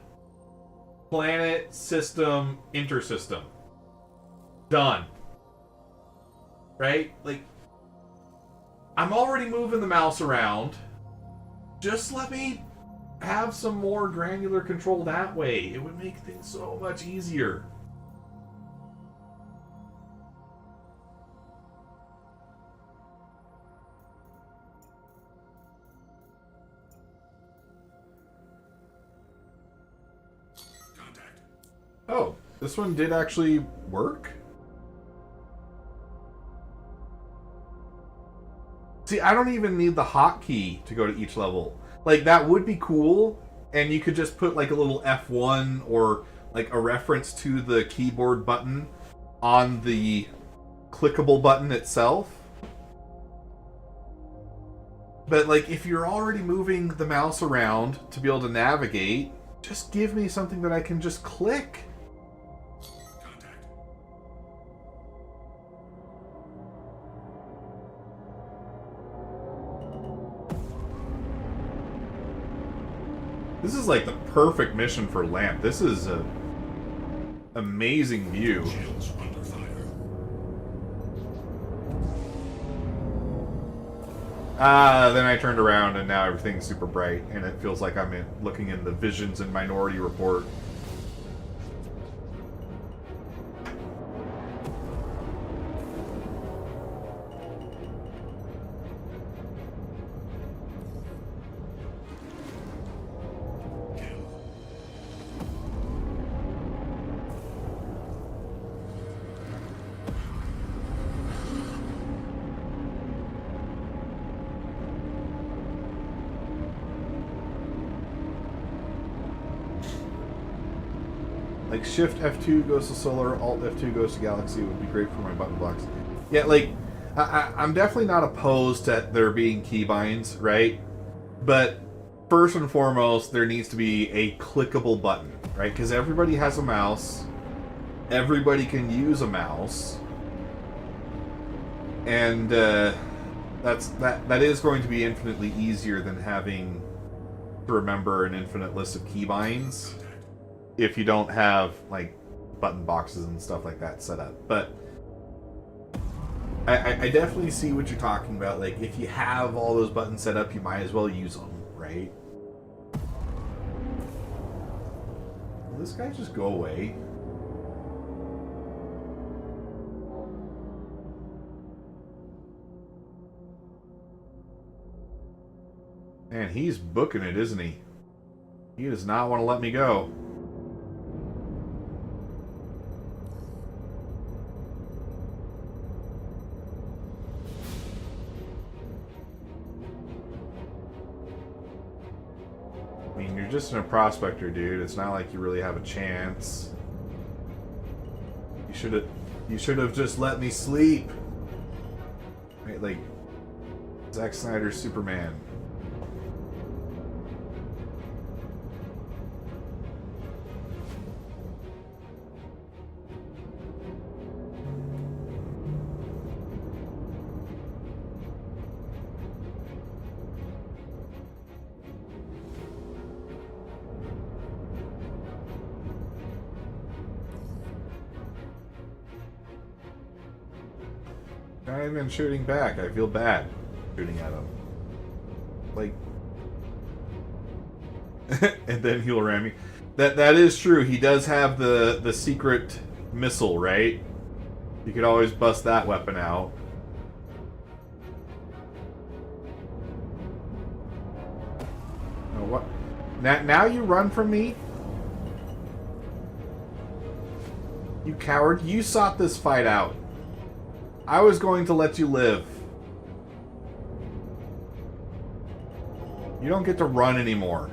planet, system, intersystem. Done. Right? Like, I'm already moving the mouse around. Just let me have some more granular control that way. It would make things so much easier. Contact. Oh, this one did actually work? See, I don't even need the hotkey to go to each level. Like, that would be cool, and you could just put like a little F1 or like a reference to the keyboard button on the clickable button itself. But, like, if you're already moving the mouse around to be able to navigate, just give me something that I can just click. Contact. This is, like, the perfect mission for Lamp. This is a amazing view. Shields under fire. Then I turned around and now everything's super bright and it feels like I'm looking in the Visions and Minority Report. Like, Shift F2 goes to Solar, Alt F2 goes to Galaxy. It would be great for my button blocks. Yeah, like, I'm definitely not opposed to there being keybinds, right? But first and foremost, there needs to be a clickable button, right? Because everybody has a mouse. Everybody can use a mouse. And that is going to be infinitely easier than having to remember an infinite list of keybinds if you don't have, like, button boxes and stuff like that set up. But I definitely see what you're talking about. Like, if you have all those buttons set up, you might as well use them, right? Will this guy just go away? Man, he's booking it, isn't he? He does not want to let me go. I mean, you're just a prospector, dude. It's not like you really have a chance. You should have just let me sleep. Right, like Zack Snyder's Superman. Not even shooting back. I feel bad shooting at him. Like, and then he'll ram me. That is true. He does have the secret missile, right? You could always bust that weapon out. Oh, what? Now you run from me? You coward! You sought this fight out. I was going to let you live. You don't get to run anymore.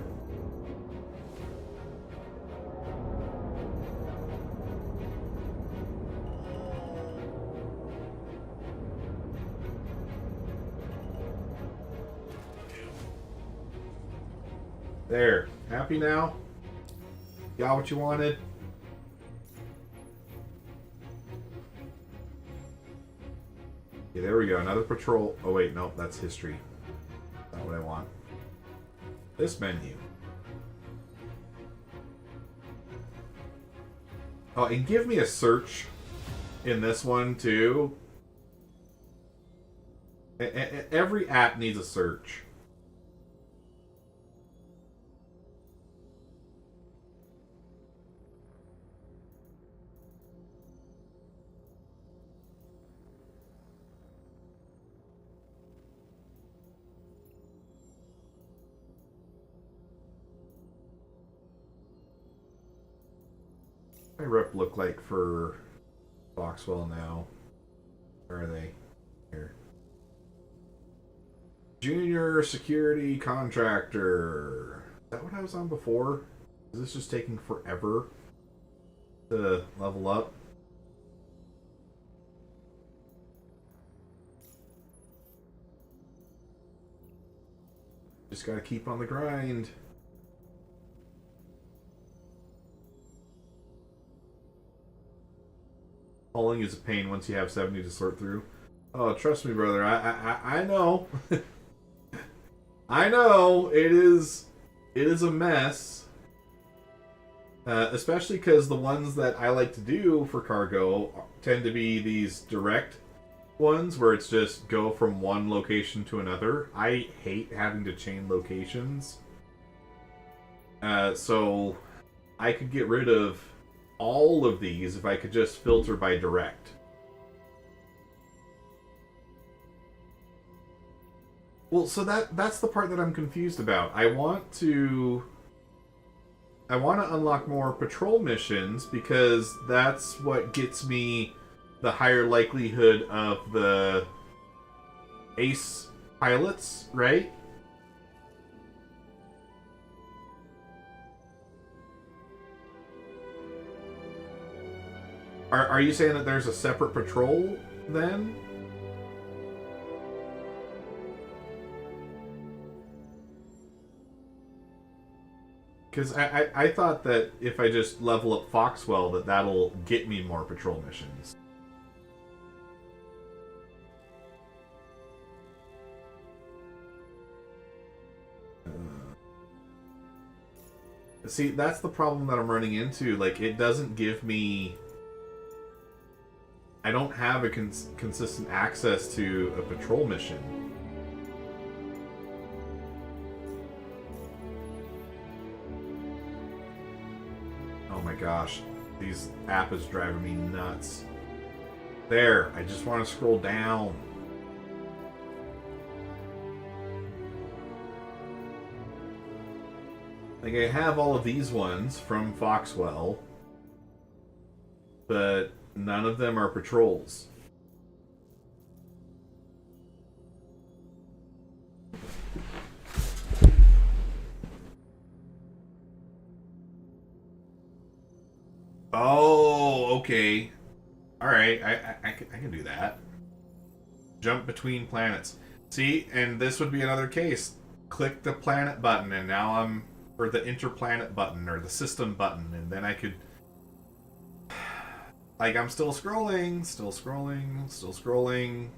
There. Happy now? Got what you wanted? Okay, there we go. Another patrol. Oh, wait. Nope. That's history. Not what I want. This menu. Oh, and give me a search in this one, too. Every app needs a search. What does my rep look like for Foxwell now? Where are they? Here. Junior security contractor. Is that what I was on before? Is this just taking forever to level up? Just gotta keep on the grind. Hauling is a pain once you have 70 to sort through. Oh, trust me, brother. I know. I know. It is a mess. Especially because the ones that I like to do for cargo tend to be these direct ones where it's just go from one location to another. I hate having to chain locations. So I could get rid of all of these if I could just filter by direct. Well, so that's the part that I'm confused about. I want to unlock more patrol missions because that's what gets me the higher likelihood of the ace pilots, right? Are you saying that there's a separate patrol then? Because I thought that if I just level up Foxwell, that'll get me more patrol missions. See, that's the problem that I'm running into. Like, it doesn't give me... I don't have a consistent access to a patrol mission. Oh my gosh. This app is driving me nuts. There, I just want to scroll down. Like, I have all of these ones from Foxwell, but none of them are patrols. Oh, okay. Alright, I can do that. Jump between planets. See, and this would be another case. Click the planet button, and now I'm... or the interplanet button, or the system button, and then I could... Like, I'm still scrolling, still scrolling, still scrolling.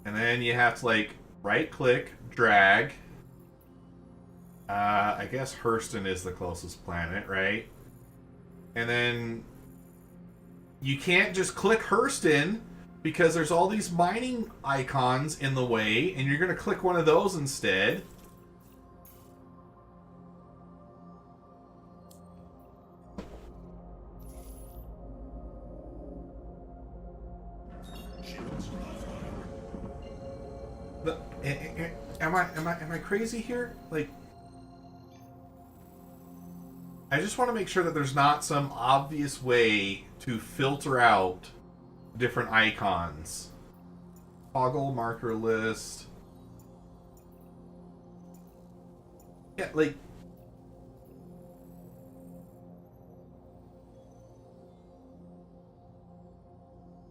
And then you have to, like, right-click, drag. I guess Hurston is the closest planet, right? And then you can't just click Hurston because there's all these mining icons in the way, and you're going to click one of those instead. Am I crazy here? Like, I just want to make sure that there's not some obvious way to filter out different icons. Toggle marker list. Yeah, like,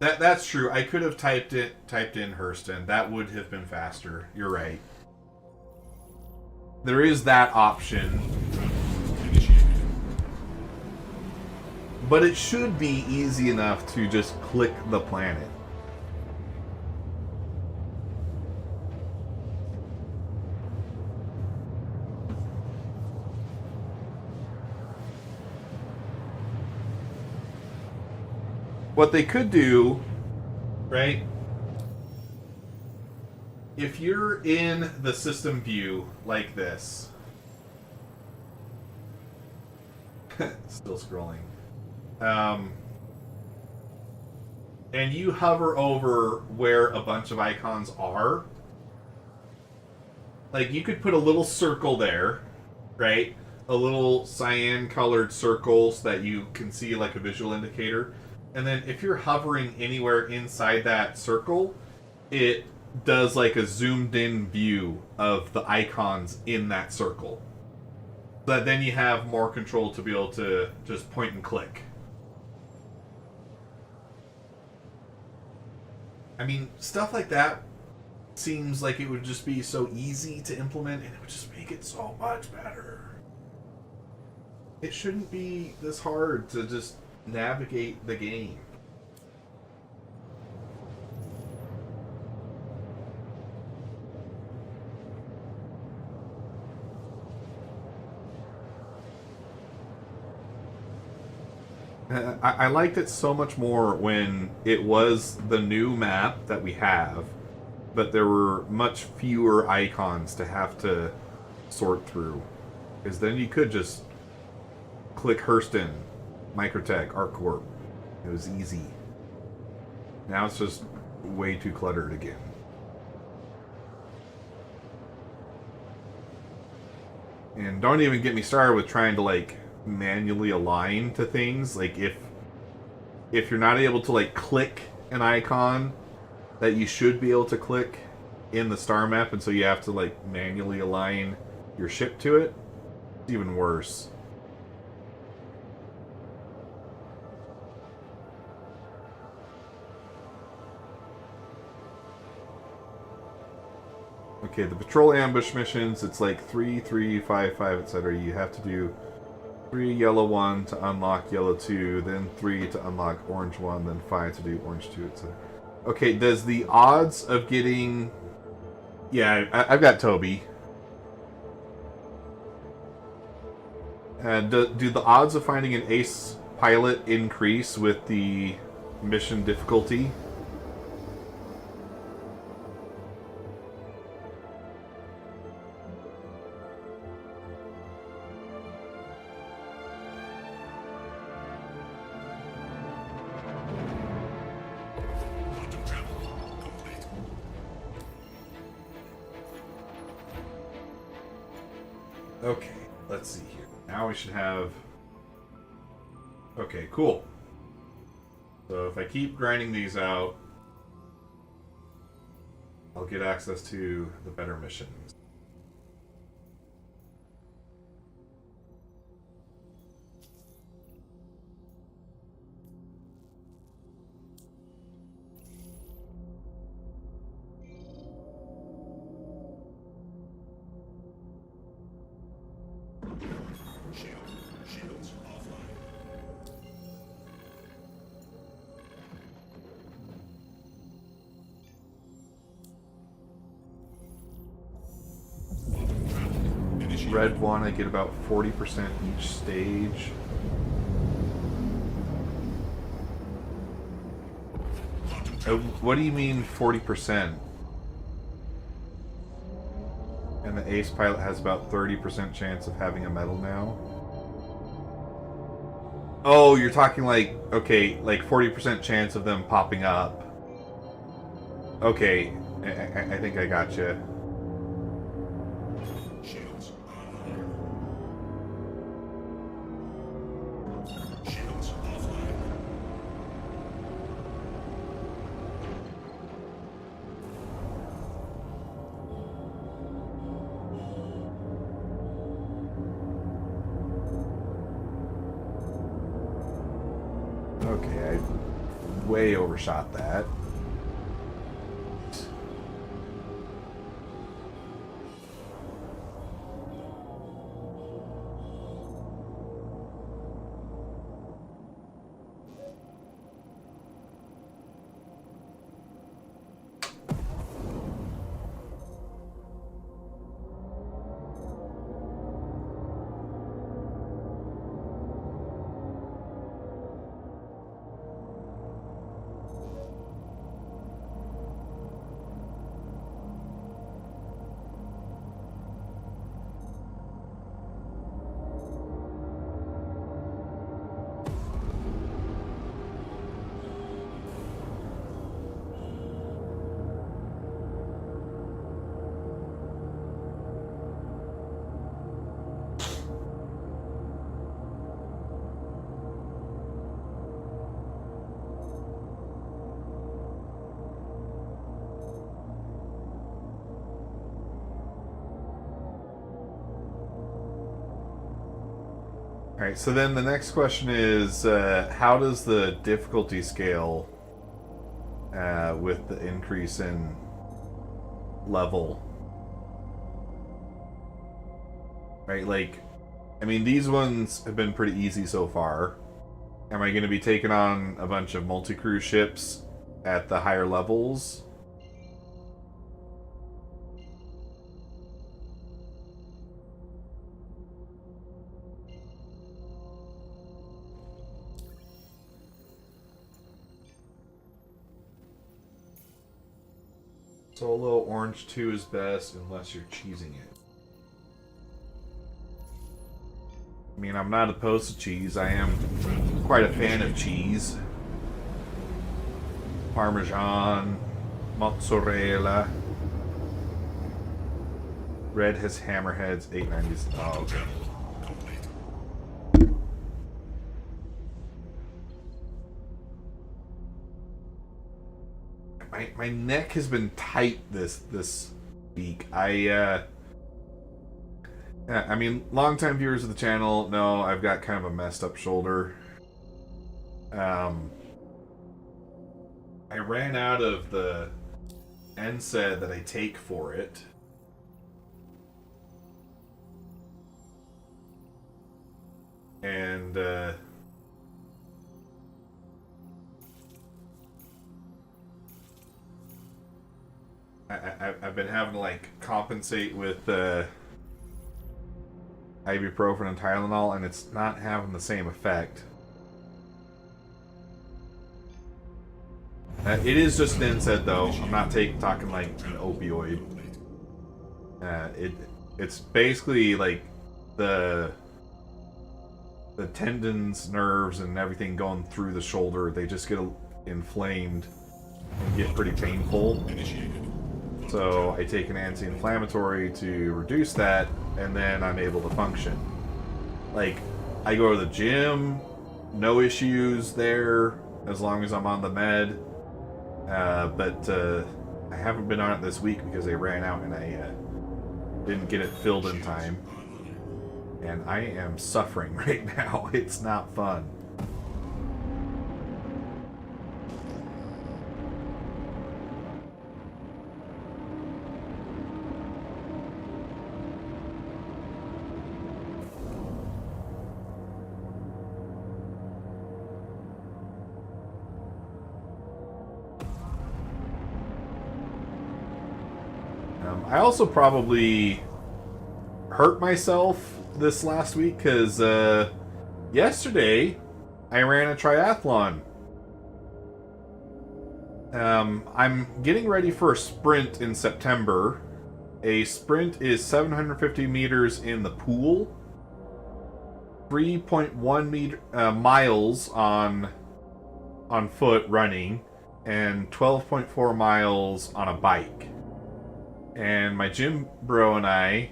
that's true. I could have typed in Hurston. That would have been faster. You're right. There is that option. But it should be easy enough to just click the planet. What they could do, right? If you're in the system view like this, still scrolling, and you hover over where a bunch of icons are, like, you could put a little circle there, right? A little cyan colored circle so that you can see like a visual indicator. And then if you're hovering anywhere inside that circle, it does like a zoomed in view of the icons in that circle. So that then you have more control to be able to just point and click. I mean, stuff like that seems like it would just be so easy to implement and it would just make it so much better. It shouldn't be this hard to just navigate the game. I liked it so much more when it was the new map that we have, but there were much fewer icons to have to sort through. Because then you could just click Hurston, Microtech, ArcCorp. It was easy. Now it's just way too cluttered again. And don't even get me started with trying to, like, manually align to things. Like, if you're not able to, like, click an icon that you should be able to click in the star map, and so you have to, like, manually align your ship to it, it's even worse. Okay, the patrol ambush missions, it's like 3, 3, 5, 5, etc. You have to do 3 yellow 1 to unlock yellow 2, then 3 to unlock orange 1, then 5 to do orange 2, etc. Okay, does the odds of getting... Yeah, I've got Toby. Do the odds of finding an ace pilot increase with the mission difficulty? Quantum travel complete. Okay, let's see here. Now we should have... Okay, cool. So if I keep grinding these out, I'll get access to the better missions. Shields offline. Quantum travel initiated. Red one, I get about 40% each stage. Quantum travel. What do you mean 40%? And the ace pilot has about 30% chance of having a medal now? Oh, you're talking like, okay, like 40% chance of them popping up. Okay, I think I gotcha. Shields online. Shields offline. Okay, I way overshot that. Alright, so then the next question is, how does the difficulty scale with the increase in level. Right, like, I mean, these ones have been pretty easy so far. Am I going to be taking on a bunch of multi-crew ships at the higher levels? Solo Orange 2 is best unless you're cheesing it. I mean, I'm not opposed to cheese. I am quite a fan of cheese. Parmesan, mozzarella. Red has hammerheads, 890s. Oh, okay. My neck has been tight this week. I mean, longtime viewers of the channel know I've got kind of a messed up shoulder. I ran out of the NSAID that I take for it. And I've been having to like compensate with ibuprofen and Tylenol, and it's not having the same effect. It is just an NSAID though. I'm not talking like an opioid. It's basically like the tendons, nerves, and everything going through the shoulder. They just get inflamed and get pretty painful. So I take an anti-inflammatory to reduce that, and then I'm able to function. Like, I go to the gym, no issues there as long as I'm on the med. But I haven't been on it this week because they ran out and I didn't get it filled in time. And I am suffering right now. It's not fun. I also probably hurt myself this last week because yesterday I ran a triathlon. I'm getting ready for a sprint in September. A sprint is 750 meters in the pool, 3.1 miles on foot running, and 12.4 miles on a bike. And my gym bro and I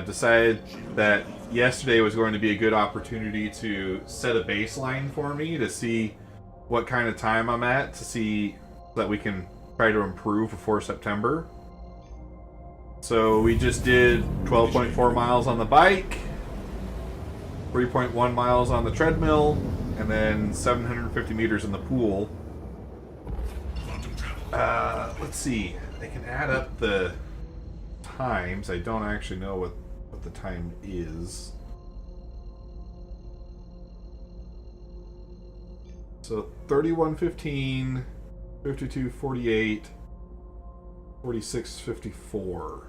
decided that yesterday was going to be a good opportunity to set a baseline for me to see what kind of time I'm at, to see that we can try to improve before September. So we just did 12.4 miles on the bike, 3.1 miles on the treadmill, and then 750 meters in the pool. Let's see. I can add up the times. I don't actually know what the time is. So 31:15, 52:48, 46:54.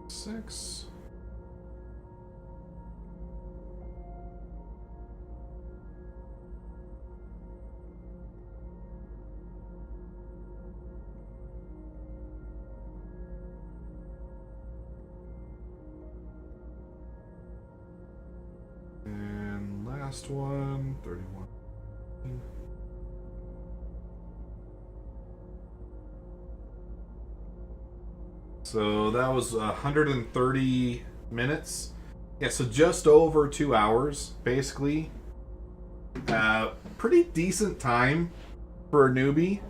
Six. And last one, 31. So that was 130 minutes. Yeah, so just over 2 hours, basically. Pretty decent time for a newbie.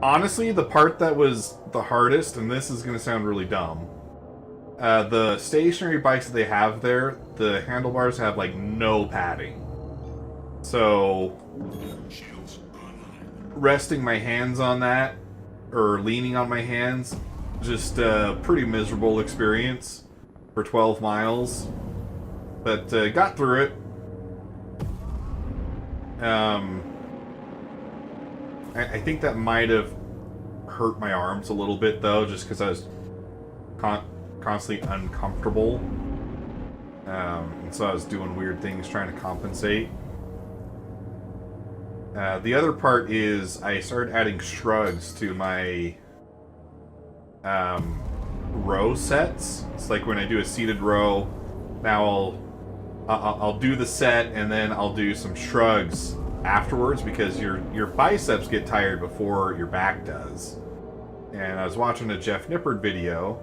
Honestly, the part that was the hardest, and this is going to sound really dumb, the stationary bikes that they have there, the handlebars have, like, no padding. So, Shields online. resting my hands on that, or leaning on my hands, just a pretty miserable experience for 12 miles. But got through it. I think that might have hurt my arms a little bit, though, just because I was constantly uncomfortable. And so I was doing weird things trying to compensate. The other part is I started adding shrugs to my row sets. It's like when I do a seated row, now I'll do the set and then I'll do some shrugs afterwards because your biceps get tired before your back does. And I was watching a Jeff Nippard video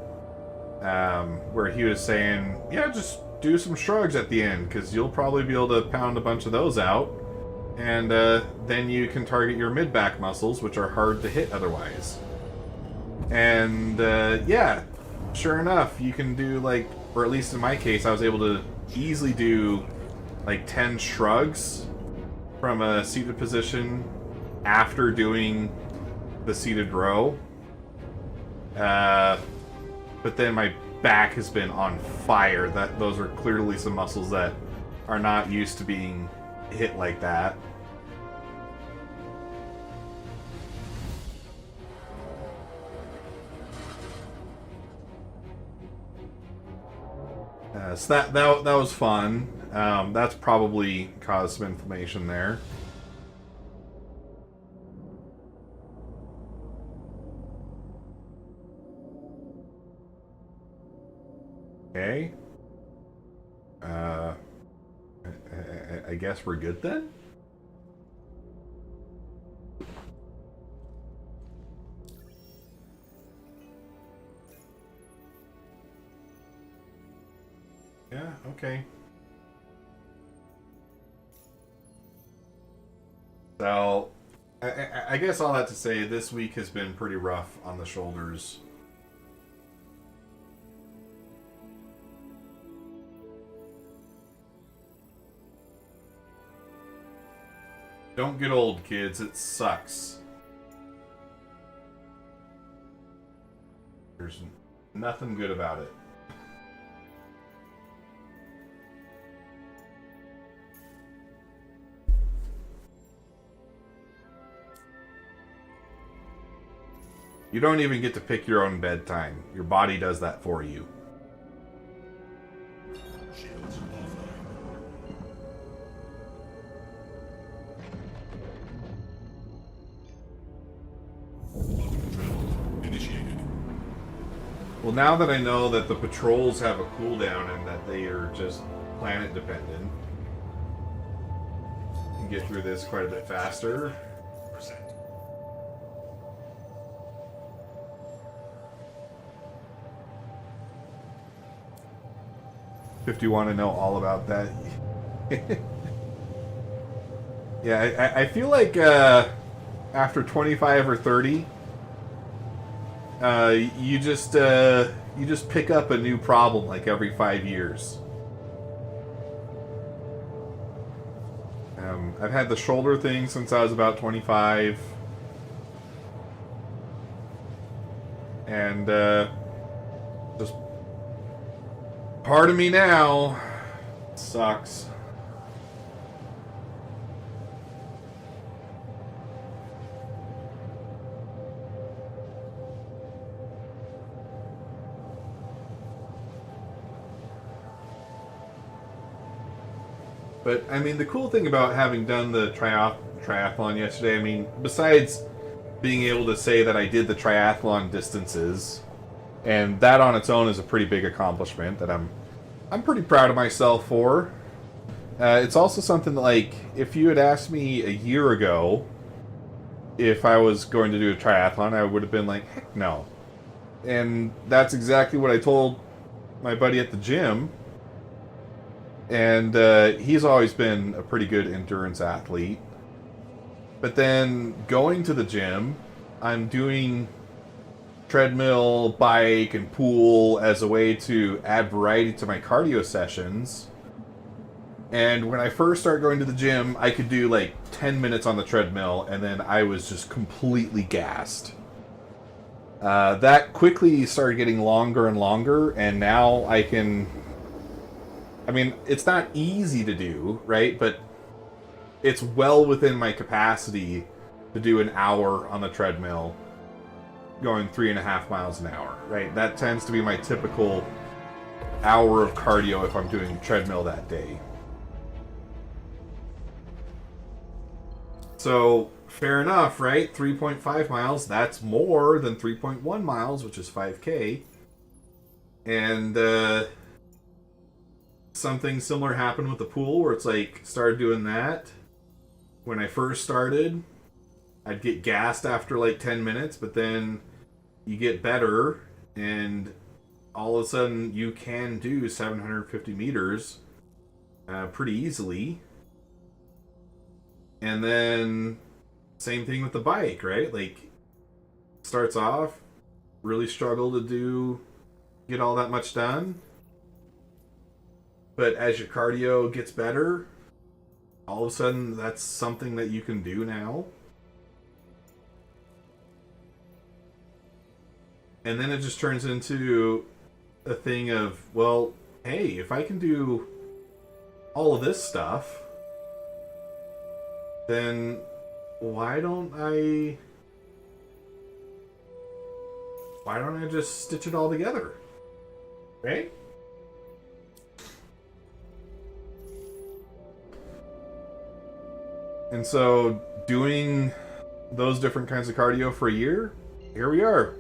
where he was saying, yeah, just do some shrugs at the end because you'll probably be able to pound a bunch of those out. And then you can target your mid-back muscles, which are hard to hit otherwise. And yeah, sure enough, you can do like, or at least in my case, I was able to easily do like 10 shrugs from a seated position after doing the seated row. But then my back has been on fire. Those are clearly some muscles that are not used to being hit like that. So that was fun. That's probably caused some inflammation there. Okay. I guess we're good then? Yeah, okay. So, I guess all that to say, this week has been pretty rough on the shoulders. Don't get old, kids. It sucks. There's nothing good about it. You don't even get to pick your own bedtime. Your body does that for you. Shields offline. Travel initiated. Well, now that I know that the patrols have a cooldown and that they are just planet dependent, I can get through this quite a bit faster. Percent. If you want to know all about that. Yeah, I feel like after 25 or 30, you just pick up a new problem like every 5 years. I've had the shoulder thing since I was about 25. And just part of me now sucks. But, I mean, the cool thing about having done the triathlon yesterday, I mean, besides being able to say that I did the triathlon distances, and that on its own is a pretty big accomplishment that I'm pretty proud of myself for. It's also something that, like, if you had asked me a year ago if I was going to do a triathlon, I would have been like, heck no. And that's exactly what I told my buddy at the gym. And he's always been a pretty good endurance athlete. But then going to the gym, I'm doing treadmill, bike, and pool as a way to add variety to my cardio sessions. And when I first started going to the gym, I could do like 10 minutes on the treadmill, and then I was just completely gassed. That quickly started getting longer and longer, and now I can... I mean, it's not easy to do, right? But it's well within my capacity to do an hour on the treadmill, going 3.5 miles an hour, right? That tends to be my typical hour of cardio if I'm doing treadmill that day. So, fair enough, right? 3.5 miles, that's more than 3.1 miles, which is 5K. And, something similar happened with the pool, where it's like, started doing that. When I first started, I'd get gassed after like 10 minutes, but then you get better, and all of a sudden you can do 750 meters pretty easily. And then same thing with the bike, right? Like, starts off, really struggle to get all that much done. But as your cardio gets better, all of a sudden that's something that you can do now. And then it just turns into a thing of, well, hey, if I can do all of this stuff, then why don't I just stitch it all together? Right? And so, doing those different kinds of cardio for a year, here we are.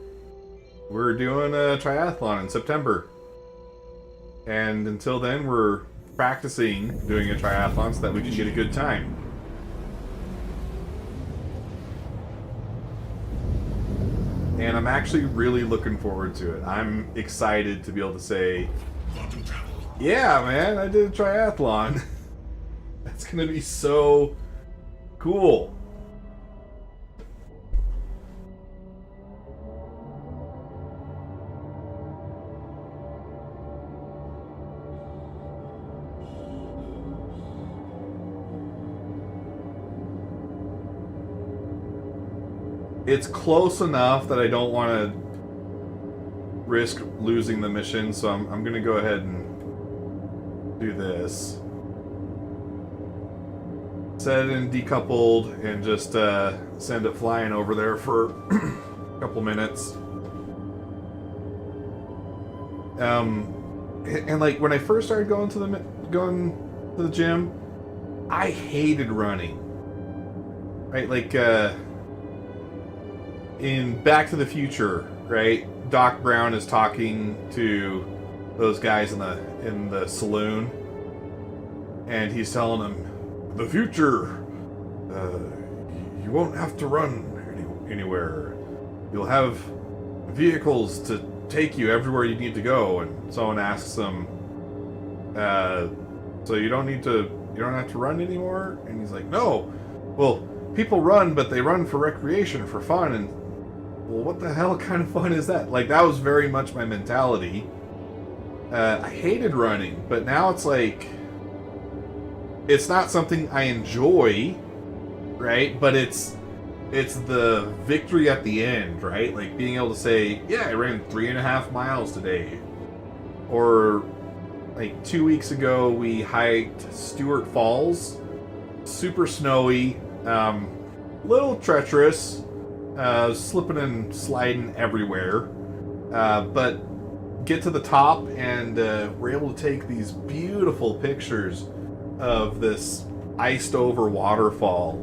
We're doing a triathlon in September. And until then, we're practicing doing a triathlon so that we can get a good time. And I'm actually really looking forward to it. I'm excited to be able to say, Quantum travel. yeah, man, I did a triathlon. That's going to be so cool. It's close enough that I don't want to risk losing the mission, so I'm going to go ahead and do this. Set it in decoupled and just send it flying over there for a couple minutes. And like when I first started going to the gym, I hated running. Right, like in Back to the Future, right? Doc Brown is talking to those guys in the saloon, and he's telling them, the future, you won't have to run anywhere. You'll have vehicles to take you everywhere you need to go. And someone asks him, so you don't have to run anymore? And he's like, no. Well, people run, but they run for recreation, for fun. And well, what the hell kind of fun is that? Like, that was very much my mentality. I hated running, but now it's like, it's not something I enjoy, right? But it's the victory at the end, right? Like being able to say, yeah, I ran 3.5 miles today. Or like 2 weeks ago, we hiked Stewart Falls. Super snowy, little treacherous, slipping and sliding everywhere. But get to the top, and we're able to take these beautiful pictures of this iced over waterfall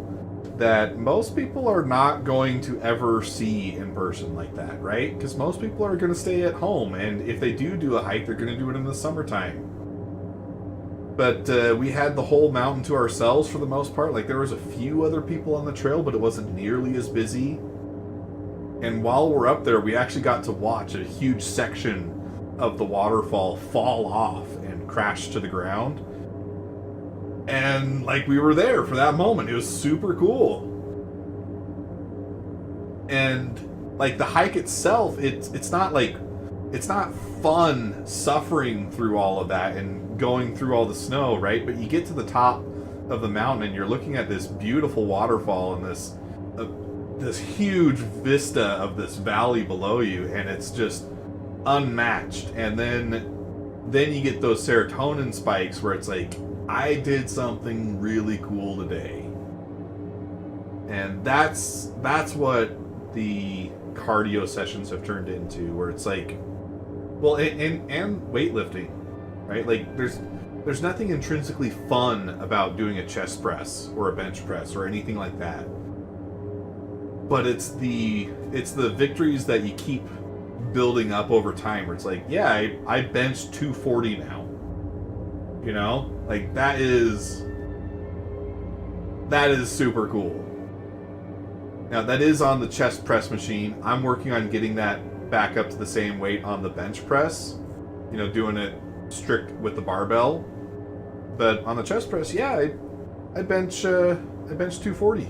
that most people are not going to ever see in person like that, right? Because most people are going to stay at home, and if they do a hike, they're going to do it in the summertime. But we had the whole mountain to ourselves for the most part. Like, there was a few other people on the trail, but it wasn't nearly as busy. And while we're up there, we actually got to watch a huge section of the waterfall fall off and crash to the ground. And, like, we were there for that moment. It was super cool. And, like, the hike itself, it's not, like, it's not fun suffering through all of that and going through all the snow, right? But you get to the top of the mountain and you're looking at this beautiful waterfall and this huge vista of this valley below you, and it's just unmatched. And then you get those serotonin spikes where it's like, I did something really cool today. And that's what the cardio sessions have turned into, where it's like, well, and weightlifting, right? Like, there's nothing intrinsically fun about doing a chest press or a bench press or anything like that. But it's the victories that you keep building up over time, where it's like, yeah, I benched 240 now. You know? Like, that is super cool. Now, that is on the chest press machine. I'm working on getting that back up to the same weight on the bench press. You know, doing it strict with the barbell. But on the chest press, yeah, I bench 240.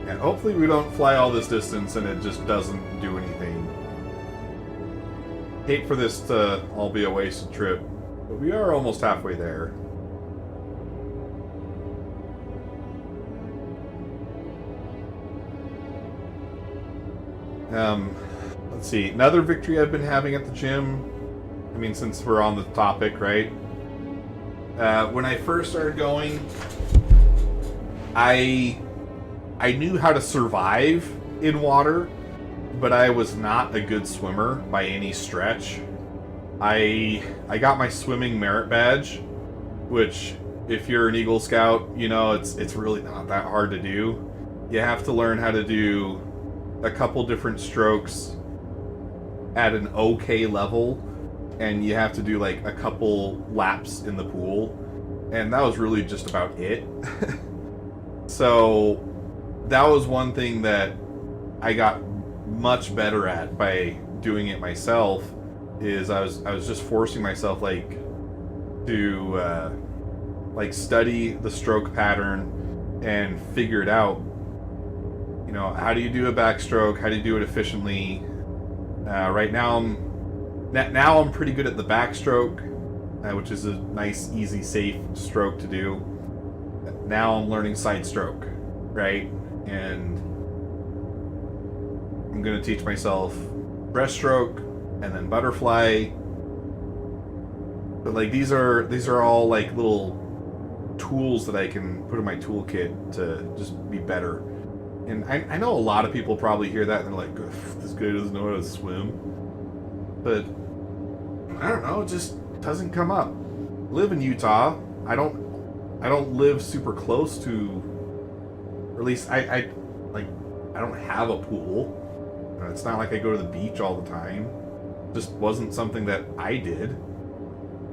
And hopefully we don't fly all this distance and it just doesn't do anything. Hate for this to all be a wasted trip, but we are almost halfway there. Let's see. Another victory I've been having at the gym. I mean, since we're on the topic, right? When I first started going, I knew how to survive in water, but I was not a good swimmer by any stretch. I got my swimming merit badge, which, if you're an Eagle Scout, you know it's really not that hard to do. You have to learn how to do a couple different strokes at an okay level, and you have to do like a couple laps in the pool, and that was really just about it. So that was one thing that I got much better at by doing it myself. Is I was just forcing myself to study the stroke pattern and figure it out. You know, how do you do a backstroke? How do you do it efficiently? Right now I'm pretty good at the backstroke, which is a nice, easy, safe stroke to do. Now I'm learning side stroke, right? And I'm going to teach myself breaststroke and then butterfly. But like these are all like little tools that I can put in my toolkit to just be better. And I know a lot of people probably hear that and they're like, this guy doesn't know how to swim. But I don't know, it just doesn't come up. I live in Utah. I don't live super close to, or at least I don't have a pool. It's not like I go to the beach all the time. It just wasn't something that I did.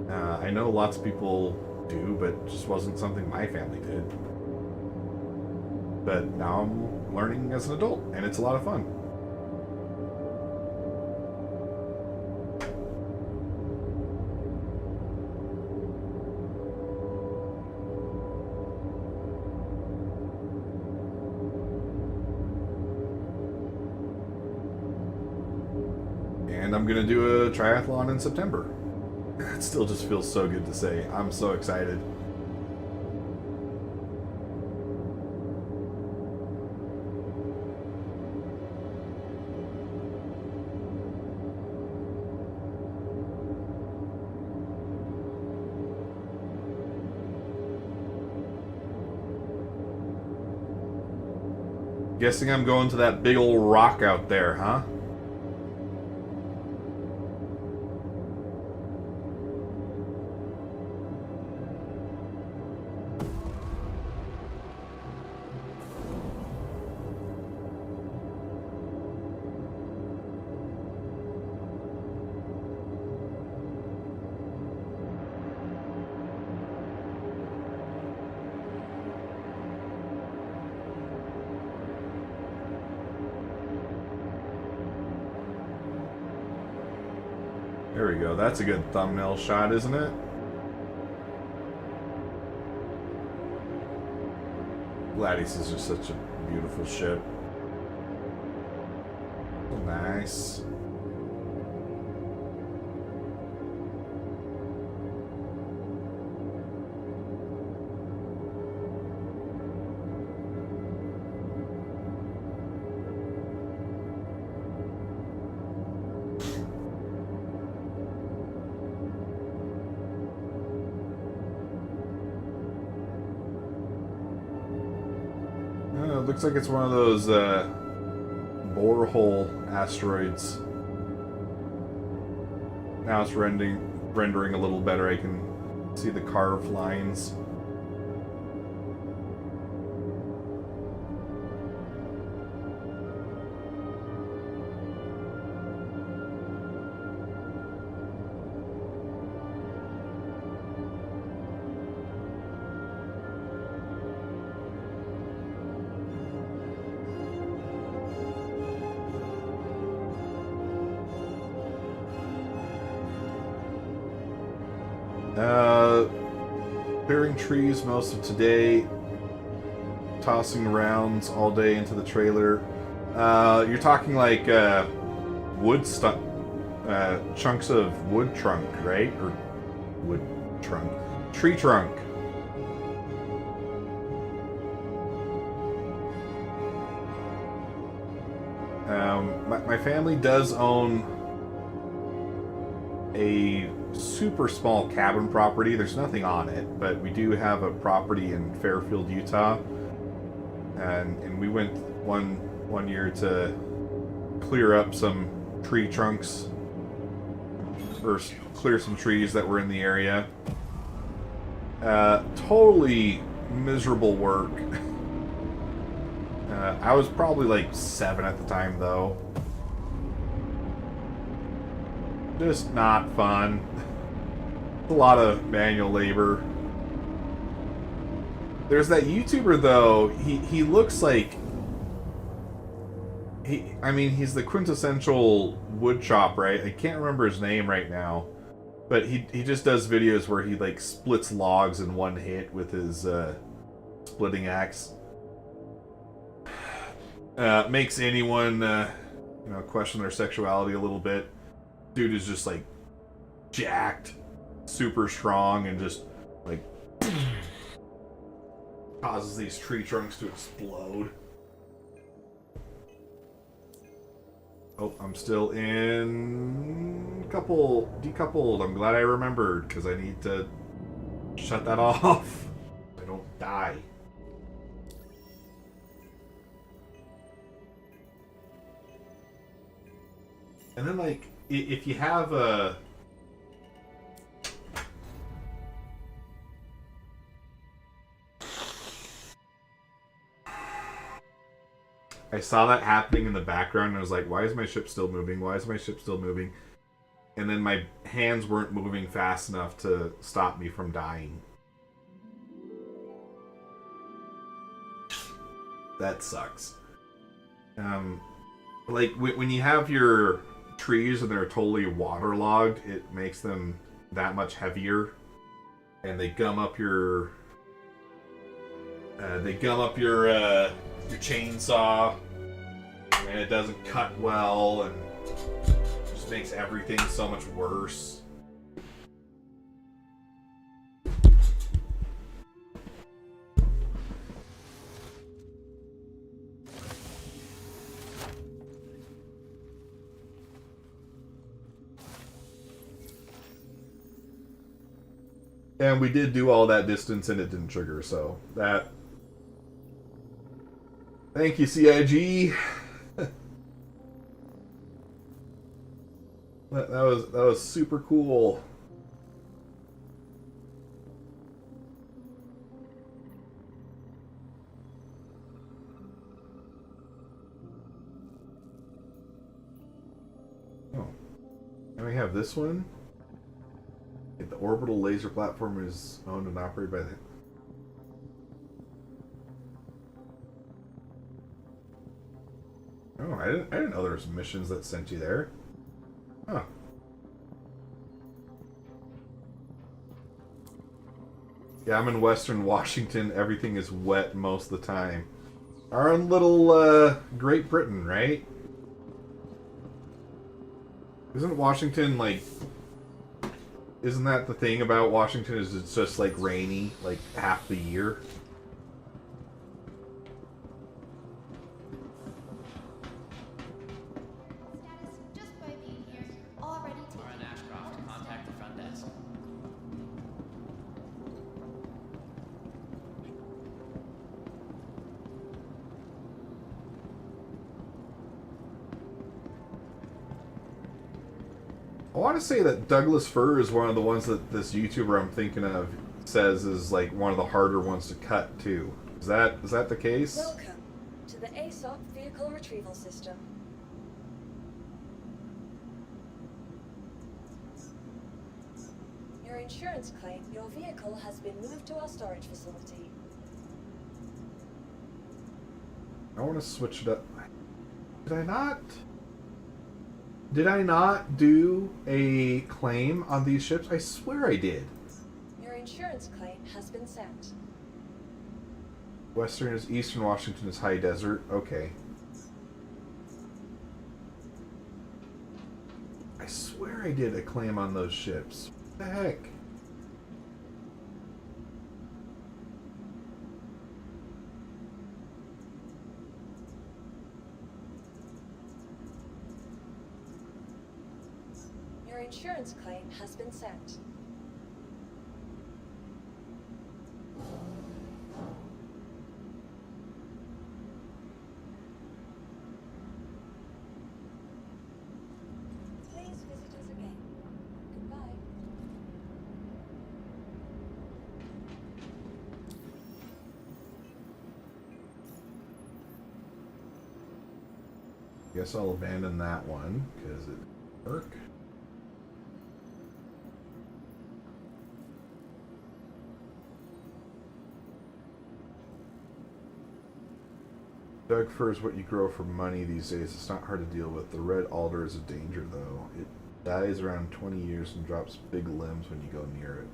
I know lots of people do, but it just wasn't something my family did. But now I'm learning as an adult, and it's a lot of fun. And I'm gonna do a triathlon in September. It still just feels so good to say. I'm so excited. Guessing I'm going to that big old rock out there, huh? There we go. That's a good thumbnail shot, isn't it? Gladius is just such a beautiful ship. Nice. It looks like it's one of those borehole asteroids. Now it's rendering a little better. I can see the carved lines. Clearing trees most of today. Tossing rounds all day into the trailer. You're talking like chunks of wood trunk, right? Or wood trunk. Tree trunk. My family does own a super small cabin property. There's nothing on it, but we do have a property in Fairfield, Utah, and we went one year to clear up some tree trunks, or clear some trees that were in the area. Totally miserable work. I was probably like 7 at the time, though. Just not fun. A lot of manual labor. There's that YouTuber, though. He looks like he's the quintessential wood chop, right? I can't remember his name right now, but he just does videos where he like splits logs in one hit with his splitting axe. Makes anyone question their sexuality a little bit. Dude is just like jacked, super strong, and just like causes these tree trunks to explode. Oh, I'm still in decoupled. I'm glad I remembered, because I need to shut that off. I don't die. And then, like, if you have a... I saw that happening in the background, and I was like, why is my ship still moving? Why is my ship still moving? And then my hands weren't moving fast enough to stop me from dying. That sucks. Like, when you have your trees and they're totally waterlogged, it makes them that much heavier, and they gum up your chainsaw, and it doesn't cut well, and just makes everything so much worse. And we did do all that distance and it didn't trigger, so that... Thank you, CIG. that was super cool. Oh. And we have this one. The orbital laser platform is owned and operated by the... Oh, I didn't know there was missions that sent you there. Huh. Yeah, I'm in Western Washington. Everything is wet most of the time. Our own little Great Britain, right? Isn't Washington like? Isn't that the thing about Washington? Is it's just like rainy like half the year? Status just by being here. Already taken. Warren Ashcroft, contact the front desk. I want to say that Douglas Fir is one of the ones that this YouTuber I'm thinking of says is like one of the harder ones to cut too. Is that the case? Welcome to the ASOP Vehicle Retrieval System. Your insurance claim, your vehicle has been moved to our storage facility. I want to switch it up. Did I not? Did I not do a claim on these ships? I swear I did. Your insurance claim has been sent. Western is Eastern Washington is high desert. Okay. I swear I did a claim on those ships. What the heck? Your insurance claim has been sent. Please visit us again. Goodbye. Guess I'll abandon that one because it didn't work. Doug fir is what you grow for money these days. It's not hard to deal with. The red alder is a danger, though. It dies around 20 years and drops big limbs when you go near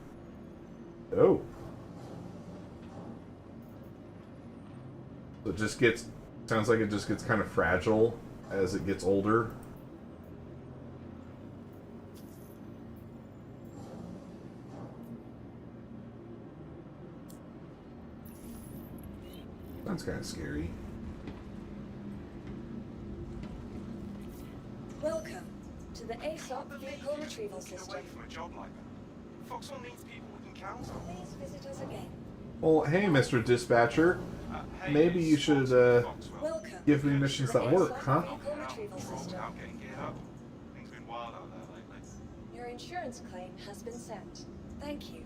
it. Oh. So it just gets... Sounds like it just gets kind of fragile as it gets older. Sounds kind of scary. Welcome to the ASOP Vehicle Retrieval Get System. away from a job like that. Foxhole needs people we can count on. Please visit us again. Well, hey, Mr. Dispatcher. Hey, Maybe you it's should, Foxhole. Welcome. give me missions that work, huh? Vehicle Retrieval System. Out getting geared up. Things been wild out there lately. Your insurance claim has been sent. Thank you.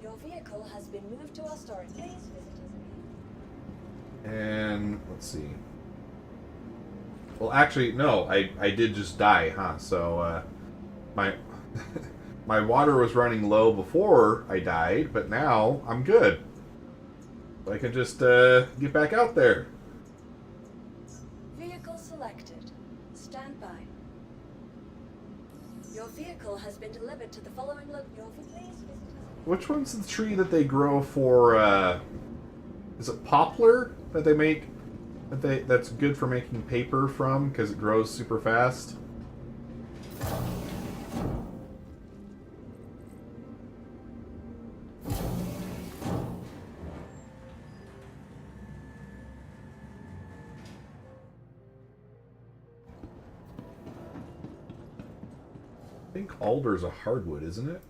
Your vehicle has been moved to our storage. Please visit us again. And let's see. Well, actually, no. I did just die, huh? So my my water was running low before I died, but now I'm good. I can just get back out there. Vehicle selected. Stand by. Your vehicle has been delivered to the following location. Please visit us again. Which one's the tree that they grow for? Is it poplar that they make? That's good for making paper from because it grows super fast. I think alder's a hardwood, isn't it?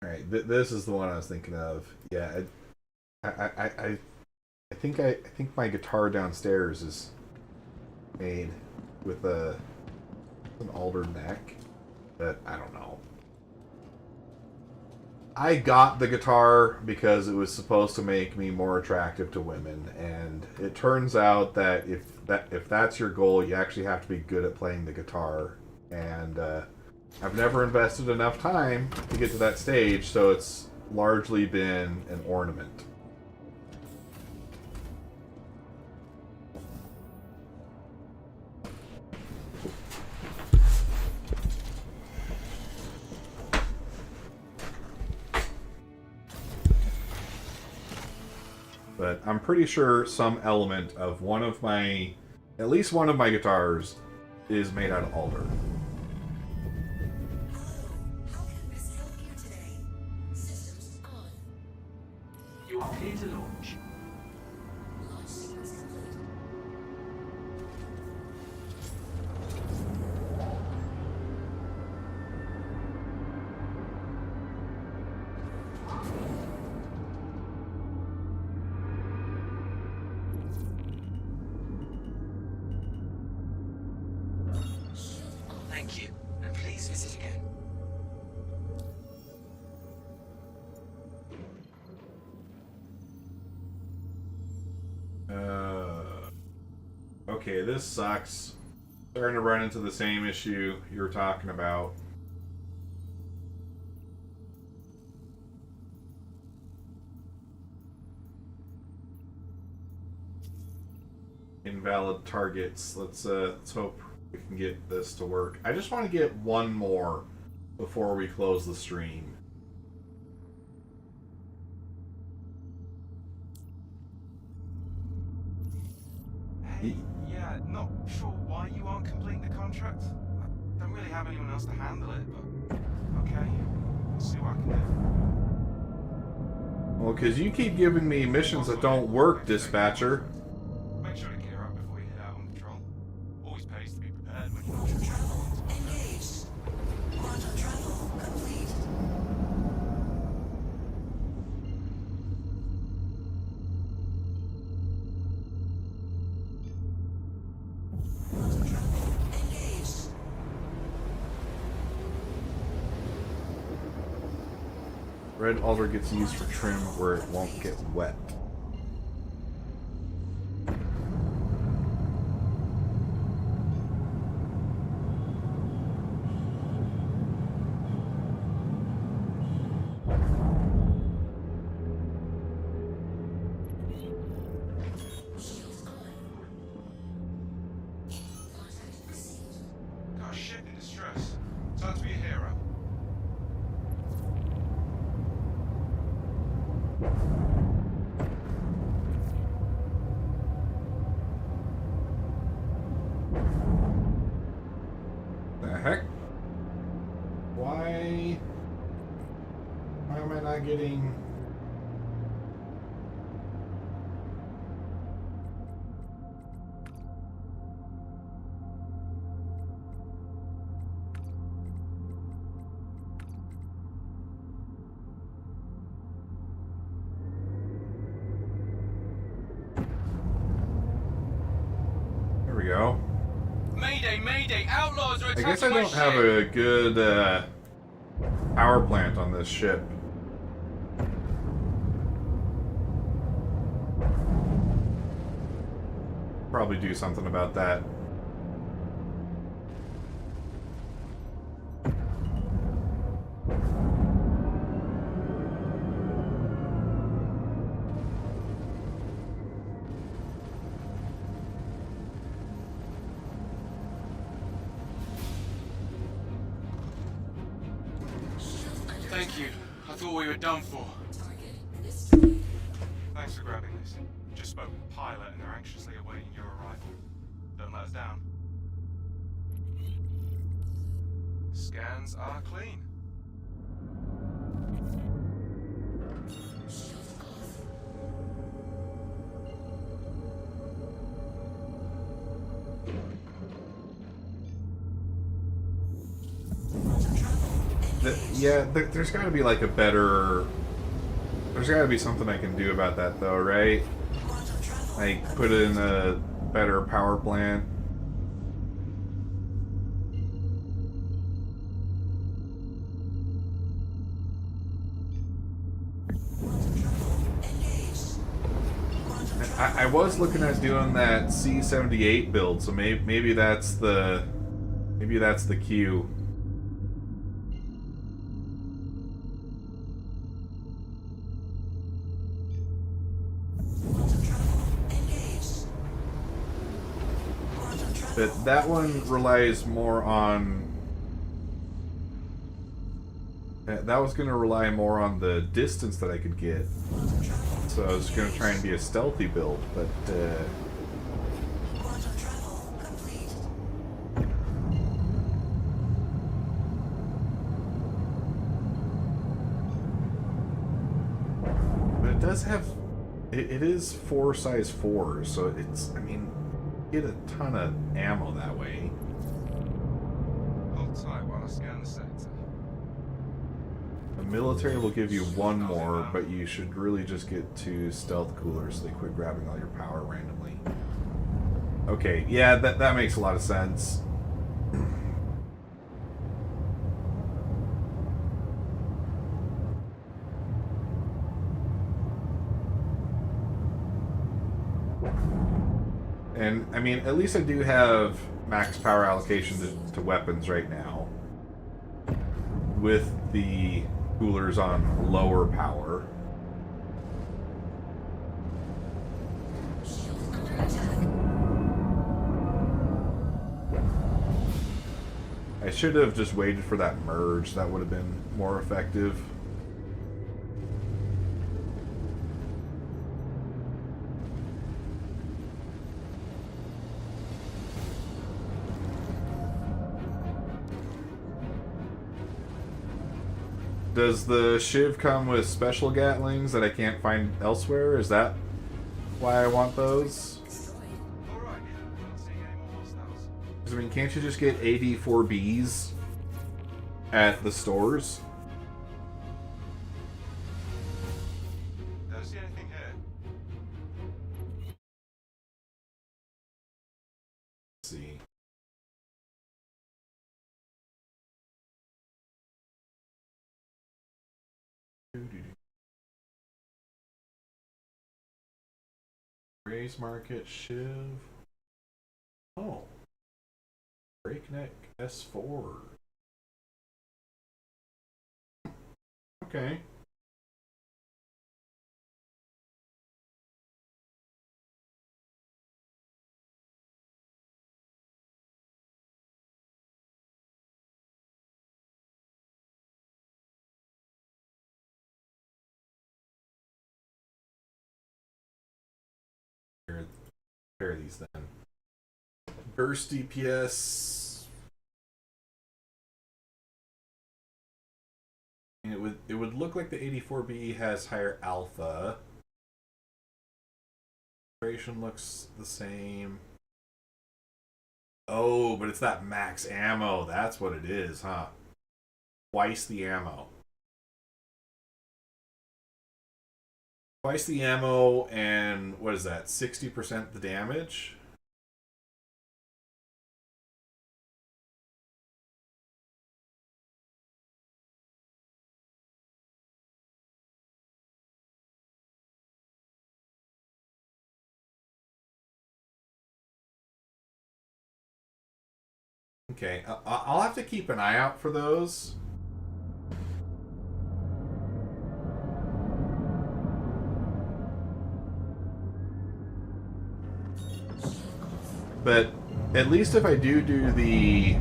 All right, this is the one I was thinking of. Yeah, I think my guitar downstairs is made with a An alder neck. But I don't know. I got the guitar because it was supposed to make me more attractive to women, and it turns out that if that's your goal, you actually have to be good at playing the guitar. And I've never invested enough time to get to that stage, so it's largely been an ornament. But I'm pretty sure some element of at least one of my guitars is made out of alder. How can Miss help you today? Systems on. You are clear to launch. Launch sequence complete. Thank you, and please visit again. Okay, this sucks. Starting to run into the same issue you were talking about. Invalid targets. Let's hope we can get this to work. I just want to get one more before we close the stream. Hey, yeah, not sure why you aren't completing the contract. I don't really have anyone else to handle it, but okay. I'll see what I can do. Well, because you keep giving me missions that don't work, dispatcher. Make sure to gear up before you head out on patrol. Always pays to be prepared when you're Engaged. Quantum travel complete. Quantum travel engaged. Red alder gets used for trim where it won't get wet. got a ship in distress. Time to be a hero. The heck? Why am I not getting... There we go. Mayday, mayday! Outlaws are I attacking guess I my don't have ship! a good power plant on this ship. Probably do something about that. Thank you. I thought we were done for. Thanks for grabbing this. Just spoke with the pilot and they're anxiously awaiting your arrival. Don't let us down. Scans are clean. There's got to be like a better... There's got to be something I can do about that though, right? Like, put in a better power plant. was looking at doing that C78 build, so maybe that's the cue. But that one relies more on. That was going to rely more on the distance that I could get. So I was going to try and be a stealthy build, but it does have. It is 4 size 4s, so it's. I mean, you get a ton of ammo that way. Hold tight while I scan the sector. The military will give you 1 more, but you should really just get 2 stealth coolers so they quit grabbing all your power randomly. Okay, yeah, that makes a lot of sense. And, I mean, at least I do have max power allocation to weapons right now. With the coolers on lower power. I should have just waited for that merge. That would have been more effective. Does the Shiv come with special Gatlings that I can't find elsewhere? Is that why I want those? Alright, not seeing any more hostiles. Because, I mean, can't you just get AD4Bs at the stores? Don't see anything here. Let's see. Gray's Market, Shiv. Oh. Breakneck S4. Okay. Pair these then. Burst DPS. And it would look like the 84B has higher alpha. Duration looks the same. Oh, but it's that max ammo. That's what it is, huh? Twice the ammo. Twice the ammo, and what is that? 60% the damage? Okay, I'll have to keep an eye out for those. But at least if I do the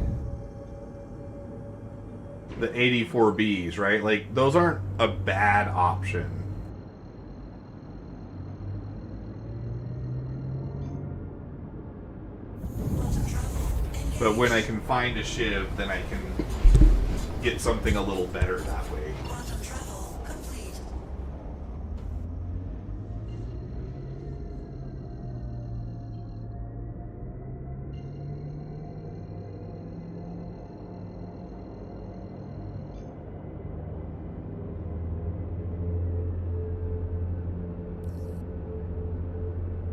84Bs, right? Like, those aren't a bad option. But when I can find a Shiv, then I can get something a little better that way.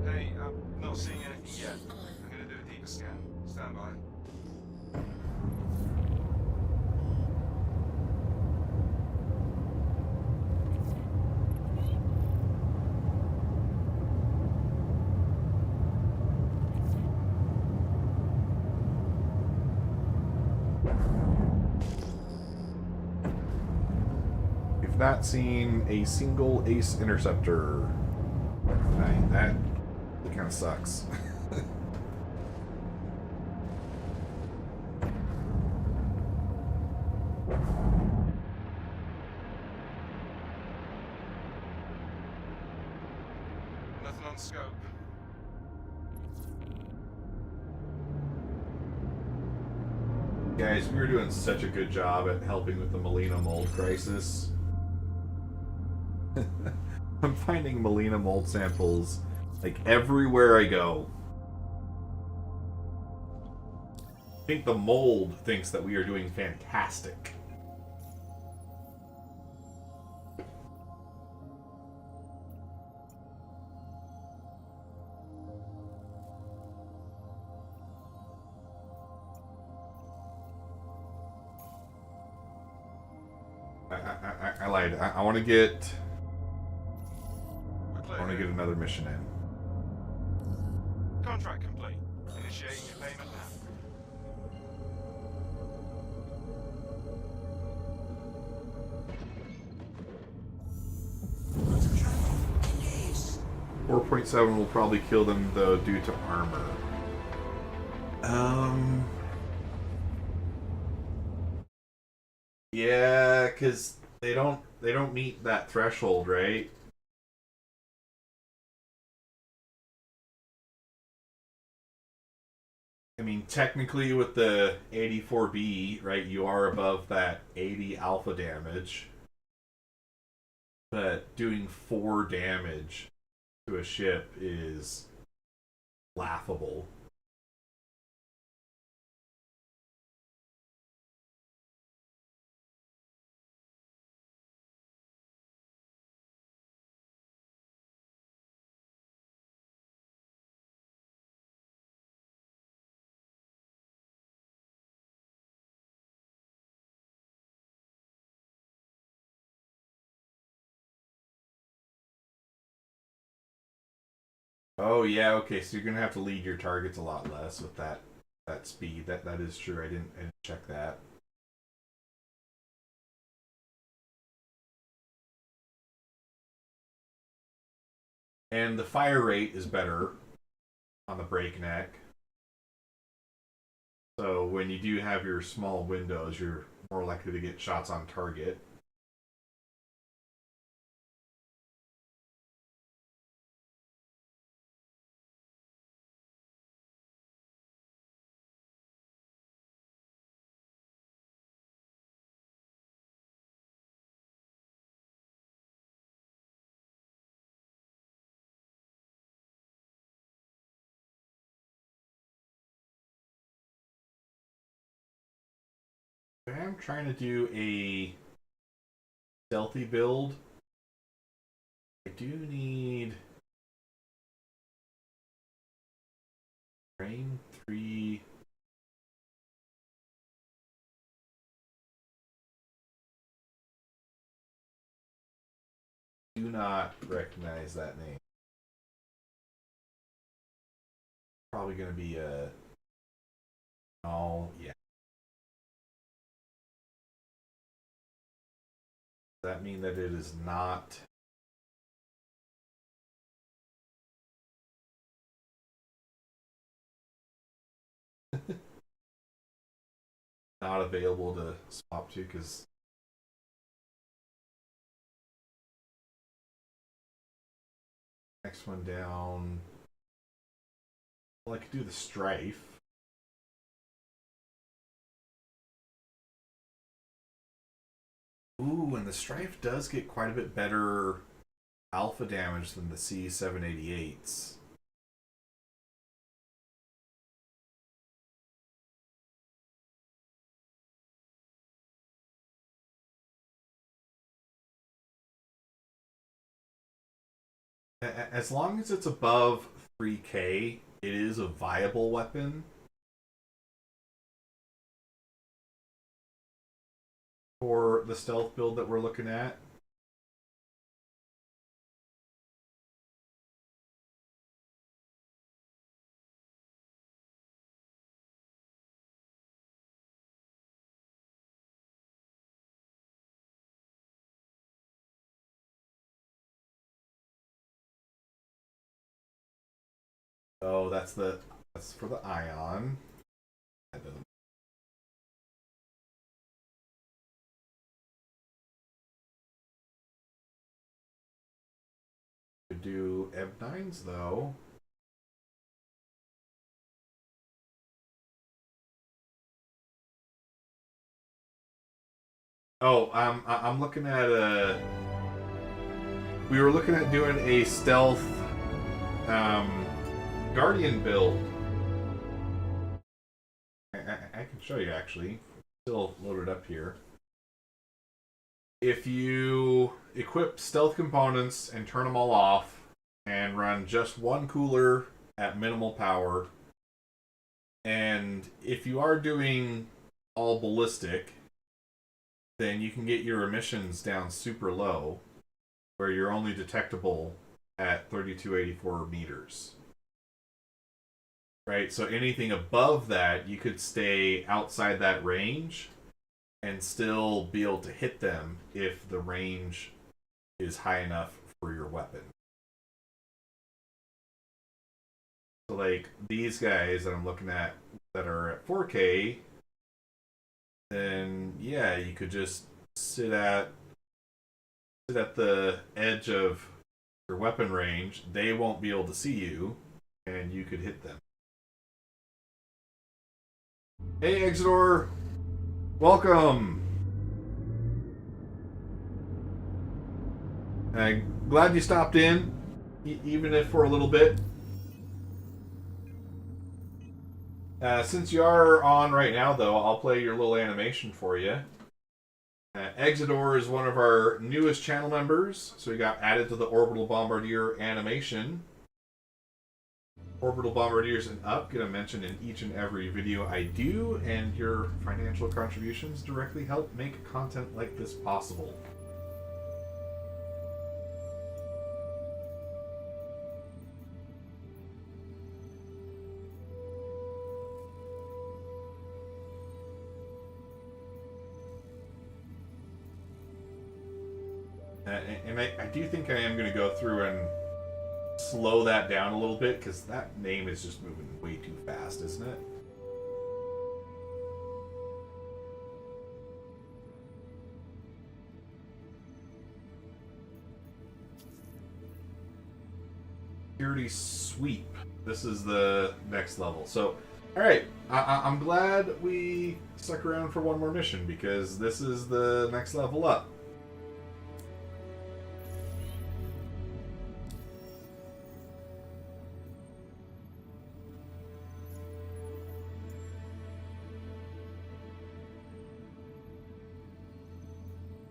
Hey, I'm not seeing anything yet. I'm gonna do a deeper scan. Stand by. not seen a single ace interceptor. That kind of sucks. Nothing on scope. Guys, we were doing such a good job at helping with the Melina mold crisis. I'm finding Melina mold samples like everywhere I go. I think the mold thinks that we are doing fantastic. I lied. I want to get. We're clear. I want to get another mission in. Contract complete. Initiating your payment now. 4.7 will probably kill them though due to armor. Yeah, because they don't meet that threshold, right? I mean, technically with the 84B, right, you are above that 80 alpha damage. But doing 4 damage to a ship is laughable. Oh yeah, okay, so you're gonna have to lead your targets a lot less with that speed. That is true. I didn't check that. And the fire rate is better on the breakneck. So when you do have your small windows, you're more likely to get shots on target. I'm trying to do a stealthy build. I do need frame 3. Do not recognize that name. Probably going to be a. Oh, yeah. Does that mean that it is not. Not available to swap to because next one down. Well, I could do the strife. Ooh, and the strife does get quite a bit better alpha damage than the C788s. As long as it's above 3k, it is a viable weapon. For the stealth build that we're looking at. Oh, that's for the ion. That doesn't. Could do M9s though. Oh, I'm looking at a. We were looking at doing a stealth Guardian build. I can show you actually. Still loaded up here. If you equip stealth components and turn them all off and run just one cooler at minimal power, and if you are doing all ballistic, then you can get your emissions down super low, where you're only detectable at 3284 meters. Right, so anything above that, you could stay outside that range and still be able to hit them if the range is high enough for your weapon. So like these guys that I'm looking at that are at 4K, then yeah, you could just sit at the edge of your weapon range. They won't be able to see you, and you could hit them. Hey, Exodor! Welcome! Glad you stopped in, even if for a little bit. Since you are on right now, though, I'll play your little animation for you. Exodor is one of our newest channel members, so he got added to the Orbital Bombardier animation. Orbital Bombardiers and up get a mention in each and every video I do, and your financial contributions directly help make content like this possible. And I do think I am going to go through and slow that down a little bit, because that name is just moving way too fast, isn't it? Security sweep. This is the next level. So, alright, I'm glad we stuck around for one more mission, because this is the next level up.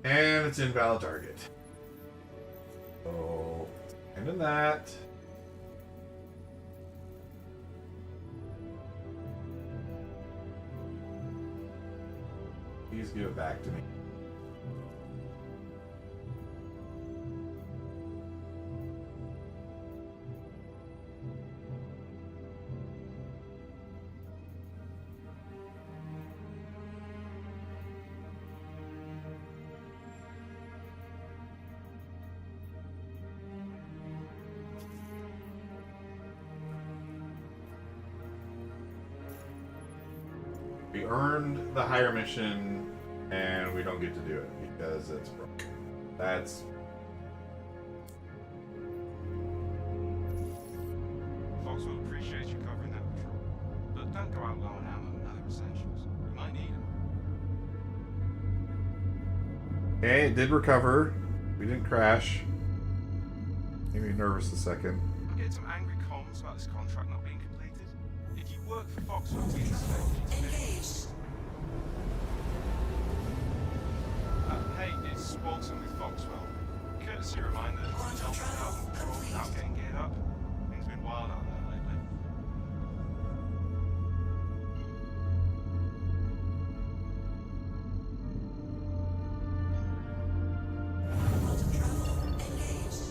And it's invalid target. So, and in that. Please give it back to me. We earned the higher mission, and we don't get to do it because it's broken. That's... Fox will appreciate you covering that patrol. But don't go out low on ammo and other essentials. You might need them. Okay, it did recover. We didn't crash. Made me nervous a second. I'm getting some angry comms about this contract not being completed. If you work for Foxwell, we expect you to hey, it's Walton with Foxwell. Courtesy reminder that you don't help patrol without getting geared up. Things have been wild out there lately.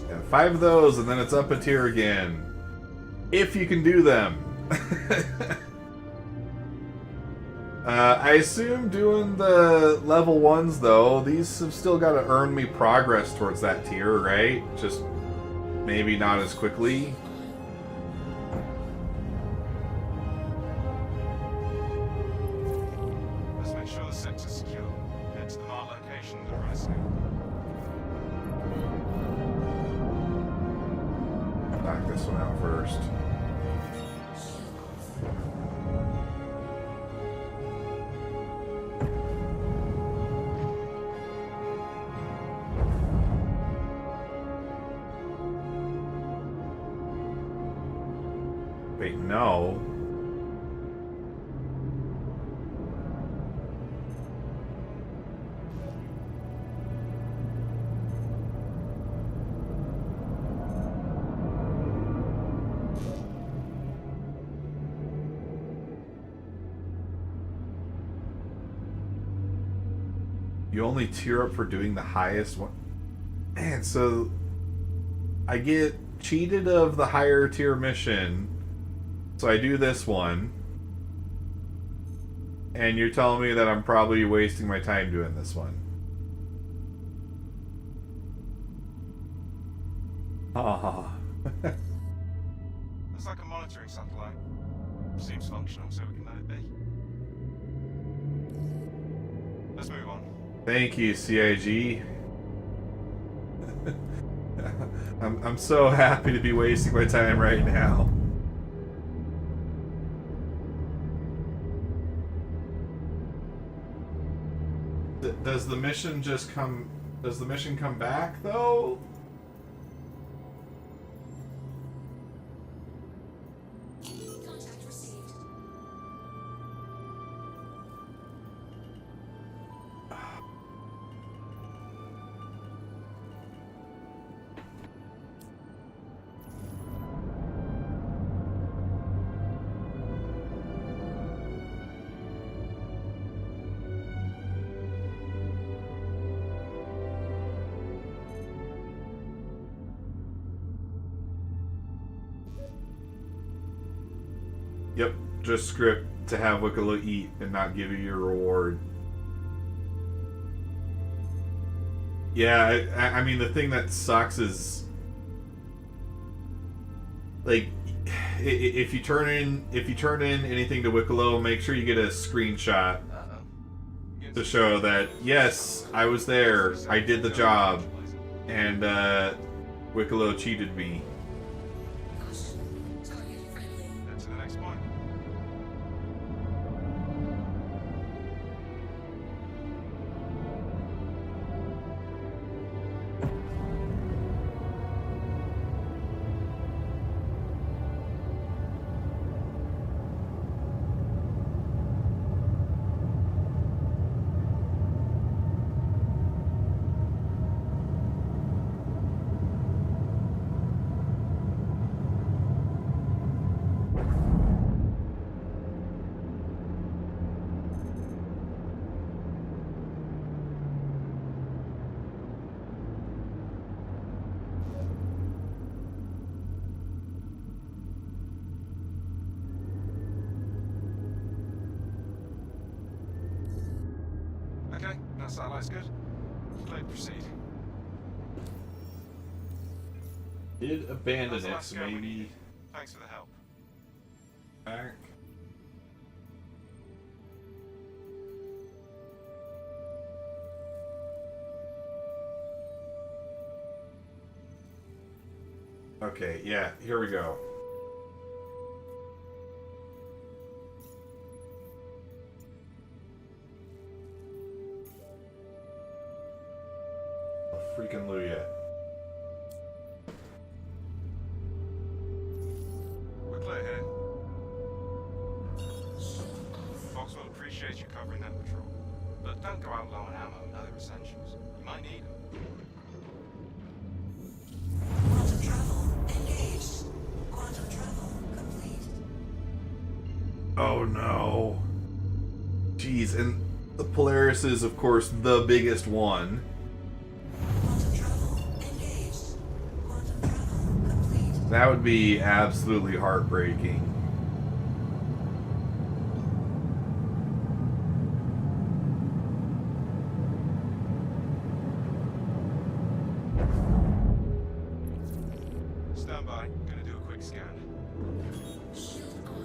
Yeah, 5 of those, and then it's up a tier again. If you can do them. I assume doing the level 1s, though, these have still got to earn me progress towards that tier, right? Just maybe not as quickly. this one out first. Wait, no. You only tier up for doing the highest one. Man, so I get cheated of the higher tier mission. So I do this one. And you're telling me that I'm probably wasting my time doing this one. Ah. It's like a monitoring satellite. Seems functional, so we can let it be. Let's move on. Thank you, CIG. I'm so happy to be wasting my time right now. Does the mission just come? Does the mission come back though? Contact received. Yep, just script to have Wikelo eat and not give you your reward. Yeah, I mean the thing that sucks is like if you turn in anything to Wikelo, make sure you get a screenshot to show that yes, I was there, I did the job, and Wikelo cheated me. Head to the next point. Okay, that satellite's good. Clear, proceed. Did abandon That's the it, last so scan we maybe needed. Thanks for the help. back. Okay, yeah, here we go. Freaking Luya. We're clear here. Fox will appreciate you covering that patrol. But don't go out low on ammo and other essentials. You might need them. Quantum travel engaged. Quantum travel complete. Oh no. Jeez, and the Polaris is of course the biggest one. Quantum travel engaged. Quantum travel complete. That would be absolutely heartbreaking. Stand by. Gonna do a quick scan. Shield on.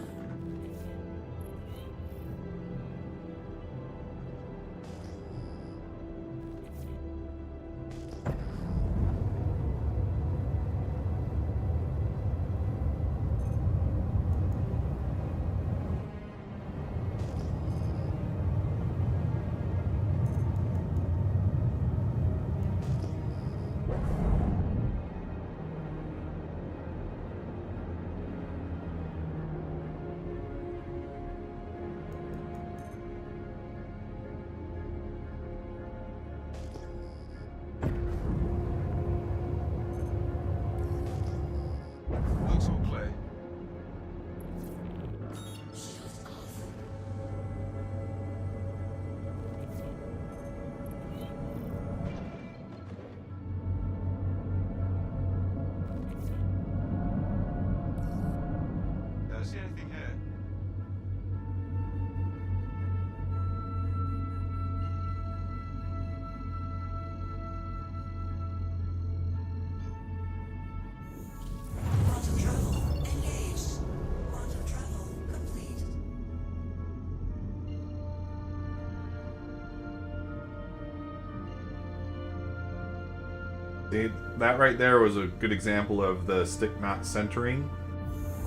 See, that right there was a good example of the stick not centering.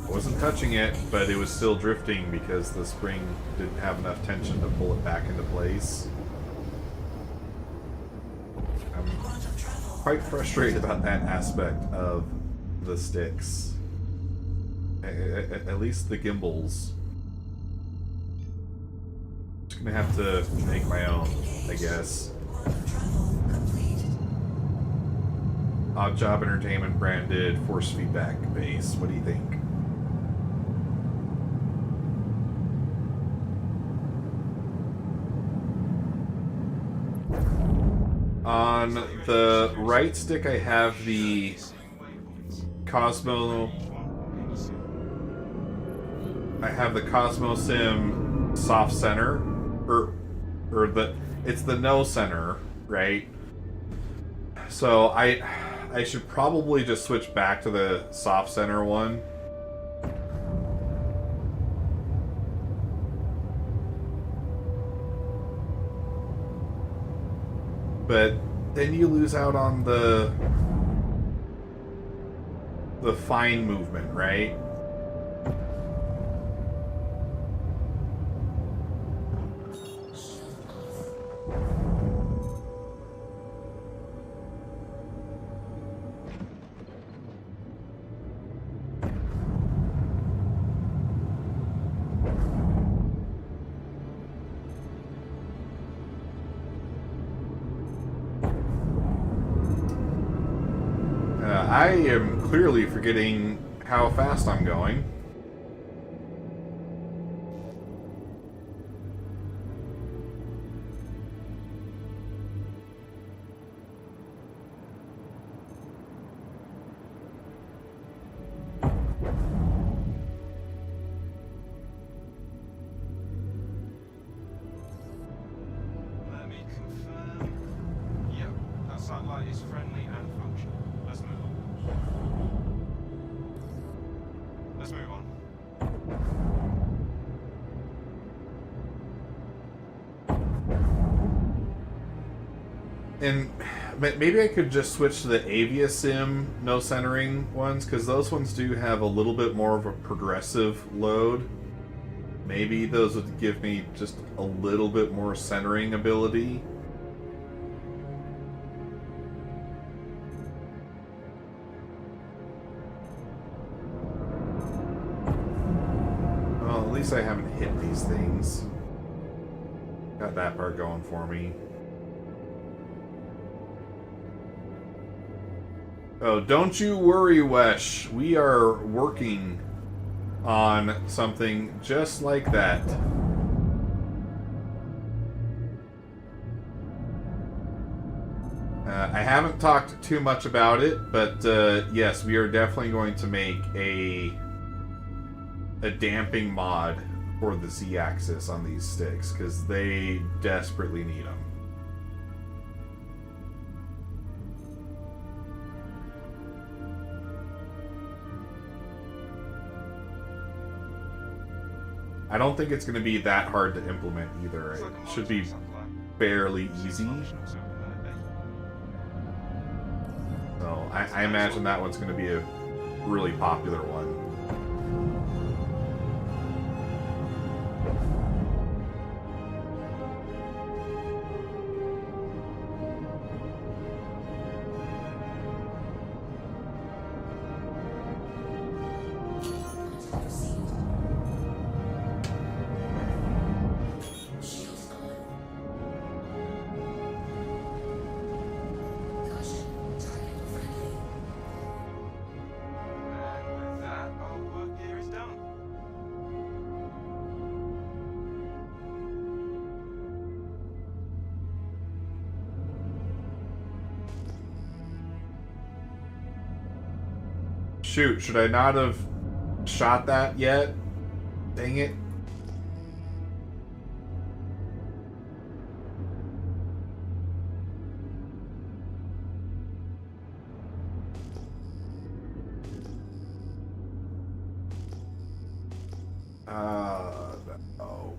I wasn't touching it, but it was still drifting because the spring didn't have enough tension to pull it back into place. I'm quite frustrated about that aspect of the sticks. At least the gimbals. Just gonna have to make my own, I guess. Odd Job Entertainment branded force feedback base. What do you think? On the right stick, I have the Cosmo. I have the Cosmo Sim soft center, or it's the no center, right? So I should probably just switch back to the soft center one. But then you lose out on the fine movement, right? I am clearly forgetting how fast I'm going. Let me confirm. Yep, that satellite is friendly and functional. Let's move on. Let's move on. And maybe I could just switch to the Aviasim no centering ones, because those ones do have a little bit more of a progressive load. Maybe those would give me just a little bit more centering ability. Well, at least I haven't hit these things. Got that part going for me. Oh, don't you worry, Wesh. We are working on something just like that. I haven't talked too much about it, but yes, we are definitely going to make a damping mod for the Z-axis on these sticks, because they desperately need them. I don't think it's going to be that hard to implement either. It should be fairly easy. So I imagine that one's going to be a really popular one. Shoot, should I not have shot that yet? Dang it. No.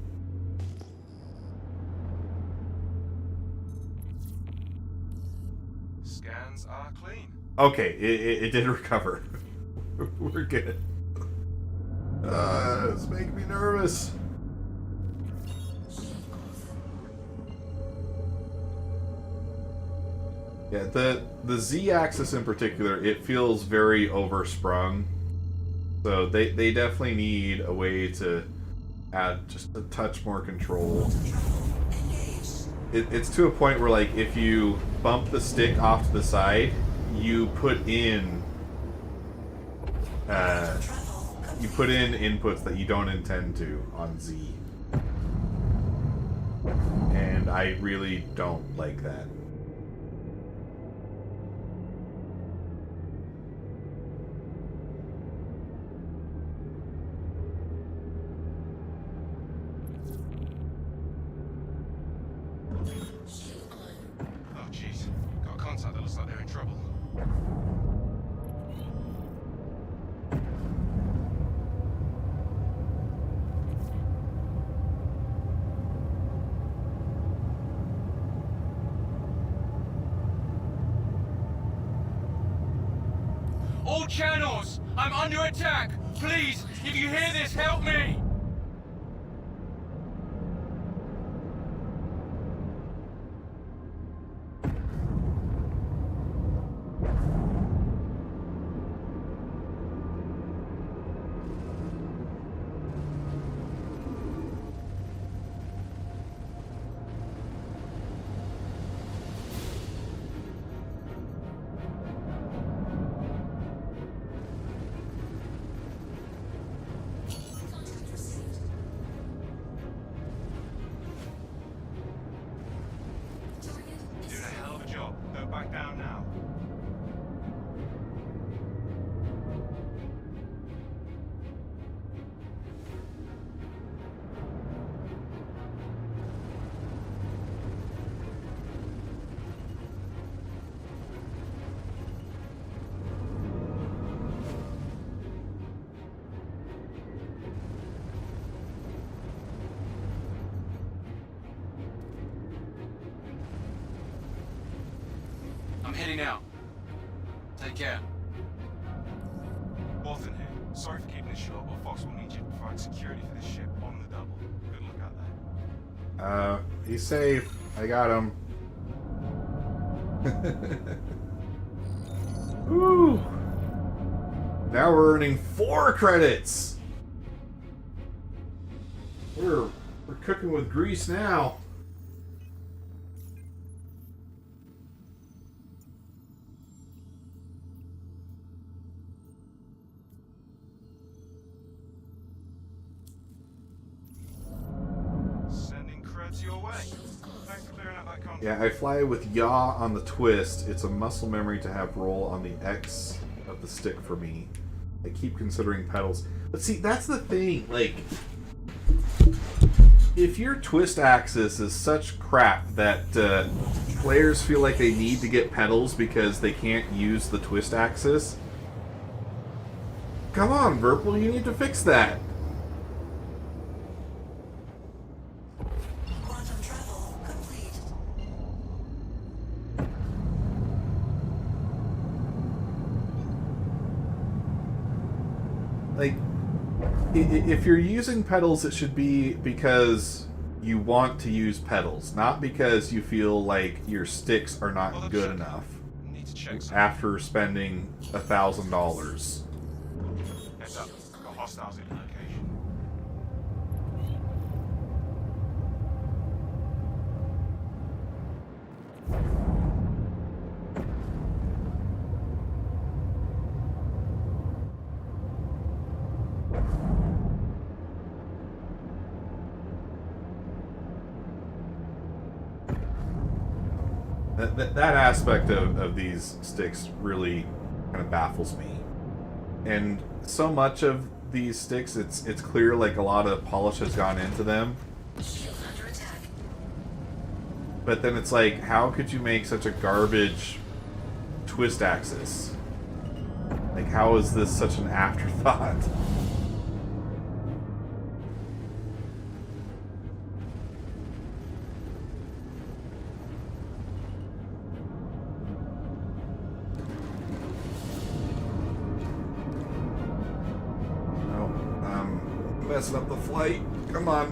Scan hands are clean. Okay, it did recover. We're good. It's making me nervous. Yeah, the Z-axis in particular, it feels very oversprung. So they definitely need a way to add just a touch more control. It's to a point where, like, if you bump the stick off to the side, you put in inputs that you don't intend to on Z. And I really don't like that. Oh, jeez. Got a contact that looks like they're in trouble. All channels! I'm under attack! Please, if you hear this, help me! Doing a hell of a job. Don't back down now. I'm heading out. Take care. Walton here. Sorry for keeping this short, but Fox will need you to provide security for this ship on the double. Good luck out there. He's safe. I got him. Woo! Now we're earning 4 credits. We're cooking with grease now. Sending creds your way. Thanks for clearing out that contact. Yeah, I fly with yaw on the twist. It's a muscle memory to have roll on the X of the stick for me. I keep considering pedals. But see, that's the thing. Like, if your twist axis is such crap that players feel like they need to get pedals because they can't use the twist axis, come on, Virpil, you need to fix that. Quantum travel complete. Like, if you're using pedals, it should be because you want to use pedals, not because you feel like your sticks are not good enough Need to check something. after spending $1,000. Heads up. Got hostiles in the location. That aspect of these sticks really kind of baffles me. And so much of these sticks, it's clear like a lot of polish has gone into them. Shield under attack. But then it's like, how could you make such a garbage twist axis? Like, how is this such an afterthought? messing up the flight. Come on.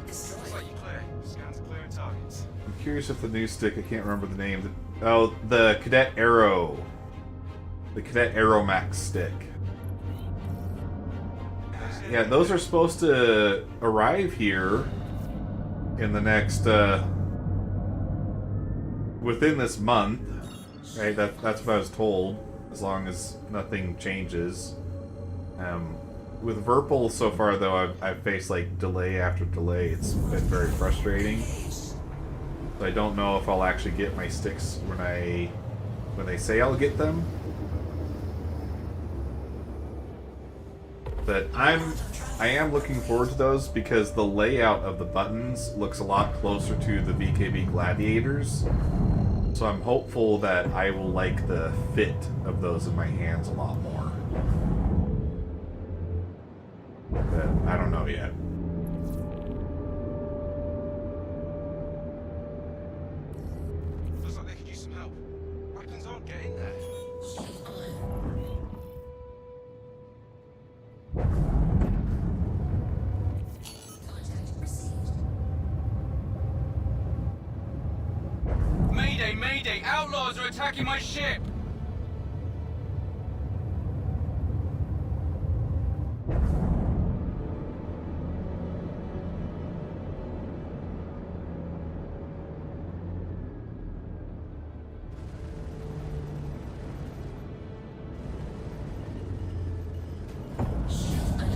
Looks like you clear. Scans are clearing targets. I'm curious if the new stick, I can't remember the name. Oh, the Cadet Aero. The Cadet Aero Max stick. Yeah, those are supposed to arrive here in the next, within this month. Right, that's what I was told, as long as nothing changes. With Virpils so far, though, I've faced, like, delay after delay. It's been very frustrating. So I don't know if I'll actually get my sticks when they say I'll get them. But I am looking forward to those because the layout of the buttons looks a lot closer to the VKB Gladiators. So I'm hopeful that I will like the fit of those in my hands a lot more. But I don't know yet. Looks like they could use some help. Weapons aren't getting there. Mayday, mayday! Outlaws are attacking my ship!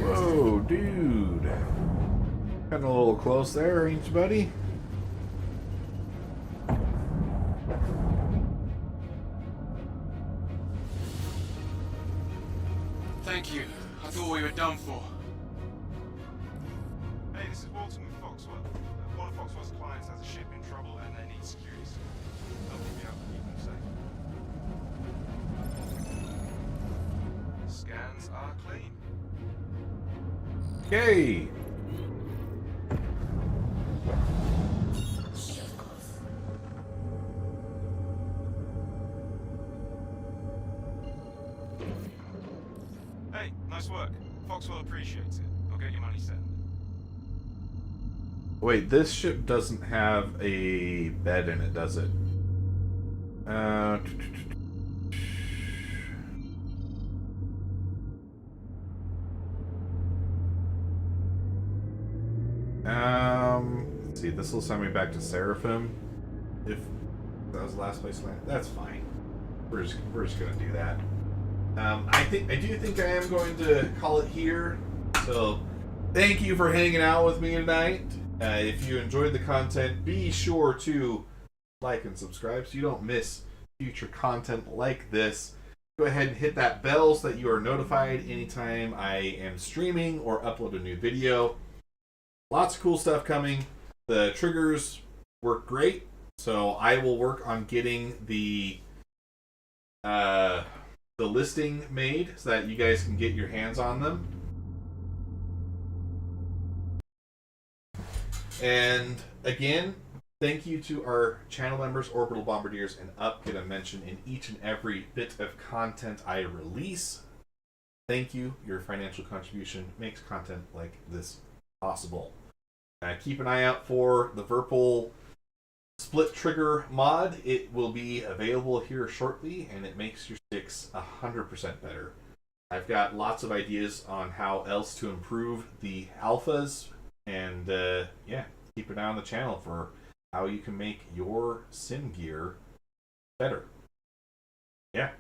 Whoa, dude. Got a little close there, ain't you, buddy? Thank you. I thought we were done for. Hey, this is Walton with Foxwell. One of Foxwell's clients has a ship in trouble and they need security. They'll be out to keep them safe. Scans are clean. Yay! Hey, nice work. Foxwell appreciates it. I'll get your money sent. Wait, this ship doesn't have a bed in it, does it? Let's see, this will send me back to Seraphim. If that was the last place I landed, that's fine. We're just gonna do that. I do think I am going to call it here. So, thank you for hanging out with me tonight. If you enjoyed the content, be sure to like and subscribe so you don't miss future content like this. Go ahead and hit that bell so that you are notified anytime I am streaming or upload a new video. Lots of cool stuff coming. The triggers work great, so I will work on getting the listing made so that you guys can get your hands on them. And again, thank you to our channel members, Orbital Bombardiers and Up. Get a mention in each and every bit of content I release. Thank you. Your financial contribution makes content like this possible. Keep an eye out for the Virpil split trigger mod. It will be available here shortly, and it makes your sticks 100% better. I've got lots of ideas on how else to improve the alphas, and yeah, keep an eye on the channel for how you can make your sim gear better. Yeah.